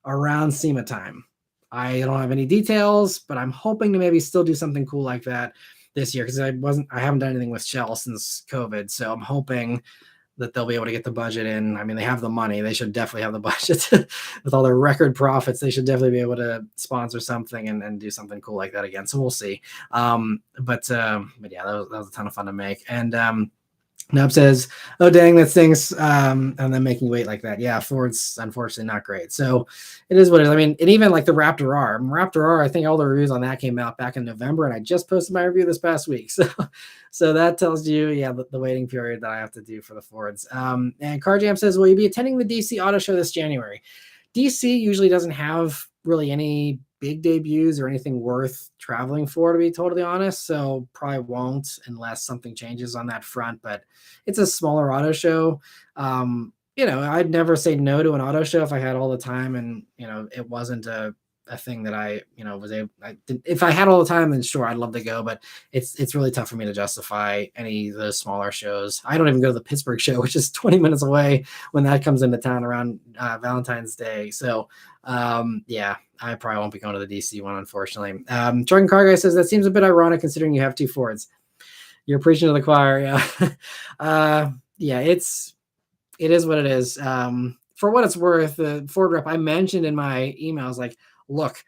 around SEMA time. I don't have any details, but I'm hoping to maybe still do something cool like that this year, because I haven't done anything with Shell since COVID. So I'm hoping that they'll be able to get the budget in. They have the money. They should definitely have the budget with all their record profits. They should definitely be able to sponsor something and do something cool like that again. So we'll see. But yeah, that was a ton of fun to make. And Nub says, oh, dang, that stinks. And then making weight like that. Yeah, Ford's unfortunately not great. So it is what it is. And even like the Raptor R, I think all the reviews on that came out back in November, and I just posted my review this past week. So that tells you, the waiting period that I have to do for the Fords. And Car Jam says, will you be attending the DC Auto Show this January? DC usually doesn't have really any big debuts or anything worth traveling for, to be totally honest. So probably won't unless something changes on that front, but it's a smaller auto show. I'd never say no to an auto show if I had all the time and, it wasn't a thing that I, was able, if I had all the time, then sure, I'd love to go, but it's really tough for me to justify any of those smaller shows. I don't even go to the Pittsburgh show, which is 20 minutes away when that comes into town around Valentine's Day. So yeah, I probably won't be going to the DC one, unfortunately. Truck and Car Guy says, that seems a bit ironic considering you have two Fords. You're preaching to the choir. Yeah. Yeah, it is what it is. For what it's worth, the Ford rep I mentioned in my emails, like, look,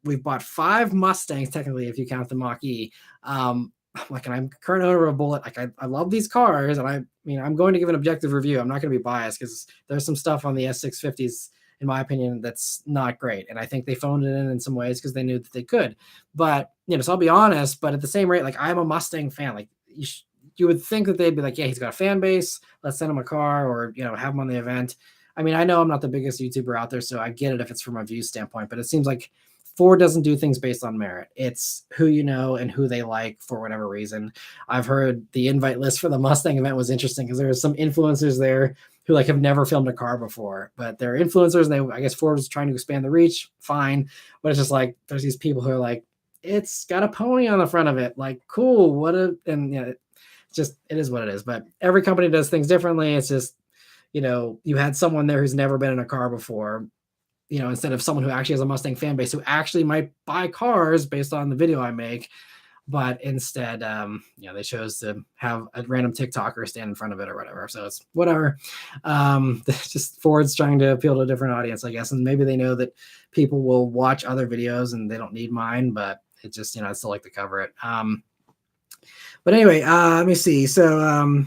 we've bought 5 Mustangs, technically, if you count the Mach-E. And I'm current owner of a Bullet. Like, I love these cars, and I'm going to give an objective review. I'm not going to be biased because there's some stuff on the S650s, in my opinion, that's not great. And I think they phoned it in some ways because they knew that they could. But, so I'll be honest, but at the same rate, like, I'm a Mustang fan. Like, you would think that they'd be like, yeah, he's got a fan base. Let's send him a car or, have him on the event. I know I'm not the biggest YouTuber out there, so I get it if it's from a view standpoint, but it seems like Ford doesn't do things based on merit. It's who you know and who they like for whatever reason. I've heard the invite list for the Mustang event was interesting because there were some influencers there who have never filmed a car before, but they're influencers and I guess Ford was trying to expand the reach. Fine. But it's just like, there's these people who are like, it's got a pony on the front of it. Like, cool. It is what it is, but every company does things differently. It's just, you had someone there who's never been in a car before, instead of someone who actually has a Mustang fan base who actually might buy cars based on the video I make. But instead, they chose to have a random TikToker stand in front of it or whatever. So it's whatever. Just Ford's trying to appeal to a different audience, I guess. And maybe they know that people will watch other videos and they don't need mine, but it just, I still like to cover it. But anyway, let me see. So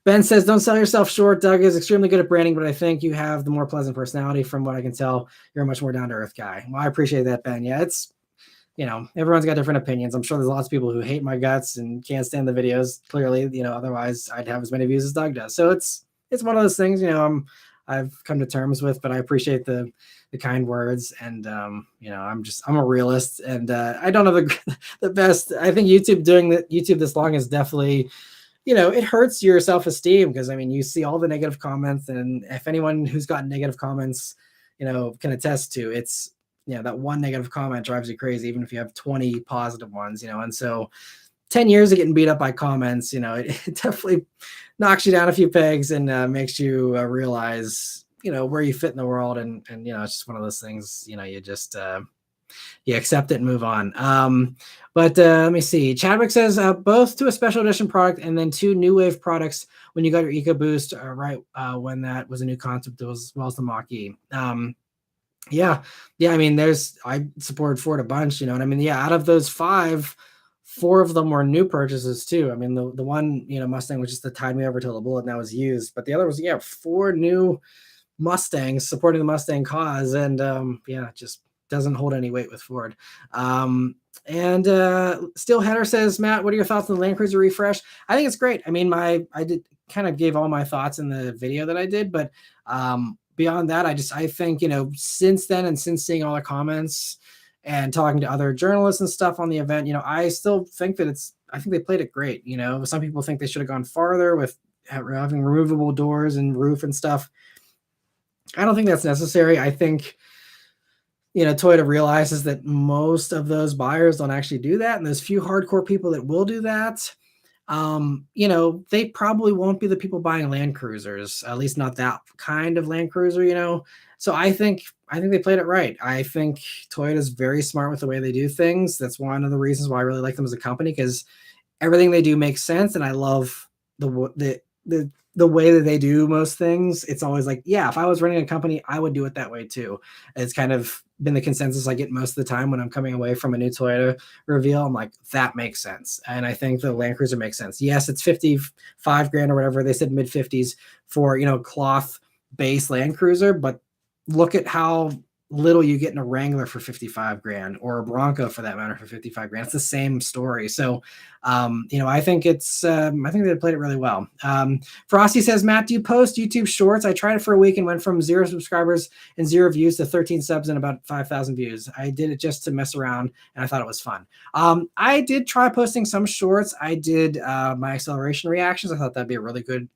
Ben says, don't sell yourself short. Doug is extremely good at branding, but I think you have the more pleasant personality. From what I can tell, you're a much more down-to-earth guy. Well, I appreciate that, Ben. Yeah, it's, everyone's got different opinions. I'm sure there's lots of people who hate my guts and can't stand the videos. Clearly, otherwise I'd have as many views as Doug does. So it's one of those things, I've come to terms with, but I appreciate the kind words. And, I'm a realist, and I don't have the best. I think YouTube doing YouTube this long is definitely it hurts your self-esteem because I mean, you see all the negative comments, and if anyone who's gotten negative comments, can attest to it's, that one negative comment drives you crazy, even if you have 20 positive ones, and so 10 years of getting beat up by comments, it definitely knocks you down a few pegs and makes you realize, where you fit in the world. And, it's just one of those things, you just, you accept it and move on. But let me see. Chadwick says both to a special edition product and then two new wave products when you got your EcoBoost, right? When that was a new concept as well as the Mach-E. Yeah. I mean, I supported Ford a bunch, and I mean, yeah, out of those 5, 4 of them were new purchases too. I mean, the one, Mustang was just the tied me over till the bullet, and that was used. But the other was, 4 new Mustangs supporting the Mustang cause, and it just doesn't hold any weight with Ford. And Steel Header says, Matt, what are your thoughts on the Land Cruiser refresh? I think it's great. I mean, I did kind of gave all my thoughts in the video that I did, but beyond that, I think, since then and since seeing all the comments and talking to other journalists and stuff on the event, I still think that I think they played it great. Some people think they should have gone farther with having removable doors and roof and stuff. I don't think that's necessary. I think, Toyota realizes that most of those buyers don't actually do that. And those few hardcore people that will do that, they probably won't be the people buying Land Cruisers, at least not that kind of Land Cruiser, So I think they played it right. I think Toyota's very smart with the way they do things. That's one of the reasons why I really like them as a company, because everything they do makes sense. And I love the way that they do most things. It's always like, yeah, if I was running a company, I would do it that way too. It's kind of been the consensus I get most of the time when I'm coming away from a new Toyota reveal. I'm like, that makes sense. And I think the Land Cruiser makes sense. Yes, it's 55 grand or whatever. They said mid 50s for, cloth base Land Cruiser, but look at how little you get in a Wrangler for 55 grand, or a Bronco for that matter for 55 grand. It's the same story. So, I think I think they played it really well. Frosty says, Matt, do you post YouTube shorts? I tried it for a week and went from 0 subscribers and 0 views to 13 subs and about 5,000 views. I did it just to mess around, and I thought it was fun. I did try posting some shorts. I did my acceleration reactions. I thought that'd be a really good,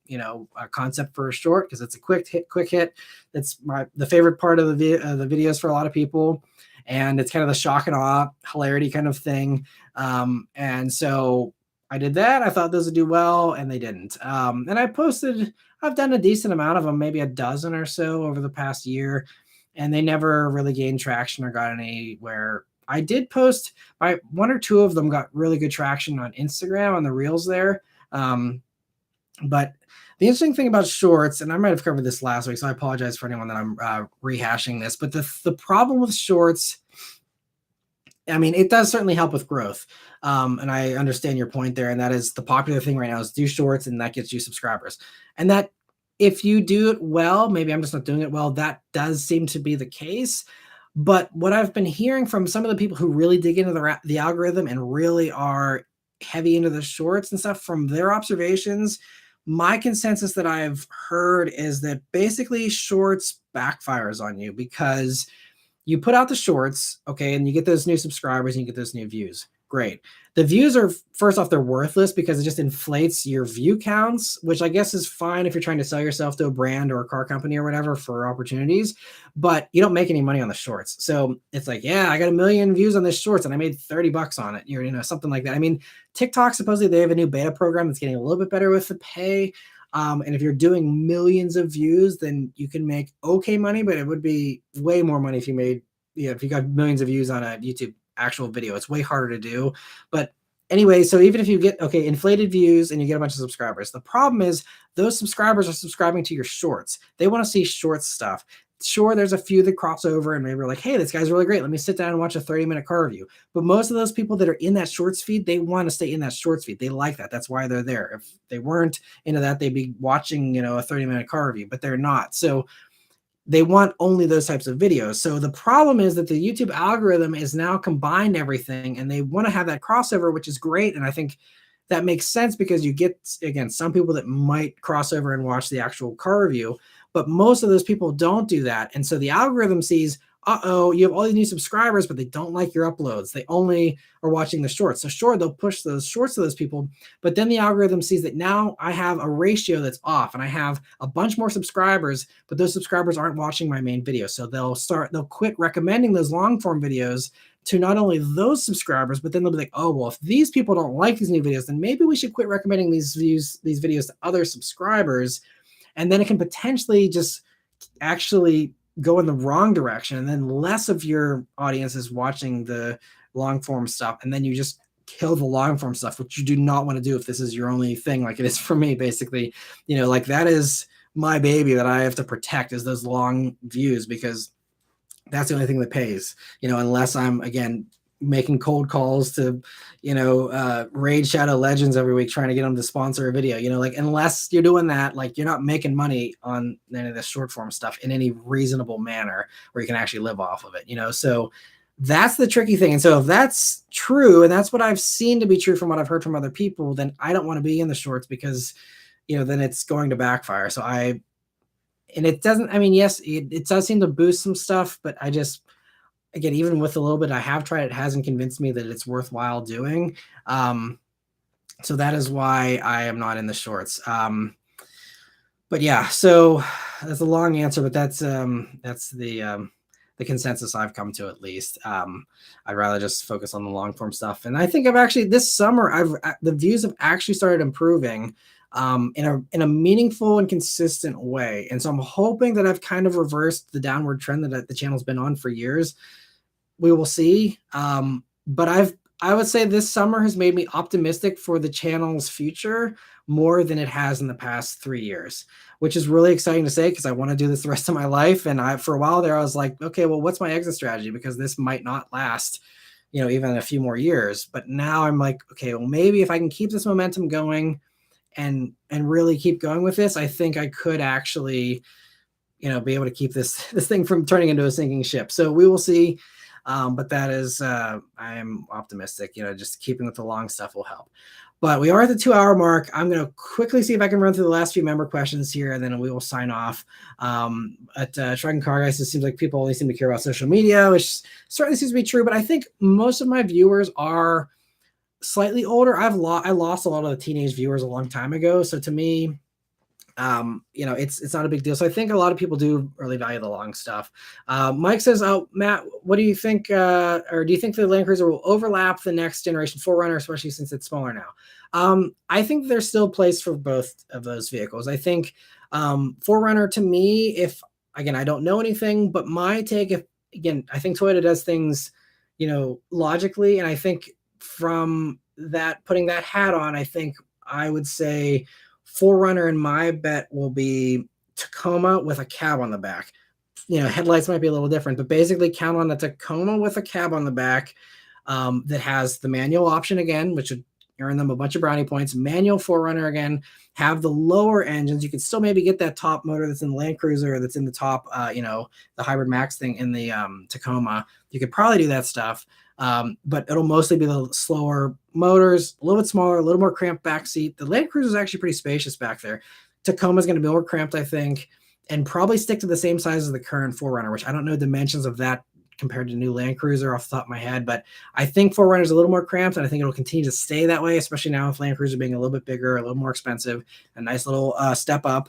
concept for a short, because it's a quick hit. That's the favorite part of the videos for a lot of people. And it's kind of the shock and awe, hilarity kind of thing. And so I did that. I thought those would do well, and they didn't. And I've done a decent amount of them, maybe a dozen or so over the past year, and they never really gained traction or got anywhere. I did post, 1 or 2 of them got really good traction on Instagram on the reels there. But the interesting thing about shorts, and I might have covered this last week, so I apologize for anyone that I'm rehashing this, but the problem with shorts, I mean, it does certainly help with growth. And I understand your point there. And that is the popular thing right now is do shorts, and that gets you subscribers. And that if you do it well, maybe I'm just not doing it well, that does seem to be the case. But what I've been hearing from some of the people who really dig into the algorithm and really are heavy into the shorts and stuff, from their observations, my consensus that I've heard is that basically shorts backfires on you, because you put out the shorts, okay, and you get those new subscribers and you get those new views. Great. The views are, first off, they're worthless because it just inflates your view counts, which I guess is fine if you're trying to sell yourself to a brand or a car company or whatever for opportunities, but you don't make any money on the shorts. So it's like, yeah, I got 1 million views on this shorts and I made $30 on it, something like that. I mean, TikTok, supposedly they have a new beta program that's getting a little bit better with the pay. And if you're doing millions of views, then you can make okay money, but it would be way more money if you made, if you got millions of views on a YouTube actual video. It's way harder to do. But anyway, so even if you get, inflated views and you get a bunch of subscribers, the problem is those subscribers are subscribing to your shorts. They want to see short stuff. Sure, there's a few that cross over and maybe we're like, hey, this guy's really great. Let me sit down and watch a 30-minute car review. But most of those people that are in that shorts feed, they want to stay in that shorts feed. They like that. That's why they're there. If they weren't into that, they'd be watching, a 30-minute car review, but they're not. So they want only those types of videos. So the problem is that the YouTube algorithm is now combined everything, and they want to have that crossover, which is great. And I think that makes sense because you get, again, some people that might cross over and watch the actual car review, but most of those people don't do that. And so the algorithm sees, uh-oh, you have all these new subscribers, but they don't like your uploads. They only are watching the shorts. So sure, they'll push those shorts to those people, but then the algorithm sees that now I have a ratio that's off and I have a bunch more subscribers, but those subscribers aren't watching my main video. So they'll quit recommending those long form videos to not only those subscribers, but then they'll be like, oh, well, if these people don't like these new videos, then maybe we should quit recommending these videos to other subscribers. And then it can potentially just actually go in the wrong direction. And then less of your audience is watching the long form stuff. And then you just kill the long form stuff, which you do not want to do if this is your only thing, like it is for me, basically. Like that is my baby that I have to protect, is those long views, because that's the only thing that pays, unless I'm, again, making cold calls to, Raid Shadow Legends every week, trying to get them to sponsor a video, like unless you're doing that, like you're not making money on any of this short form stuff in any reasonable manner where you can actually live off of it, so that's the tricky thing. And so if that's true, and that's what I've seen to be true from what I've heard from other people, then I don't want to be in the shorts, because, then it's going to backfire. And it doesn't, yes, it does seem to boost some stuff, but I just, again, even with a little bit I have tried, it hasn't convinced me that it's worthwhile doing. So that is why I am not in the shorts. But yeah, so that's a long answer, but that's the consensus I've come to, at least. I'd rather just focus on the long form stuff. And I think this summer, the views have actually started improving in a meaningful and consistent way. And so I'm hoping that I've kind of reversed the downward trend that the channel's been on for years. We will see. But I would say this summer has made me optimistic for the channel's future more than it has in the past 3 years, which is really exciting to say, because I want to do this the rest of my life. And for a while there, I was like, okay, well, what's my exit strategy? Because this might not last, even a few more years. But now I'm like, okay, well, maybe if I can keep this momentum going and really keep going with this, I think I could actually, be able to keep this thing from turning into a sinking ship. So we will see. But that is, I am optimistic, just keeping with the long stuff will help. But we are at the 2-hour mark. I'm going to quickly see if I can run through the last few member questions here, and then we will sign off. At Truck and Car Guys, it seems like people only seem to care about social media, which certainly seems to be true. But I think most of my viewers are slightly older. I lost a lot of the teenage viewers a long time ago. So to me, it's not a big deal. So I think a lot of people do really value the long stuff. Mike says, oh, Matt, what do you think, or do you think the Land Cruiser will overlap the next generation 4Runner, especially since it's smaller now? I think there's still a place for both of those vehicles. I think 4Runner, to me, again, I don't know anything, but my take, I think Toyota does things, logically. And I think from that, putting that hat on, I think I would say 4Runner in my bet will be Tacoma with a cab on the back. Headlights might be a little different, but basically count on a Tacoma with a cab on the back that has the manual option again, which would earn them a bunch of brownie points. Manual 4Runner again, have the lower engines. You can still maybe get that top motor that's in the Land Cruiser, that's in the top, the Hybrid Max thing in the Tacoma. You could probably do that stuff. But it'll mostly be the slower motors, a little bit smaller, a little more cramped back seat. The Land Cruiser is actually pretty spacious back there. Tacoma is going to be more cramped, I think, and probably stick to the same size as the current 4Runner, which I don't know dimensions of that compared to new Land Cruiser off the top of my head, but I think 4Runner is a little more cramped, and I think it'll continue to stay that way, especially now with Land Cruiser being a little bit bigger, a little more expensive, a nice little step up.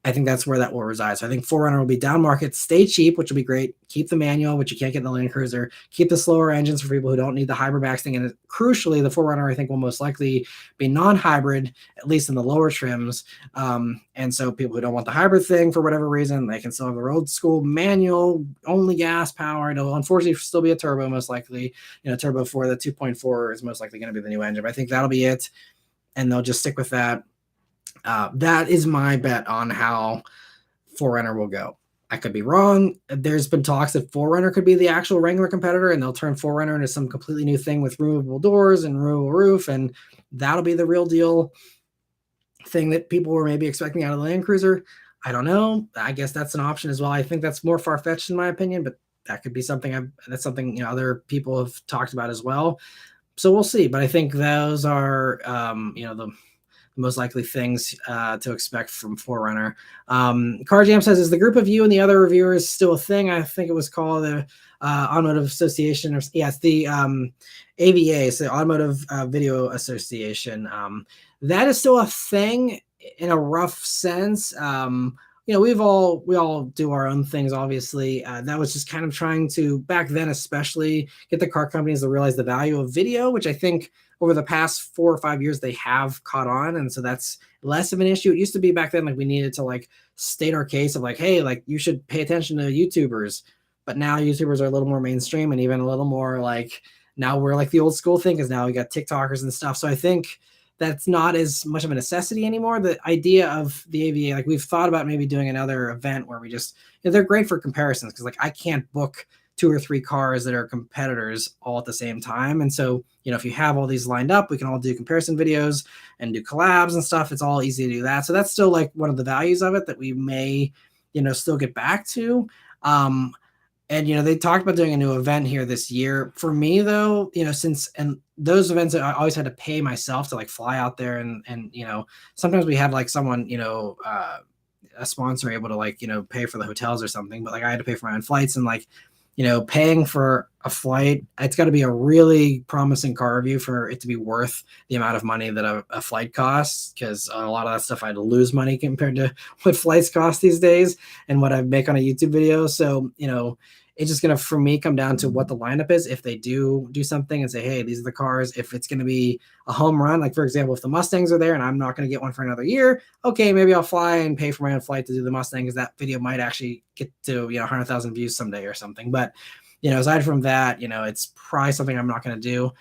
I think that's where that will reside. So I think 4Runner will be down market, stay cheap, which will be great. Keep the manual, which you can't get in the Land Cruiser. Keep the slower engines for people who don't need the hybrid max thing. And crucially, the 4Runner, I think, will most likely be non-hybrid, at least in the lower trims. And so people who don't want the hybrid thing for whatever reason, they can still have their old school manual, only gas power. It'll unfortunately still be a turbo, most likely. Turbo 4, the 2.4 is most likely going to be the new engine. But I think that'll be it. And they'll just stick with that. That is my bet on how 4Runner will go. I could be wrong. There's been talks that 4Runner could be the actual Wrangler competitor, and they'll turn 4Runner into some completely new thing with removable doors and removable roof, and that'll be the real deal thing that people were maybe expecting out of the Land Cruiser. I don't know. I guess that's an option as well. I think that's more far-fetched in my opinion, but that could be something. That's something other people have talked about as well. So we'll see. But I think those are the most likely things to expect from 4Runner. Car Jam says, is the group of you and the other reviewers still a thing? I think it was called the Automotive Association, or it's the AVA, so the Automotive Video Association. That is still a thing in a rough sense. We all do our own things, obviously. That was just kind of trying to, back then especially, get the car companies to realize the value of video, which I think over the past 4 or 5 years they have caught on, and so that's less of an issue. It used to be back then like we needed to like state our case of like, hey, like you should pay attention to YouTubers, but now YouTubers are a little more mainstream and even a little more like, now we're like the old school thing is now we got TikTokers and stuff. So I think that's not as much of a necessity anymore. The idea of the AVA, like we've thought about maybe doing another event where we just, they're great for comparisons because like I can't book 2 or 3 cars that are competitors all at the same time. And so, if you have all these lined up, we can all do comparison videos and do collabs and stuff. It's all easy to do that. So that's still like one of the values of it that we may, still get back to. And, they talked about doing a new event here this year. For me, though, and those events, I always had to pay myself to like fly out there. And sometimes we had like someone, a sponsor able to like, pay for the hotels or something. But like I had to pay for my own flights and like, paying for a flight, it's got to be a really promising car review for it to be worth the amount of money that a flight costs, because a lot of that stuff I had to lose money compared to what flights cost these days and what I make on a YouTube video. So, it's just going to, for me, come down to what the lineup is. If they do something and say, hey, these are the cars, if it's going to be a home run, like for example, if the Mustangs are there and I'm not going to get one for another year, okay, maybe I'll fly and pay for my own flight to do the Mustang, because that video might actually get to, 100,000 views someday or something. But, aside from that, it's probably something I'm not going to do.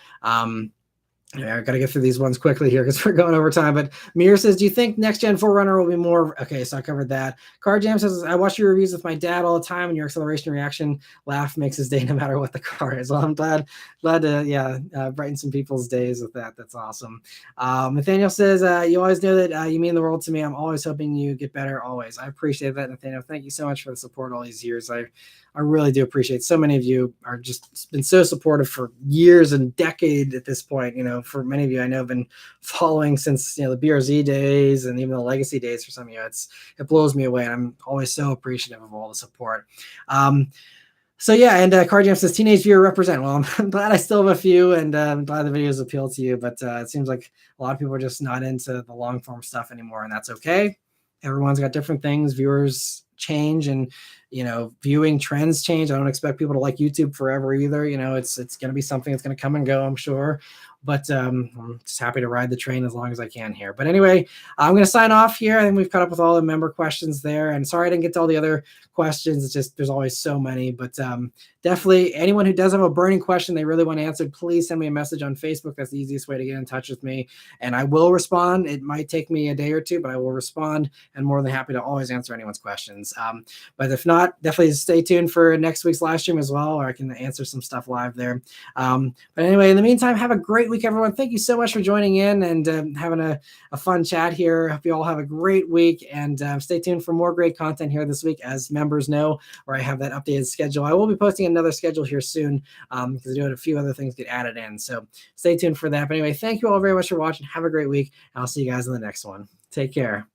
I got to get through these ones quickly here because we're going over time. But Mir says, do you think next gen 4Runner will be more? Okay, so I covered that. Car Jam says, I watch your reviews with my dad all the time, and your acceleration reaction laugh makes his day no matter what the car is. Well, I'm glad to brighten some people's days with that. That's awesome. Nathaniel says, you always know that you mean the world to me. I'm always hoping you get better. Always. I appreciate that, Nathaniel. Thank you so much for the support all these years. I really do appreciate. So many of you are just been so supportive for years and decades at this point. For many of you, I know have been following since the BRZ days and even the legacy days. For some of you, it blows me away, and I'm always so appreciative of all the support. So yeah, and Car Jam says, teenage viewer represent. Well, I'm glad I still have a few, and I'm glad the videos appeal to you, but it seems like a lot of people are just not into the long form stuff anymore, and that's okay. Everyone's got different things. Viewers change, and viewing trends change. I don't expect people to like YouTube forever either. It's going to be something that's going to come and go, I'm sure. But I'm just happy to ride the train as long as I can here. But anyway, I'm going to sign off here. I think we've caught up with all the member questions there. And sorry I didn't get to all the other questions. It's just there's always so many. But definitely anyone who does have a burning question they really want answered, please send me a message on Facebook. That's the easiest way to get in touch with me. And I will respond. It might take me a day or two, but I will respond, and more than happy to always answer anyone's questions. But if not, definitely stay tuned for next week's live stream as well, or I can answer some stuff live there. But anyway, in the meantime, have a great week, everyone. Thank you so much for joining in and having a fun chat here. Hope you all have a great week, and stay tuned for more great content here this week, as members know, where I have that updated schedule. I will be posting another schedule here soon because I do have a few other things get added in. So stay tuned for that. But anyway, thank you all very much for watching. Have a great week. I'll see you guys in the next one. Take care.